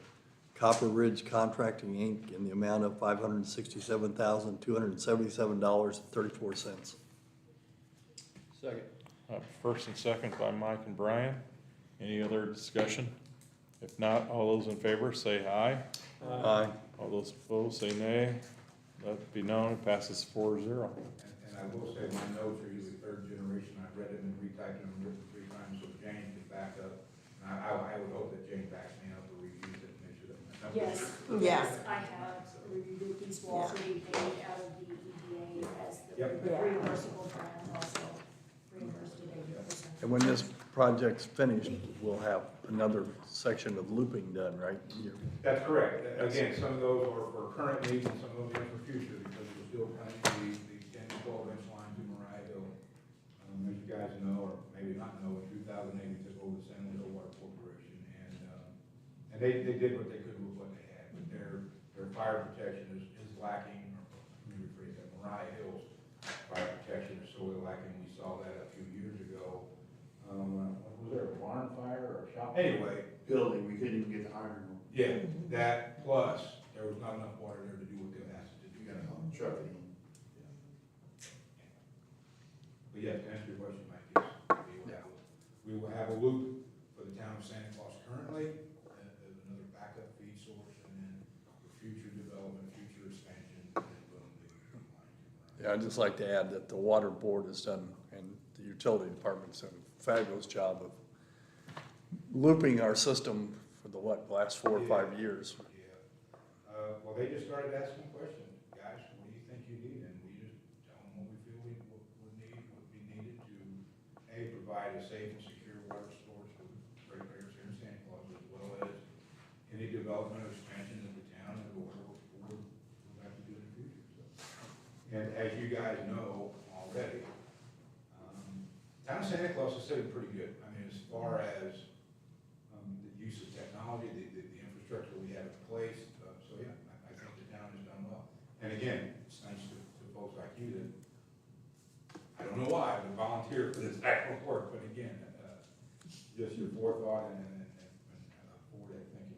Copper Ridge Contracting, Inc. in the amount of $567,277.34. Second. First and second by Mike and Brian. Any other discussion? If not, all those in favor say aye. Aye. All those opposed say nay. let it be known, it passes 4-0. And I will say, my notes are usually third generation, I've read them and retyped them, and written 3 times, so Jane can back up. And I would hope that Jane backs me up or reviews it, and make sure that. Yes, Yeah. yes, I have reviewed it. These walls will be paid out of the EDA as the Yep. reimbursable grant, also reimbursed at 80%. And when this project's finished, we'll have another section of looping done, right? That's correct. Again, some of those are for current needs and some of those are for future, because we're still planning the 10 to 12 inch line to Mariah Hill. As you guys know, or maybe not know, in 2008, we took over the San Luis Water Corporation, and they did what they could with what they had, but their fire protection is lacking, or let me rephrase that, Mariah Hill's fire protection is sorely lacking. We saw that a few years ago. Was there a barn fire or a shop? Anyway, Building, we couldn't even get the iron room. yeah, that plus there was not enough water there to do what they were asked to do. You gotta truck it in. But yes, to answer your question, Mike, yes, we will have a loop for the town of Santa Claus currently, as another backup feed source, and then for future development, future expansion, and then boom, the line. Yeah, I'd just like to add that the water board has done, and the utility department's done a fabulous job of looping our system for the last 4 or 5 years. Yeah. Well, they just started asking questions, guys, what do you think you need? And we just tell them what we feel would be needed to, A, provide a safe and secure water source for ratepayers here in Santa Claus, as well as any development or expansion that the town and the water board would like to do in the future. So, and as you guys know already, town of Santa Claus is sitting pretty good. I mean, as far as the use of technology, the infrastructure we have in place. So yeah, I think the town has done well. And again, it's nice to folks like you that, I don't know why, but volunteer for this actual work, but again, just your forethought and forward thinking.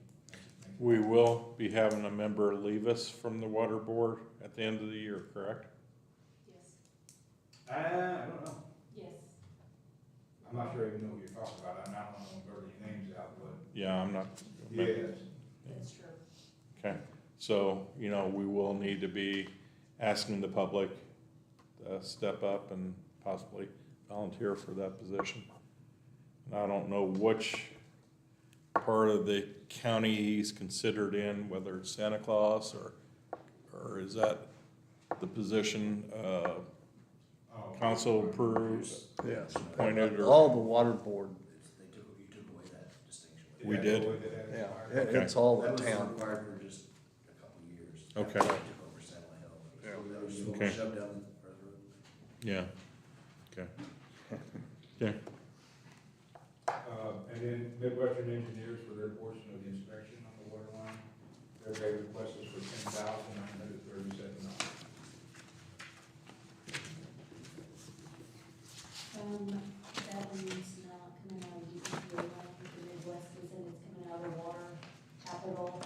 We will be having a member leave us from the water board at the end of the year, correct? Yes, I don't know. yes. I'm not sure I even know what you're talking about. I don't want to blurt any names out, but Yeah, I'm not. yes. That's true. Okay, so, we will need to be asking the public to step up and possibly volunteer for that position. And I don't know which part of the county he's considered in, whether it's Santa Claus or is that the position, council approved, Yes. appointed, or? All the water board, You took away that distinction. We did? yeah, Okay. it's all That the was town. required for just a couple of years. Okay. After they took over Satellite Hill. Yeah. So they were just Okay. shoved down the road. Yeah, okay. Okay, And then Midwestern Engineers for their portion of the inspection on the water line, their pay request is for $10,937. That one's not coming out of the EPA, I don't think the Midwest is in, it's coming out of water capital,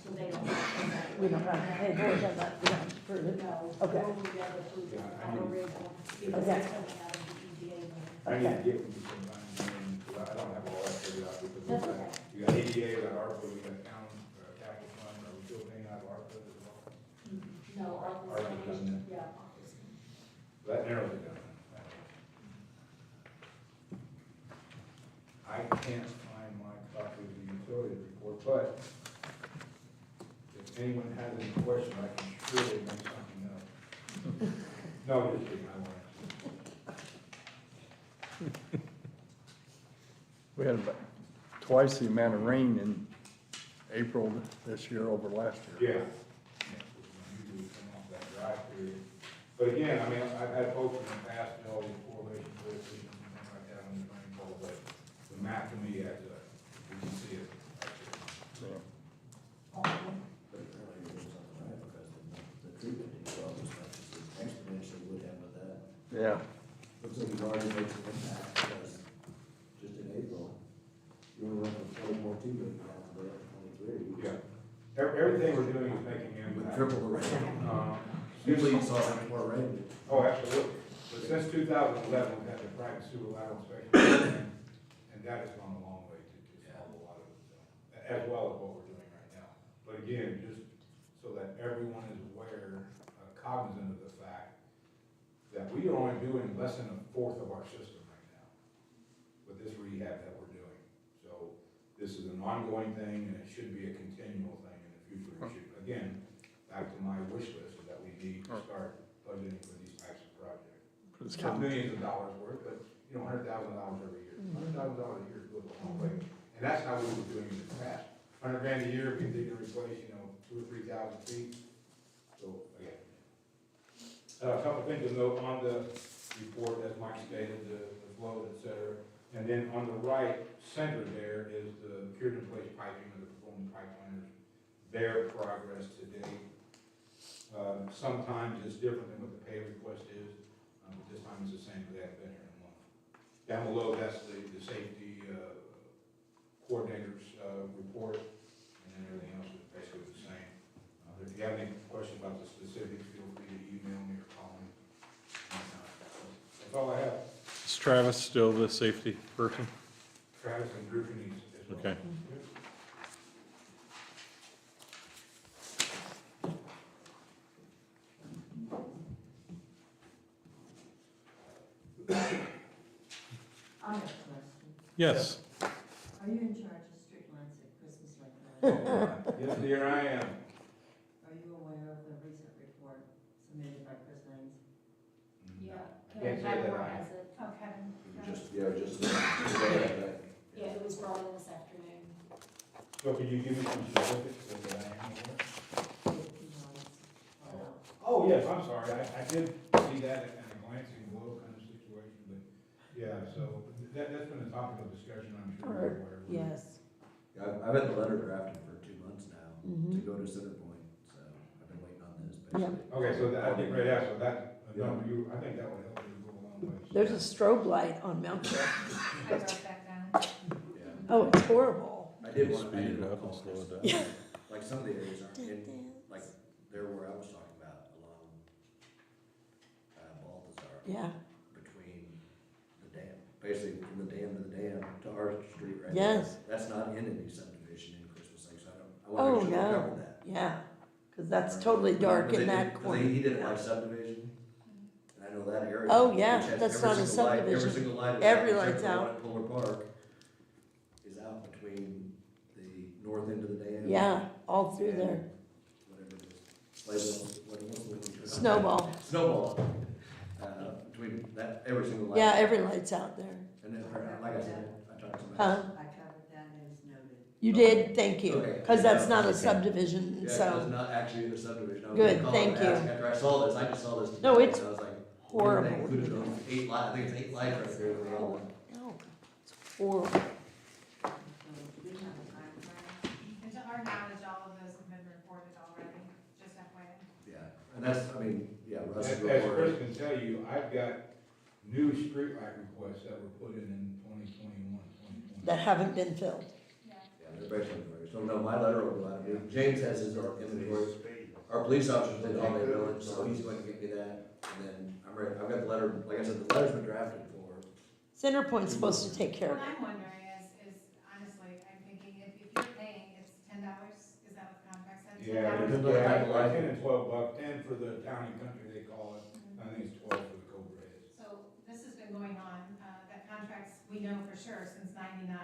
so they don't have that. We don't have, hey, boys, have that, we don't have to prove it. No, Okay. we'll be able to prove it on a rig one, because Okay. it's coming out of the EPA money. I need to get with you sometime, because I don't have all that figured out, because That's okay. we got ADA, we got ARPA, we got town, capital fund, are we still paying out of ARPA as well? No, ARPA's ARPA's coming, in yeah, ARPA's coming. So that narrows it down. I can't find my copy of the utility report, but if anyone has any questions, I can surely make something up. No, just kidding, I won't. We had about twice the amount of rain in April this year over last year. Yeah. Usually come off that dry period. But again, I mean, I've had folks in the past, all these correlations with it, and things like that on the rainfall, but the map to me adds up. You can see it. Yeah. But apparently it was on the right because the treatment didn't go up as much as the exponentially would have with that. Yeah, Looks like you've already made some impact because just in April, you only went from 20.2 million down to 23. Yeah. Everything we're doing is making We impact. triple the rate. Usually you saw that much more rain. Oh, absolutely. But since 2011, we've had the private sewer lateral inspection, and that has gone a long way to solve a lot of it, so, as well as what we're doing right now. But again, just so that everyone is aware, cognizant of the fact that we are only doing less than a fourth of our system right now with this rehab that we're doing. So this is an ongoing thing, and it should be a continual thing in the future. We should, again, back to my wish list, is that we need to start budgeting for these types of projects. It's not millions of dollars worth, but, you know, $100,000 every year. $100,000 a year goes a long way. And that's how we were doing it in the past. $100,000 a year, we need to replace, you know, 2,000 or 3,000 feet. So, again. A couple of things to note on the report, as Mike stated, the flow, et cetera. And then on the right center there is the cured in place piping of the performance pipeliners, their progress to date. Sometimes it's different than what the pay request is, but this time it's the same, but they haven't been here in a month. Down below, that's the safety coordinator's report, and then everything else is basically the same. If you have any questions about the specifics, feel free to email me or call me. That's all I have. Is Travis still the safety person? Travis and Drew can use it as well. Okay. I have a question. Yes. Are you in charge of street lights at Christmas like that? Yes, dear, I am. Are you aware of the recent report submitted by Chris Haynes? Yeah, Can't Kevin say that Highmore I- has it. Oh, Kevin. Just today, Yeah, it was brought in this afternoon. So could you give me some specifics of that I am aware? 50 lights. Oh, yes, I'm sorry, I did see that in a glancing blow kind of situation, but, yeah, so that's been a topic of discussion, I'm sure. you're aware of. Yes. I've had the letter drafted for 2 months now to Mhm. go to Centerpoint, so I've been waiting on this Yeah. basically. Okay, so I didn't read out, so that, I think that would help you go a long way. There's a strobe light on Mount Joe. I wrote that down. Yeah. Oh, it's horrible. I did Speed it up and call slow it this. down. Like some of the areas aren't in, like there where I was talking about along Balthazar. Yeah, Between the dam, basically from the dam to our street right now. Yes. That's not in any subdivision in Christmas Lake, so I Oh, want to make sure we no. cover that. yeah, because that's totally dark But in they that did- 'cause corner. He did it by subdivision, and I know that area. Oh, yeah, which has that's every not a single light- Every subdivision. single light is out. Every except light's for the one out. at Polar Park is out between the north end of the dam. Yeah, all through and there. Whatever it is. What was the one we took? Snowball. Snowball. Between that, every single light. Yeah, every light's out there. And then, like I said, I talked to somebody. Huh? I covered that as noted. You did, thank you, Okay. because that's not a Okay. subdivision, Yeah, it's so not actually in the subdivision. I was Good, gonna call thank and ask you. After I saw this, I just saw this. No, today, it's and I was like, horrible. They included those 8 lights, I think it's 8 lights right there. that are all on. No, it's horrible. So do we have a time frame? And to our knowledge, all of those have been reported already, just FYI. Yeah, and that's, I mean, yeah, Russ As is Chris reporting. can tell you, I've got new streetlight requests that were put in 2021, 2020. That haven't been filled. Yeah, they're basically, so no, my letter will go out. I mean, James has his inventory. Our police officers did all their village, so he's going to get me that. And then I'm ready, I've got the letter, like I said, the letter's been drafted for. Centerpoint's supposed to take care What of it. I'm wondering is honestly, I'm thinking if you're paying, it's $10, is that what the contract said? Yeah, $10? $10. like 10 and 12 bucks, 10 for the town and country, they call it. I think it's 12 for the Cobra heads. So this has been going on, that contract's, we know for sure, since '99.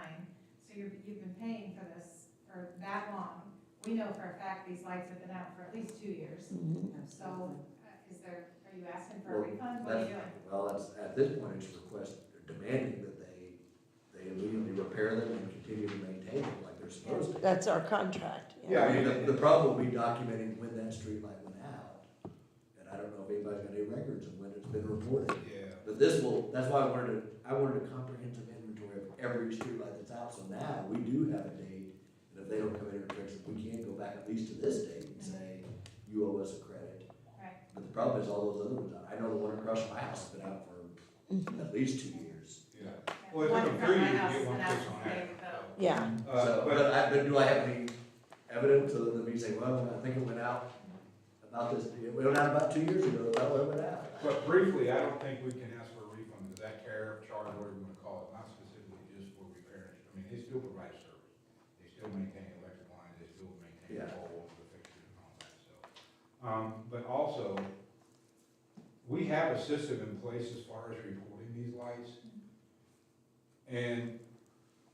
So you've been paying for this for that long. We know for a fact these lights have been out for at least 2 years. Mhm. So are you asking for a Well, refund? What are you doing? Well, that's, at this point, it's demanding that they immediately repair them and continue to maintain them like they're supposed to. That's our contract. Yeah, I mean, the problem will be documenting when that street light went out. And I don't know if anybody's got any records of when it's been reported. Yeah. But this will, that's why I wanted a comprehensive inventory of every street light that's out, so now we do have a date. And if they don't come in and fix it, we can go back at least to this date and say, you owe us a credit. Right. But the problem is all those other ones out. I know the one across my house has been out for at least 2 years. Yeah. Yeah. Well, it One took them from 3 my years to house get one and fixed out on today that. with Bill. Yeah, So, but do I have any evidence other than me saying, well, I think it went out about this, it went out about 2 years ago, that's why it went out. But briefly, I don't think we can ask for a refund, because that tariff, charge, whatever you want to call it, not specifically just for repairing. I mean, they still provide service. They still maintain electric lines, they still maintain Yeah. poles, the fixtures and all that, so. But also, we have a system in place as far as reporting these lights. And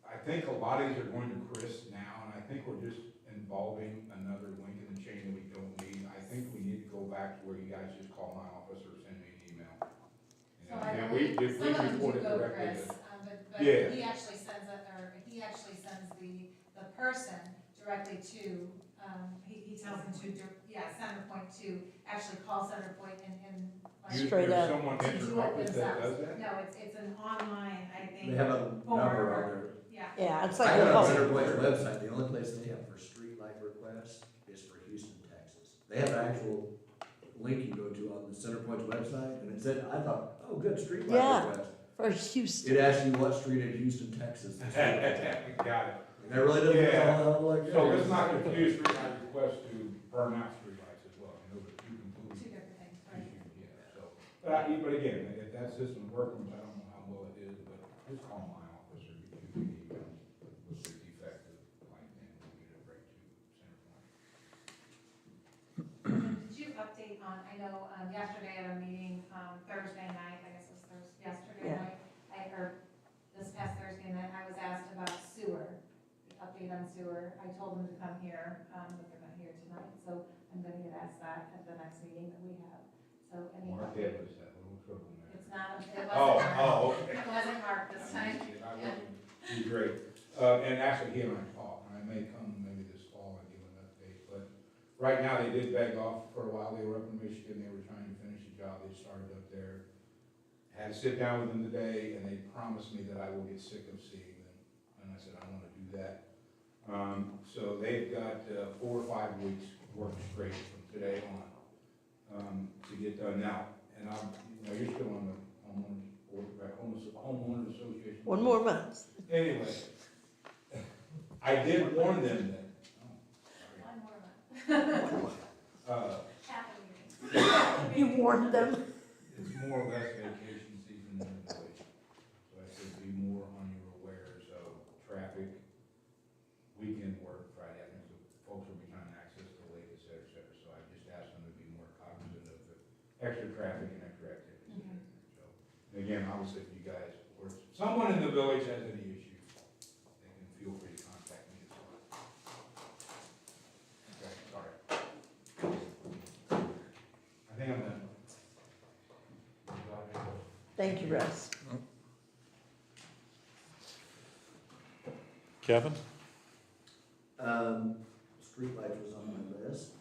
I think a lot of these are going to Chris now, and I think we're just involving another link in the chain that we don't need. I think we need to go back to where you guys just call my office or send me an email. So I And believe if we some of them report do it go to directly Chris, to- but Yeah. he actually sends it, or he actually sends the person directly to, he tells him to, Centerpoint to actually call Centerpoint and like. Straight up. There's someone To in do your it office that does themselves. that? No, it's an online, I think. They have a number on their, Yeah. Yeah, it's I like. got on a- Centerpoint's website, the only place they have for street light requests is for Houston, Texas. They have an actual link you go to on the Centerpoint's website, and it said, I thought, oh, good, street light Yeah. request. For Houston. It asks you what street in Houston, Texas. the street light is. Got it. And that really doesn't Yeah. sound like. So let's not confuse street light request to burn out street lights as well, you know, but you can Two different things, right? Yeah, so, but again, if that system works, I don't know how well it is, but just call my office or shoot me an email with the defective light, and we'll get it right to Centerpoint. Did you update on, I know, yesterday at our meeting, Thursday night, I guess it was yesterday Yeah. night, or this past Thursday night, I was asked about sewer, the update on sewer. I told them to come here, but they're not here tonight, so I'm gonna get asked that at the next meeting that we have. So any Mark update? Edwards, that little trouble man. It's not, it Oh, wasn't Mark. okay. It wasn't Mark this time. I wouldn't, he's great. And actually, he and I talked, and I may come maybe this fall and give an update, but right now, they did beg off for a while. They were up in Michigan, they were trying to finish a job they started up there. Had to sit down with them today, and they promised me that I will get sick of seeing them, and I said, I want to do that. So they've got 4 or 5 weeks work straight from today on, to get done now. And you're still on the homeowners board, right, homeowners association. One more month. Anyway, I did warn them that, One more month. uh, You warned them. it's more or less vacation season than the village. So I said be more on your aware, so traffic, weekend work, Friday, I think the folks will be trying to access the lake, et cetera. So I just asked them to be more cognizant of the extra traffic and extra activities. So, and again, obviously, if you guys, or if someone in the village has any issues, they can feel free to contact me as well. Okay, sorry. I think I'm done. Thank you, Russ. Kevin? Streetlights was on my list.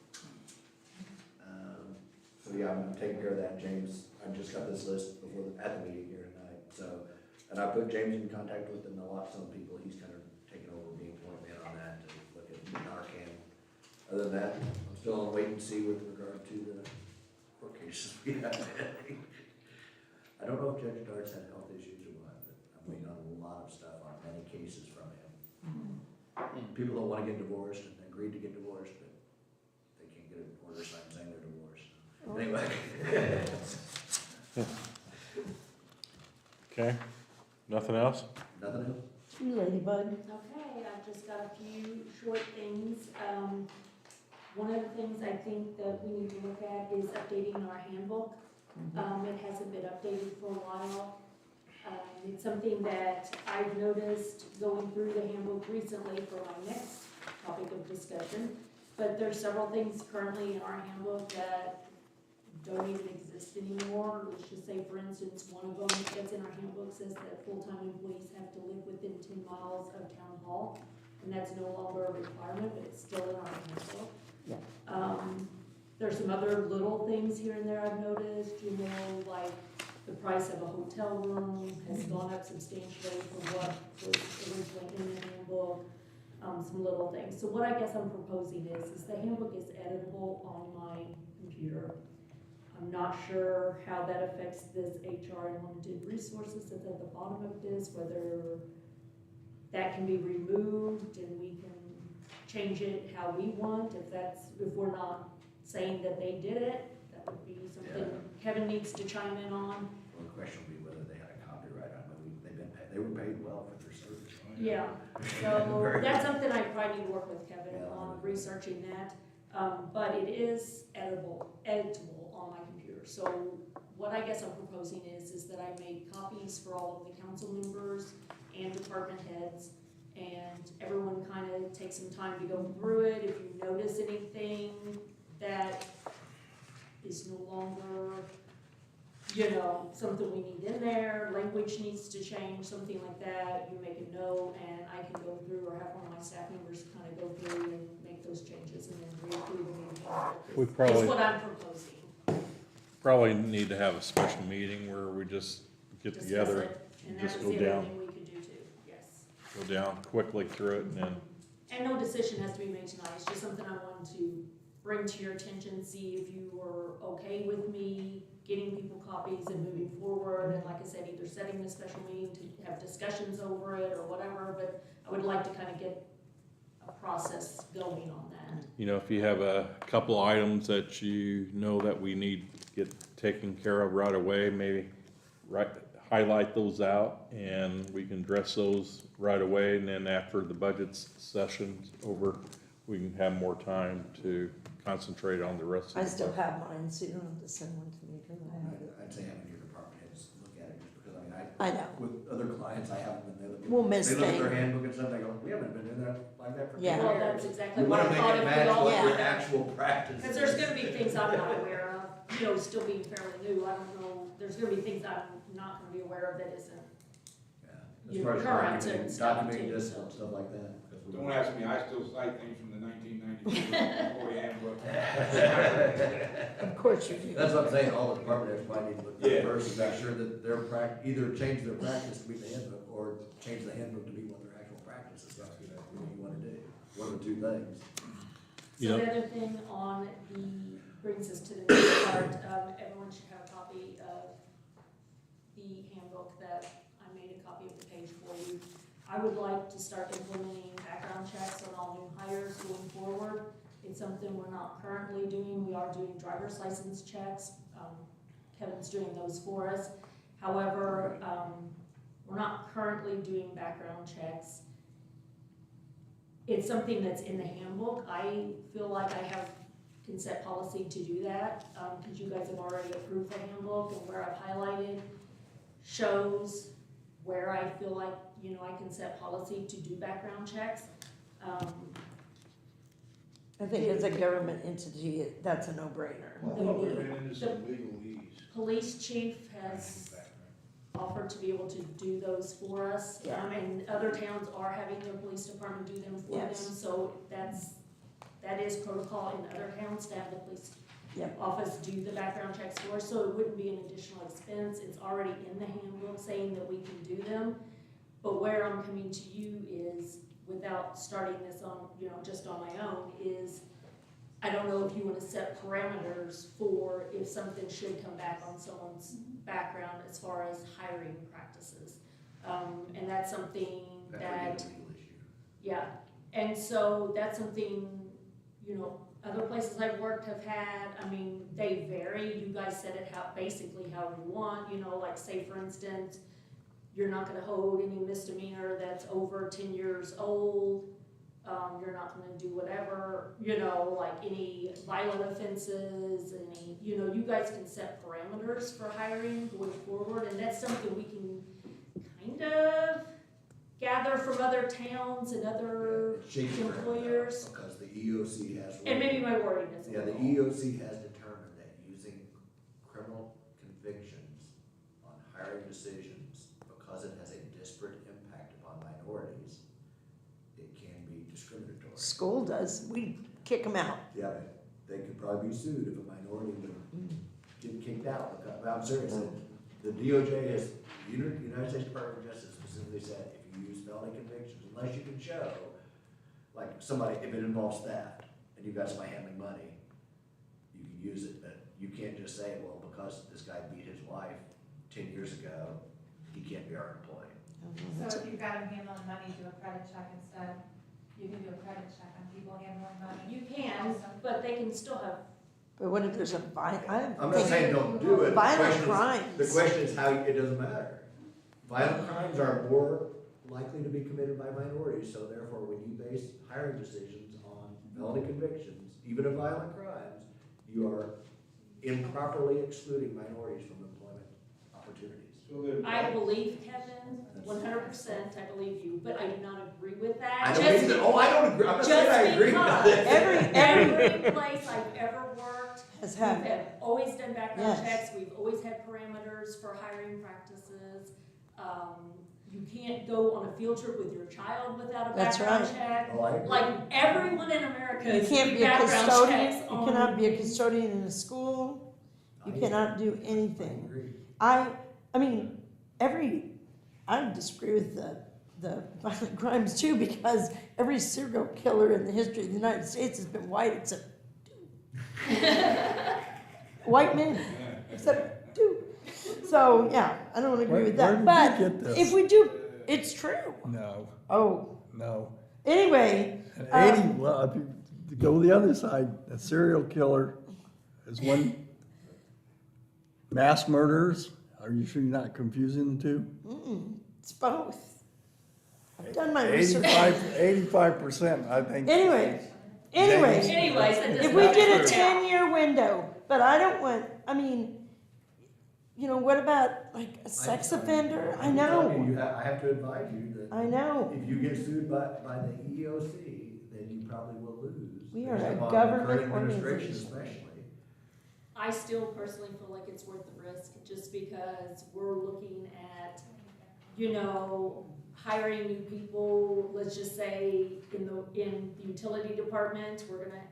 So yeah, I'm taking care of that, James. I just got this list at the meeting here tonight, so. And I put James in contact with some people, he's kind of taking over being point man on that to look at Narcan. Other than that, I'm still on wait and see with regard to the court cases we have. I don't know if Judge Dart's had health issues or what, but I'm waiting on a lot of stuff on many cases from him. People don't wanna get divorced and agreed to get divorced, but they can't get an order signed saying they're divorced. Anyway. Okay, nothing else? Nothing else? You ladybug. Okay, I've just got a few short things. One of the things I think that we need to look at is updating our handbook. It hasn't been updated for a while. It's something that I've noticed going through the handbook recently for my next topic of discussion. But there's several things currently in our handbook that don't even exist anymore. Let's just say, for instance, one of them that's in our handbook says that full-time employees have to live within 10 miles of town hall. And that's no longer a requirement, but it's still in our handbook. Yeah. There's some other little things here and there I've noticed, like the price of a hotel room has gone up substantially from what was originally in the handbook, some little things. So what I guess I'm proposing is the handbook is editable on my computer. I'm not sure how that affects this HR and limited resources that's at the bottom of this, whether that can be removed and we can change it how we want, if we're not saying that they did it, that would be something Kevin needs to chime in on. Well, the question would be whether they had a copyright on it. They were paid well for their service. Yeah, so that's something I probably need to work with Kevin on researching that. But it is editable on my computer, So what I guess I'm proposing is that I make copies for all of the council members and department heads, and everyone kind of takes some time to go through it. If you notice anything that is no longer, you know, something we need in there, language needs to change, something like that, you make a note, and I can go through, or have one of my staff members kind of go through and make those changes and then reapprove them. We Is probably, what I'm proposing. probably need to have a special meeting where we just get Discuss together, it, and just that go was the down. other thing we could do too, yes. go down quickly through it and then, And no decision has to be made tonight, it's just something I wanted to bring to your attention, see if you were okay with me getting people copies and moving forward, and like I said, either setting a special meeting to have discussions over it or whatever, but I would like to kind of get a process going on that. you know, if you have a couple items that you know that we need to get taken care of right away, maybe highlight those out and we can address those right away, and then after the budget session's over, we can have more time to concentrate on the rest of the I still budget. have mine, so you don't have to send one to me, because I have it. I'd say having your department heads look at it, just because, I mean, I know. with other clients, I haven't been there. We'll miss They look at their things. handbook and stuff, they go, we haven't been doing that like that for 10 Yeah. years. Well, that's exactly We what I wanna make thought it if we match all what did your that. actual practice is. Because there's gonna be things I'm not aware of, you know, still being fairly new, I don't know, there's gonna be things I'm not gonna be aware of that isn't. Yeah. As Your far as current documenting, and stuff documenting too, this so. and stuff like that. 'cause we- Don't ask me, I still cite things from the 1994 employee handbook. Of course you do. That's what I'm saying, all the department heads probably need to look at Yeah. it first and make sure that their either change their practice to meet the handbook, or change the handbook to be what their actual practice is. That's what you wanna do, one of the two things. You So know- the other thing on brings us to the next part, everyone should have a copy of the handbook that I made a copy of the page for you. I would like to start implementing background checks on all new hires going forward. It's something we're not currently doing, we are doing driver's license checks, Kevin's doing those for us. However, we're not currently doing background checks. It's something that's in the handbook. I feel like I can set policy to do that, because you guys have already approved the handbook, and where I've highlighted shows where I feel like, you know, I can set policy to do background checks. I think as a government entity, that's a no-brainer. Well, I thought we ran into some legalese. Police chief has offered to be able to do those for us. Yeah. And other towns are having their police department do them for them, Yes. so that is protocol in other towns to have the police Yep. office do the background checks for us, so it wouldn't be an additional expense. It's already in the handbook saying that we can do them. But where I'm coming to you is, without starting this on, you know, just on my own, is I don't know if you wanna set parameters for if something should come back on someone's background as far as hiring practices. And that's something That's that, a legal issue. yeah, and so that's something, you know, other places I've worked have had, I mean, they vary, you guys set it basically however you want, you know, like say for instance, you're not gonna hold any misdemeanor that's over 10 years old, you're not gonna do whatever, you know, like any violent offenses, any, you know, you guys can set parameters for hiring going forward, and that's something we can kind of gather from other towns and other Shake your employers. Because the EOC has. And maybe my wording is a Yeah, the little. EOC has determined that using criminal convictions on hiring decisions, because it has a disparate impact upon minorities, it can be discriminatory. School does, we kick them out. Yeah, but they could probably be sued if a minority would get kicked out. But I'm serious, the DOJ has, the United States Department of Justice specifically said, if you use felony convictions, unless you can show, like somebody, if it involves theft, and you've got somebody handling money, you can use it, but you can't just say, well, because this guy beat his wife 10 years ago, he can't be our employee. So if you've got them handling money, do a credit check instead. You can do a credit check on people handling money. You can, but they can still have, But what if there's a I'm not saying don't do it. The Violent question is- crimes. The question is how, it doesn't matter. Violent crimes are more likely to be committed by minorities, so therefore when you base hiring decisions on felony convictions, even of violent crimes, you are improperly excluding minorities from employment opportunities. So then. I believe Kevin, 100%, I believe you, but I do not agree with that. I don't either, I don't agree, I'm not saying I agree with it. Every place I've ever worked, Has we had, have always done background Yes. checks, we've always had parameters for hiring practices. You can't go on a field trip with your child without a That's background right. check. Oh, I agree. Like, everyone in America you is can't doing be a background custodian, checks you on. cannot be a custodian in a school, you I- cannot do I anything. agree. I mean, I disagree with the violent crimes too, because every serial killer in the history of the United States has been white except white men, except two. So, yeah, I don't agree with Where that, did but you get this? if we do, it's true. No, Oh, no. anyway, And 80, well, if you go the other side, a serial killer is one, mass murderers, are you sure you're not confusing the two? it's both. I've done my research. 85%, I think. Anyways, Anyways, that if does we not did a work out. 10-year window, but I don't want, I mean, what about like a sex offender? I know, I have to advise you that. I know. If you get sued by the EEOC, then you probably will lose. We are based a upon the government current administration organization. especially. I still personally feel like it's worth the risk, just because we're looking at, hiring new people, let's just say, in the utility department, we're gonna,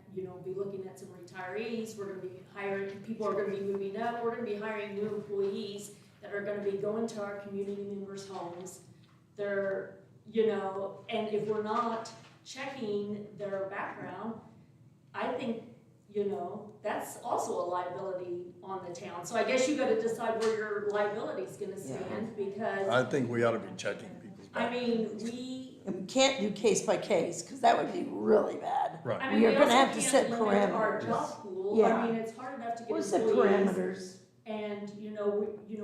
be looking at some retirees, we're gonna be hiring, people are gonna be moving up, we're gonna be hiring new employees that are gonna be going to our community members' homes. They're, and if we're not checking their background, I think, that's also a liability on the town. So I guess you gotta decide where your liability's gonna stand, because, I think we ought to be checking people's I backgrounds. mean, And we can't do case by case, because that would be really bad. Right. I mean, We are we gonna also have to can't set limit our parameters. job pool. Yeah. I mean, it's hard enough to get We'll set employees. parameters. And,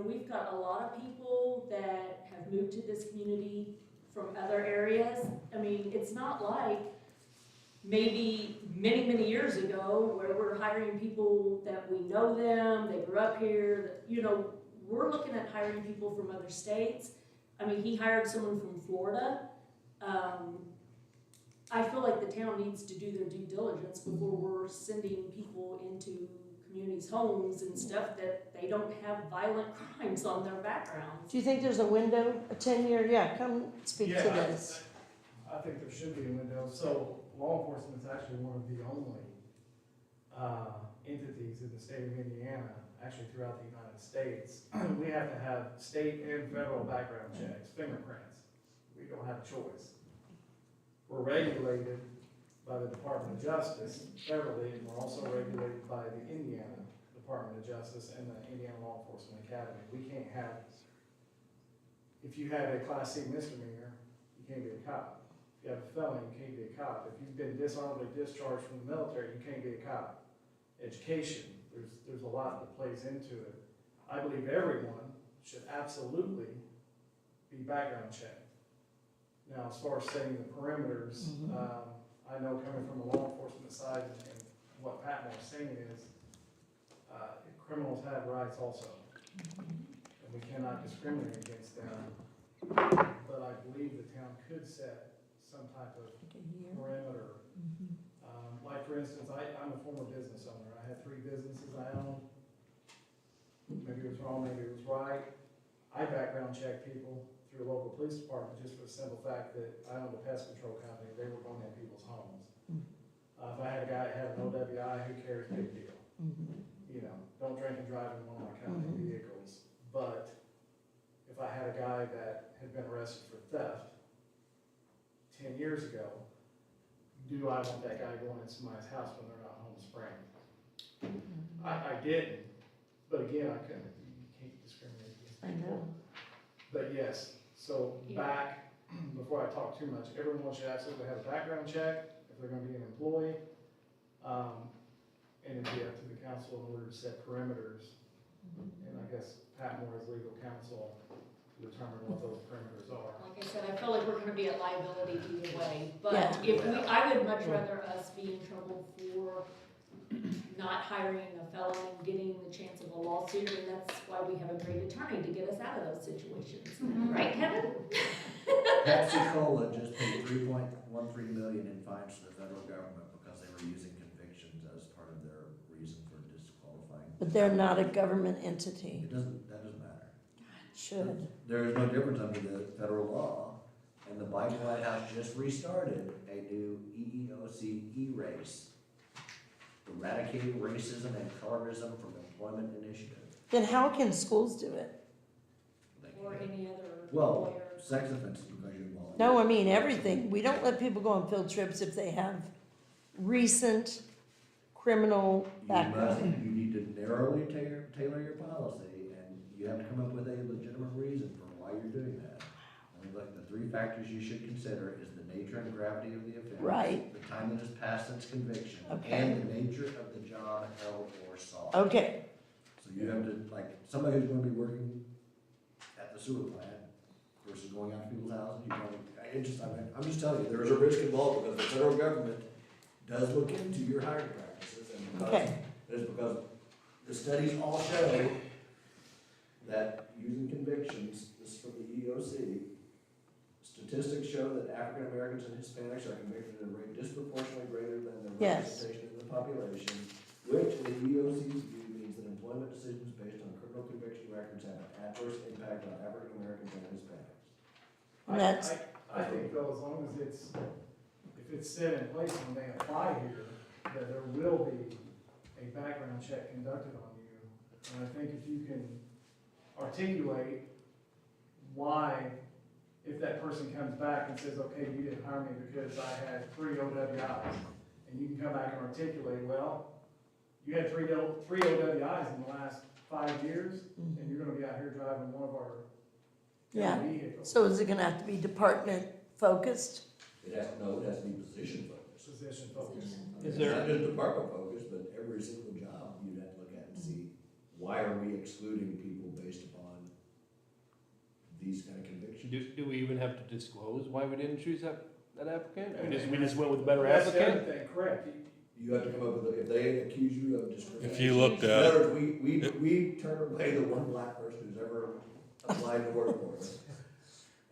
we've got a lot of people that have moved to this community from other areas. I mean, it's not like maybe many, many years ago where we're hiring people that we know them, they grew up here, we're looking at hiring people from other states. I mean, he hired someone from Florida. I feel like the town needs to do their due diligence before we're sending people into communities' homes and stuff that they don't have violent crimes on their backgrounds. Do you think there's a window, a 10-year? Yeah, come speak to Yeah, this. I think there should be a window. So law enforcement's actually one of the only entities in the state of Indiana, actually throughout the United States. We have to have state and federal background checks, fingerprints. We don't have a choice. We're regulated by the Department of Justice federally, and we're also regulated by the Indiana Department of Justice and the Indiana Law Enforcement Academy. We can't have, if you have a Class C misdemeanor, you can't be a cop. If you have a felony, you can't be a cop. If you've been dishonorably discharged from the military, you can't be a cop. Education, there's a lot that plays into it. I believe everyone should absolutely be background checked. Now, as far as setting the perimeters, I know coming from the law enforcement side, and what Pat was saying is, criminals have rights also. And we cannot discriminate against them. But I believe the town could set some type of perimeter. Like for instance, I'm a former business owner. I had 3 businesses I owned. Maybe it was wrong, maybe it was right. I background checked people through a local police department just for the simple fact that I owned a pest control company. They were going in people's homes. If I had a guy that had an OWI, who cares, big deal. Don't drink and drive in one of my company vehicles. But if I had a guy that had been arrested for theft 10 years ago, do I want that guy going in somebody's house when they're not home spring? I didn't, but again, you can't discriminate against people. But yes, so back, before I talk too much, everyone should absolutely have a background check if they're gonna be an employee. And it'd be up to the council in order to set perimeters. And I guess Pat Moore is legal counsel to determine what those perimeters are. Like I said, I feel like we're gonna be at liability either way, but Yeah. I would much rather us be in trouble for not hiring a felon and getting the chance of a lawsuit, and that's why we have a great attorney to get us out of those situations. Right, Kevin? Pepsi-Cola just paid $3.13 million in fines to the federal government because they were using convictions as part of their reason for disqualifying. But they're not a government entity. That doesn't matter. Should. There is no difference under the federal law, and the Biden White House just restarted a new EEOC E-race, Eradicating Racism and Colorism from Employment Initiative. Then how can schools do it? Or any other Well, lawyer. sex offenses because you're involved. No, I mean everything. We don't let people go on field trips if they have recent criminal background. You need to narrowly tailor your policy, and you have to come up with a legitimate reason for why you're doing that. And look, the three factors you should consider is the nature and gravity of the offense. Right. The time that has passed since conviction. Okay. And the nature of the job held or sought. Okay, So you have to, like, somebody who's gonna be working at the sewer plant versus going out to people's houses, I'm just telling you, there is a risk involved because the federal government does look into your hiring practices, and because, okay. it is because the studies all show that using convictions, this is from the EEOC, statistics show that African Americans and Hispanics are convicted at a rate disproportionately greater than their Yes. representation in the population, which in the EEOC's view means that employment decisions based on criminal conviction records have an adverse impact on African Americans and Hispanics. And that's, I think though, as long as if it's set in place when they apply here, that there will be a background check conducted on you. And I think if you can articulate why, if that person comes back and says, okay, you didn't hire me because I had 3 OWIs, and you can come back and articulate, well, you had 3 OWIs in the last 5 years, and you're gonna be out here driving one of our yeah. vehicles. So is it gonna have to be department focused? It has to be position focused. Position focused. It's not just department focused, but every single job you'd have to look at and see, why are we excluding people based upon these kind of convictions? Do we even have to disclose why we didn't choose that applicant? We just went with a better That's the applicant? other thing, correct. You have to come up with, if they accuse you of discrimination. If you looked In at, other words, we turn away the one black person who's ever applied to work for us,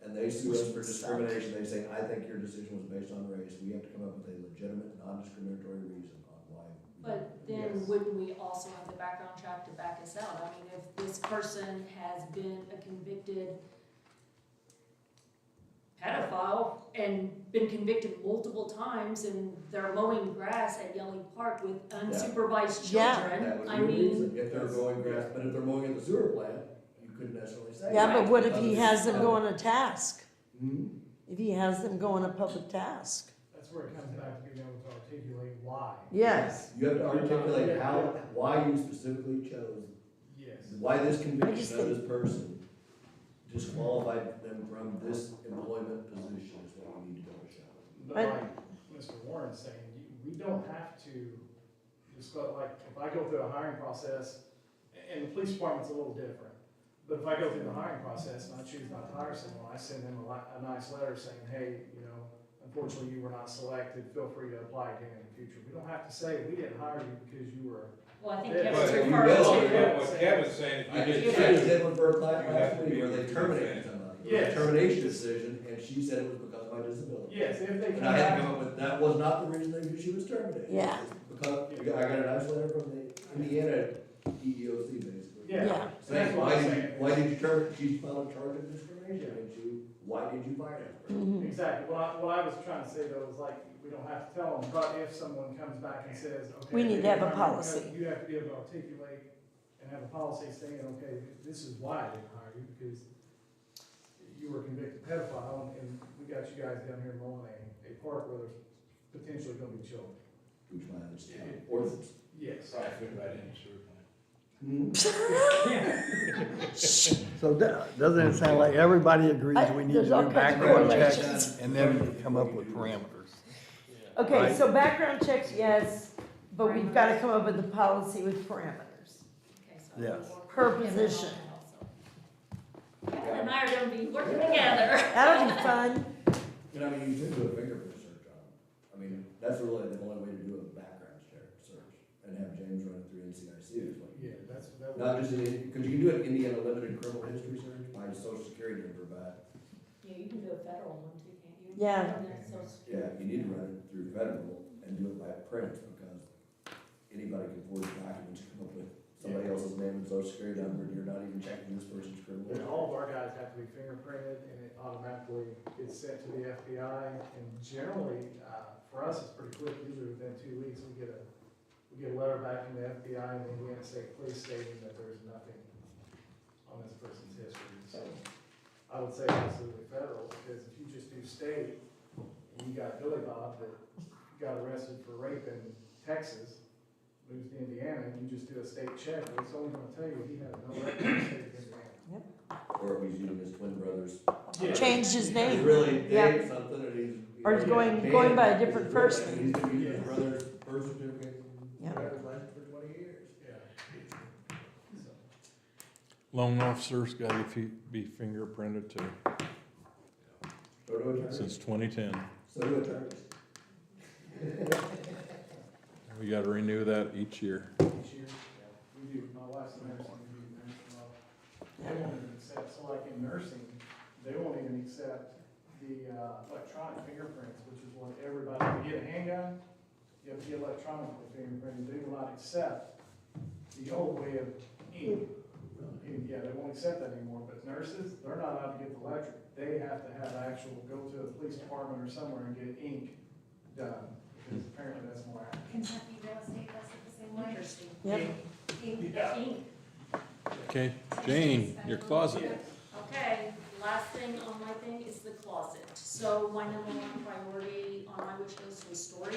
and they sue us for discrimination, they say, I think your decision was based on race, we have to come up with a legitimate, non-discriminatory reason on why. But then wouldn't we also have the background check to back us out? I mean, if this person has been a convicted pedophile and been convicted multiple times and they're mowing grass at Yelling Park with unsupervised Yeah. children, That would I be a mean, reason, if they're mowing grass, but if they're mowing at the sewer plant, you couldn't necessarily say. Yeah, but that. what if he has them go on a task? Hmm? If he has them go on a public task? That's where it comes back to being able to articulate why. Yes. You have to articulate why you specifically chose, Yes. why this I conviction just of this person disqualified them from this employment position is what we need to go show. But like Mr. Warren's saying, we don't have to disclose, like, if I go through a hiring process, and the police department's a little different, but if I go through the hiring process and I choose not to hire someone, I send them a nice letter saying, hey, unfortunately you were not selected, feel free to apply again in the future. We don't have to say, we didn't hire you because you were. well, I think Yeah, Kevin's but you referring will. to. What Kevin's saying, I if you just get did one for a client You have last to week be where they able to terminated defend. somebody. It was Yes. a termination decision, and she said it was because of my disability. Yes, if they And come I had to back. come up with, that was not the reason they knew she was terminated. Yeah. It's because, I got a nice letter from the Indiana EEOC basically. Yeah. Yeah. Saying, That's what I'm saying. why did you terminate, she filed a charge of discrimination against you, why did you fire her? Mhm. Exactly, what I was trying to say though is like, we don't have to tell them, but if someone comes back and says, okay. We need to have a they didn't hire me policy. because You have to be able to articulate and have a policy saying, okay, this is why I didn't hire you, because you were a convicted pedophile, and we got you guys down here mowing a park where there's potentially gonna be children. Which violates town It- ordinance. Yes. I fit right in, sure. So doesn't it sound like everybody agrees we need to There's all do kinds of background checks correlations. and then come up with parameters? Okay, Right. so background checks, yes, but we've gotta come up with a policy with parameters. Okay, so Yes. we'll work Per with Kevin on position. that also. Kevin and I are gonna be working together. That'll be fun. And I mean, you can do a fingerprint search on them. I mean, that's really the only way to do a background search and have James run it through NCIC, is what you. Yeah, that would. Not just because you can do it Indiana limited criminal history search by social security number, but, Yeah, you can do a federal one too, can't you? Yeah. And then Social yeah, Security. you need to run it through federal and do it by print, because anybody can forge documents, come up with somebody else's name and social security number, and you're not even checking this person's criminal. And all of our guys have to be fingerprinted, and it automatically gets sent to the FBI, and generally, for us, it's pretty quick, usually within 2 weeks, we get a letter back from the FBI and the Indiana State Police stating that there's nothing on this person's history, so I would say absolutely federal, because if you just do state, and you got Billy Bob that got arrested for rape in Texas, moves to Indiana, and you just do a state check, well, it's only gonna tell you he has no record in the state of Indiana. Or if he's using his twin brothers. Yeah. Changed his He name. really Yeah. did something, and he's. Or he's going by a different first name. He's been using his brother's birth certificate, Yeah. and driver's license for 20 years. Yeah. So, Loan officers gotta be fingerprinted too, So do attorneys. since 2010. So do attorneys. We gotta renew that each year. each year, we do, my wife's a nurse, and we do nursing law. They won't even accept, so like in nursing, they won't even accept the electronic fingerprints, which is what everybody, to get a handgun, you have to get electronically fingerprinted. They will not accept the old way of ink. And, yeah, they won't accept that anymore, but nurses, they're not allowed to get the electric. They have to have actual, go to the police department or somewhere and get ink done, because apparently that's more accurate. Kentucky real estate does it the same way. Interesting. Yep. Yeah. Ink. Okay, Jane, your closet. Okay, last thing on my thing is the closet. So my number one priority on my wish list was storage.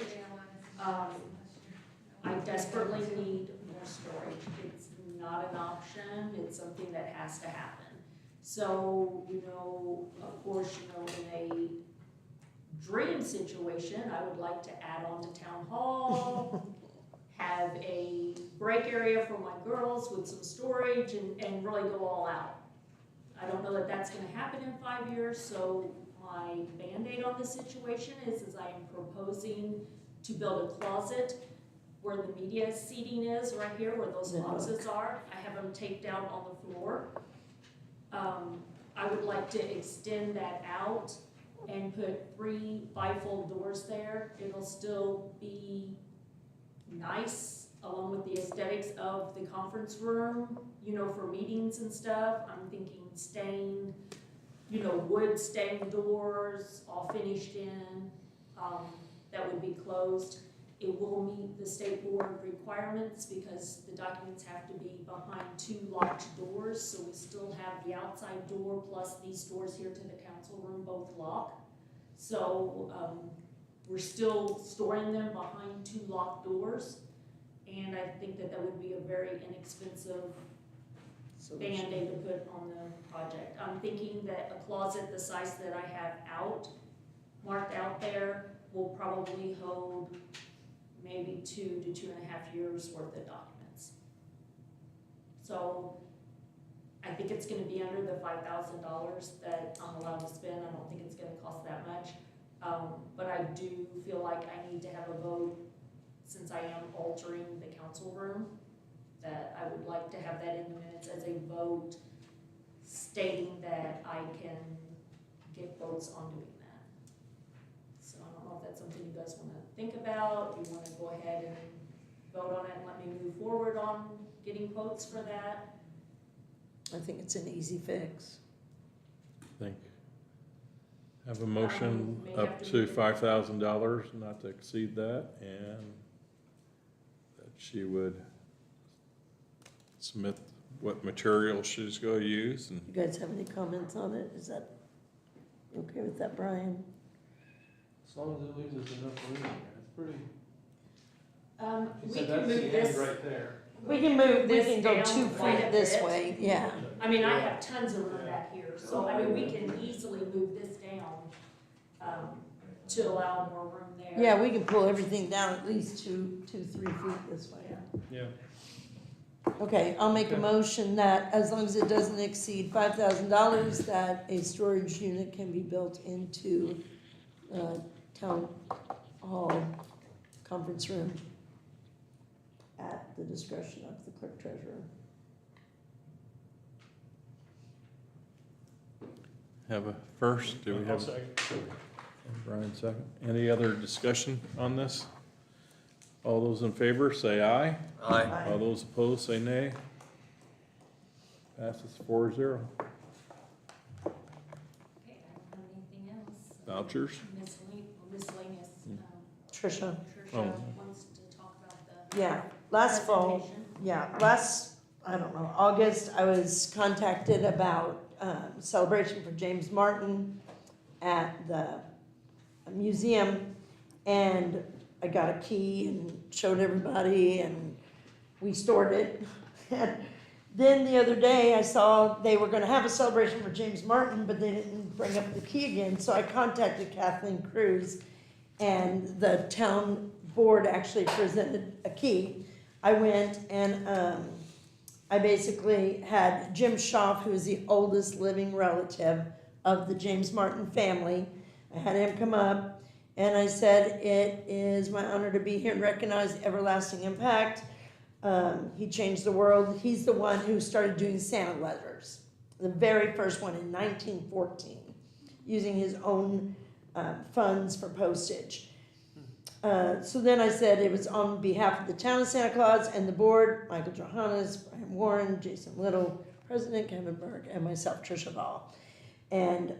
I desperately need more storage. It's not an option, it's something that has to happen. So, of course, in a dream situation, I would like to add on to town hall, have a break area for my girls with some storage and really go all out. I don't know that that's gonna happen in 5 years, so my Band-Aid on this situation is I am proposing to build a closet where the media seating is, right here, where those boxes are. I have them taped out on the floor. I would like to extend that out and put 3 bifold doors there. It'll still be nice, along with the aesthetics of the conference room, for meetings and stuff. I'm thinking stained, wood stained doors, all finished in, that would be closed. It will meet the state board requirements because the documents have to be behind 2 locked doors, so we still have the outside door plus these doors here to the council room, both lock. So, we're still storing them behind 2 locked doors, and I think that would be a very inexpensive Band-Aid to put on the project. I'm thinking that a closet the size that I have marked out there, will probably hold maybe 2 to 2.5 years worth of documents. So I think it's gonna be under the $5,000 that I'm allowed to spend. I don't think it's gonna cost that much. But I do feel like I need to have a vote, since I am altering the council room, that I would like to have that in the minutes as a vote stating that I can get votes on doing that. So I don't know if that's something you guys wanna think about. You wanna go ahead and vote on it and let me move forward on getting quotes for that? I think it's an easy fix. Think. Have a motion May up have to to move it. $5,000, not to exceed that, and that she would submit what material she's gonna use, and You guys have any comments on it? Is that, you okay with that, Brian? As long as it leaves us enough room, it's pretty. She We said can that's move the end this, right there. We can move, we This can go down 2 quite feet a this bit. way, yeah. I mean, I have tons of room back here, so I mean, we can easily move this down, to allow more room there. Yeah, we can pull everything down at least 2, 3 feet this way. yeah. Okay, I'll make a motion that as long as it doesn't exceed $5,000, that a storage unit can be built into town hall conference room at the discretion of the clerk treasurer. Have a first, do we have? And Brian second. Any other discussion on this? All those in favor, say aye. Aye. All those opposed, say nay. Passes 4-0. Okay, I don't have anything else. Vouchers? Miscellaneous, Tricia, Oh. Tricia wants to talk about the yeah, last fall, presentation. I don't know, August, I was contacted about celebration for James Martin at the museum, and I got a key and showed everybody, and we stored it. And then the other day, I saw they were gonna have a celebration for James Martin, but they didn't bring up the key again, so I contacted Kathleen Cruz, and the town board actually presented a key. I went and, I basically had Jim Schaff, who is the oldest living relative of the James Martin family. I had him come up, and I said, "It is my honor to be here and recognize the everlasting impact. He changed the world." He's the one who started doing Santa letters, the very first one in 1914, using his own funds for postage. So then I said it was on behalf of the town of Santa Claus and the board, Michael Johannes, Brian Warren, Jason Little, President Kevin Burke, and myself, Tricia Ball. And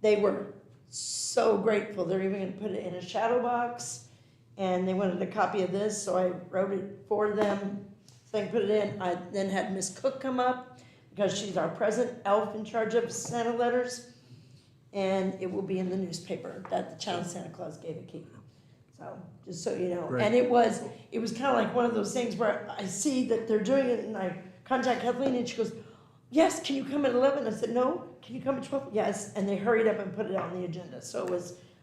they were so grateful. They're even gonna put it in a shadow box, and they wanted a copy of this, so I wrote it for them, so I can put it in. I then had Miss Cook come up, because she's our present elf in charge of Santa letters, and it will be in the newspaper that the town of Santa Claus gave a key. So, just so you know. Great. And it was kind of like one of those things where I see that they're doing it, and I contact Kathleen, and she goes, "Yes, can you come at 11? I said, "No." "Can you come at 12? "Yes." And they hurried up and put it on the agenda. So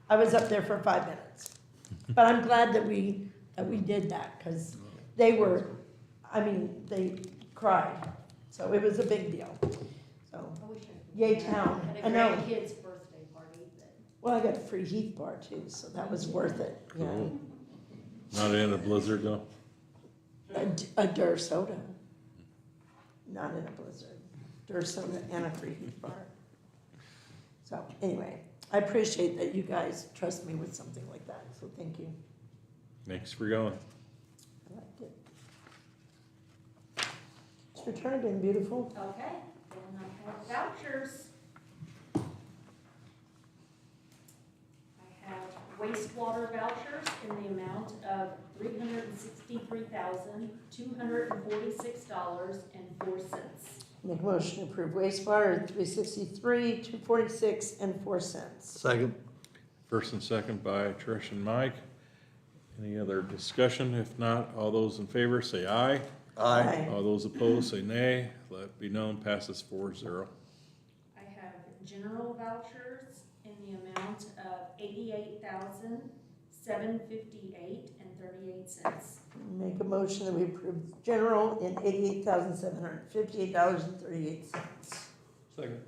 I was up there for 5 minutes. But I'm glad that we did that, because they they cried. So it was a big deal. So, I wish I could. Yay, town. Had I a know. great kid's birthday party, but. well, I got a free Heath bar too, so that was worth it. Yeah. Cool. Not in a blizzard though? A Dur soda. Not in a blizzard. Dur soda and a free Heath bar. So anyway, I appreciate that you guys trust me with something like that, so thank you. Thanks for going. I liked it. It's your turn again, beautiful. Okay, then I have vouchers. I have wastewater vouchers in the amount of $363,246.04. Make a motion to approve wastewater at $363,246.04. Second. First and second by Trish and Mike. Any other discussion? If not, all those in favor say aye. Aye. All those opposed say nay. Let it be known, passes 4-0. I have general vouchers in the amount of $88,758.38. Make a motion that we approve general in $88,758.38. Second.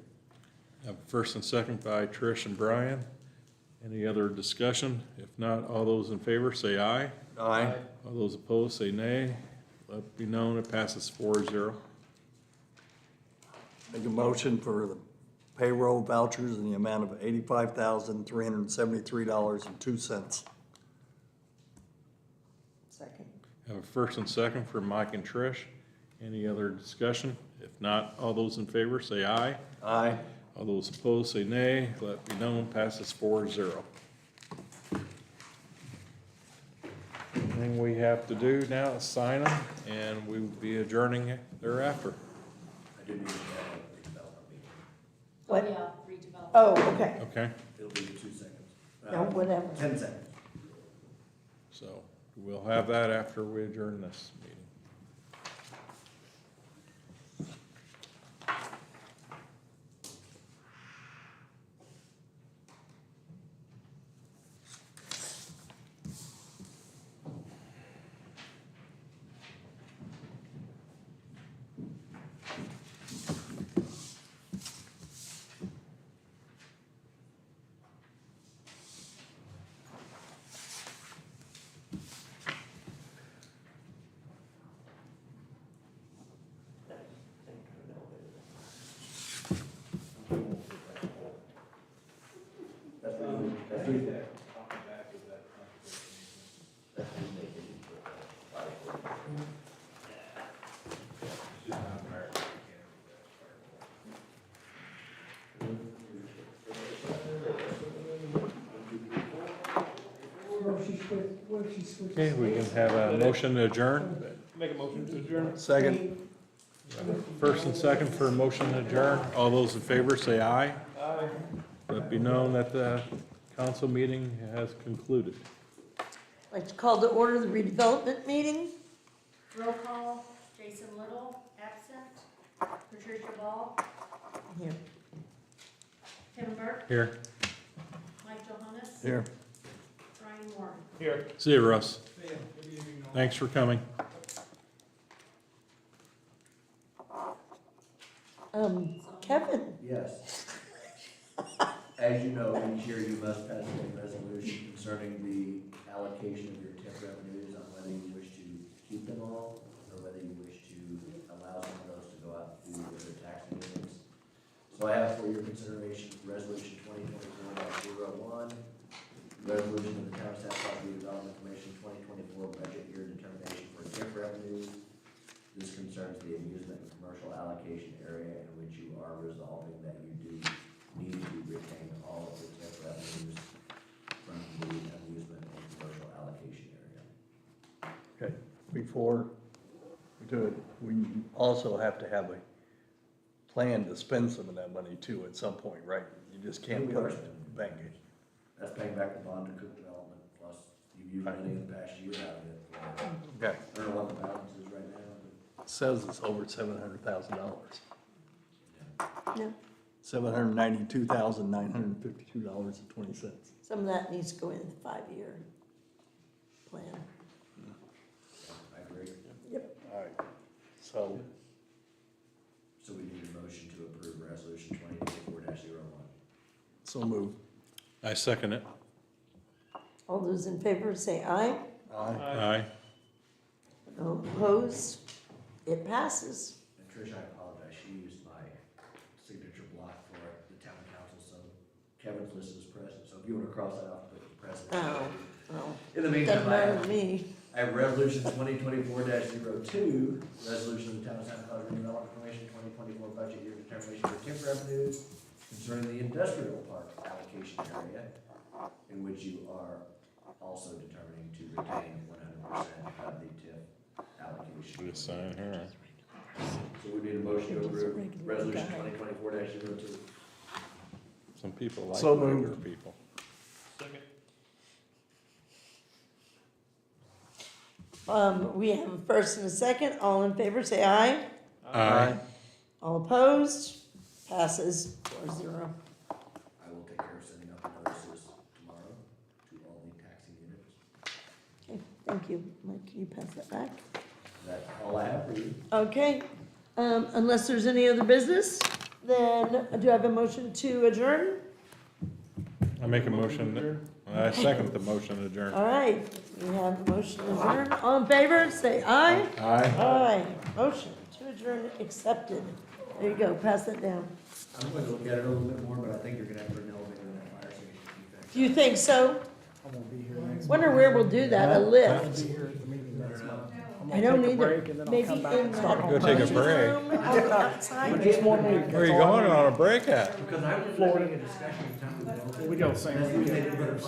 Have first and second by Trish and Brian. Any other discussion? If not, all those in favor say aye. Aye. All those opposed say nay. Let it be known, it passes 4-0. Make a motion for the payroll vouchers in the amount of $85,373.02. Second. Have a first and second for Mike and Trish. Any other discussion? If not, all those in favor say aye. Aye. All those opposed say nay. Let it be known, passes 4-0. Thing we have to do now is sign them, and we will be adjourning thereafter. I didn't even have a redevelopment meeting. What? Oh, yeah, redevelopment. Oh, okay. Okay, It'll be 2 seconds. No, whatever. 10 seconds. so we'll have that after we adjourn this meeting. Okay, we can have a motion to adjourn. Make a motion to adjourn. Second? First and second for a motion to adjourn. All those in favor say aye. Aye. Let it be known that the council meeting has concluded. I'd like to call to order the redevelopment meeting. Roll call, Jason Little, absent. Patricia Ball, Here. Kevin Burke, Here. Mike Johannes. Here. Brian Moore. Here. See you, Russ. Thanks for coming. Kevin, Yes. As you know, each year you must pass a resolution concerning the allocation of your TIF revenues on whether you wish to keep them all or whether you wish to allow some of those to go out to other tax units. So I have for your consideration Resolution 2024-01, resolution of the Town of South Platte Redevelopment Commission 2024 budget year determination for TIF revenues. This concerns the amusement and commercial allocation area in which you are resolving that you do need to retain all of the TIF revenues from the amusement and commercial allocation area. Okay, before we do it, we also have to have a plan to spend some of that money too at some point, right? You just can't We put are it spending. in the bank. That's paying back the bond to Cook Development, plus you've used money in the past year out of it. Okay. I don't know what the balance is right now, but It says it's over $700,000. yeah, $792,952.20. some of that needs to go in the 5-year plan. I agree. All right, so So we need a motion to approve resolution 2024-01. so move. I second it. All those in favor say aye. Aye. No opposed? It passes. And Trish, I apologize, she used my signature block for the town council, so Kevin's listed as present, so if you want to cross that off, put present. Oh, well, In the meantime, doesn't matter to me. I have resolution 2024-02, resolution of the town of Santa Claus Redevelopment Commission 2024 budget year determination for TIF revenues concerning the industrial park allocation area, in which you are also determining to retain 100% of the TIF allocation. Just sign here. So we need a motion to approve resolution 2024-02. Some people like So regular moved. people. We have a first and a second. All in favor say aye. Aye. All opposed? Passes 4-0. I will take care of sending out the notices tomorrow to all the taxing units. Okay, thank you. Mike, can you pass that back? That's all I have for you. Okay, unless there's any other business, then do I have a motion to adjourn? I make a motion, I second the motion to adjourn. All right, we have a motion to adjourn. All in favor, say aye. Aye. Aye. Motion to adjourn accepted. There you go, pass that down. I'm going to look at it a little bit more, but I think you're gonna have to put an elevator in that fire station. Do you think so? I won't be here next. Wonder where we'll do that, a I'll lift? be here at the meeting next month. I'm I gonna don't take a either. break and then I'll Maybe come back in and that start. Go take a budget break. room outside. Just 1 week. Where are you going on a break at? Because I was having a discussion with Tom. We go the same way. They did better.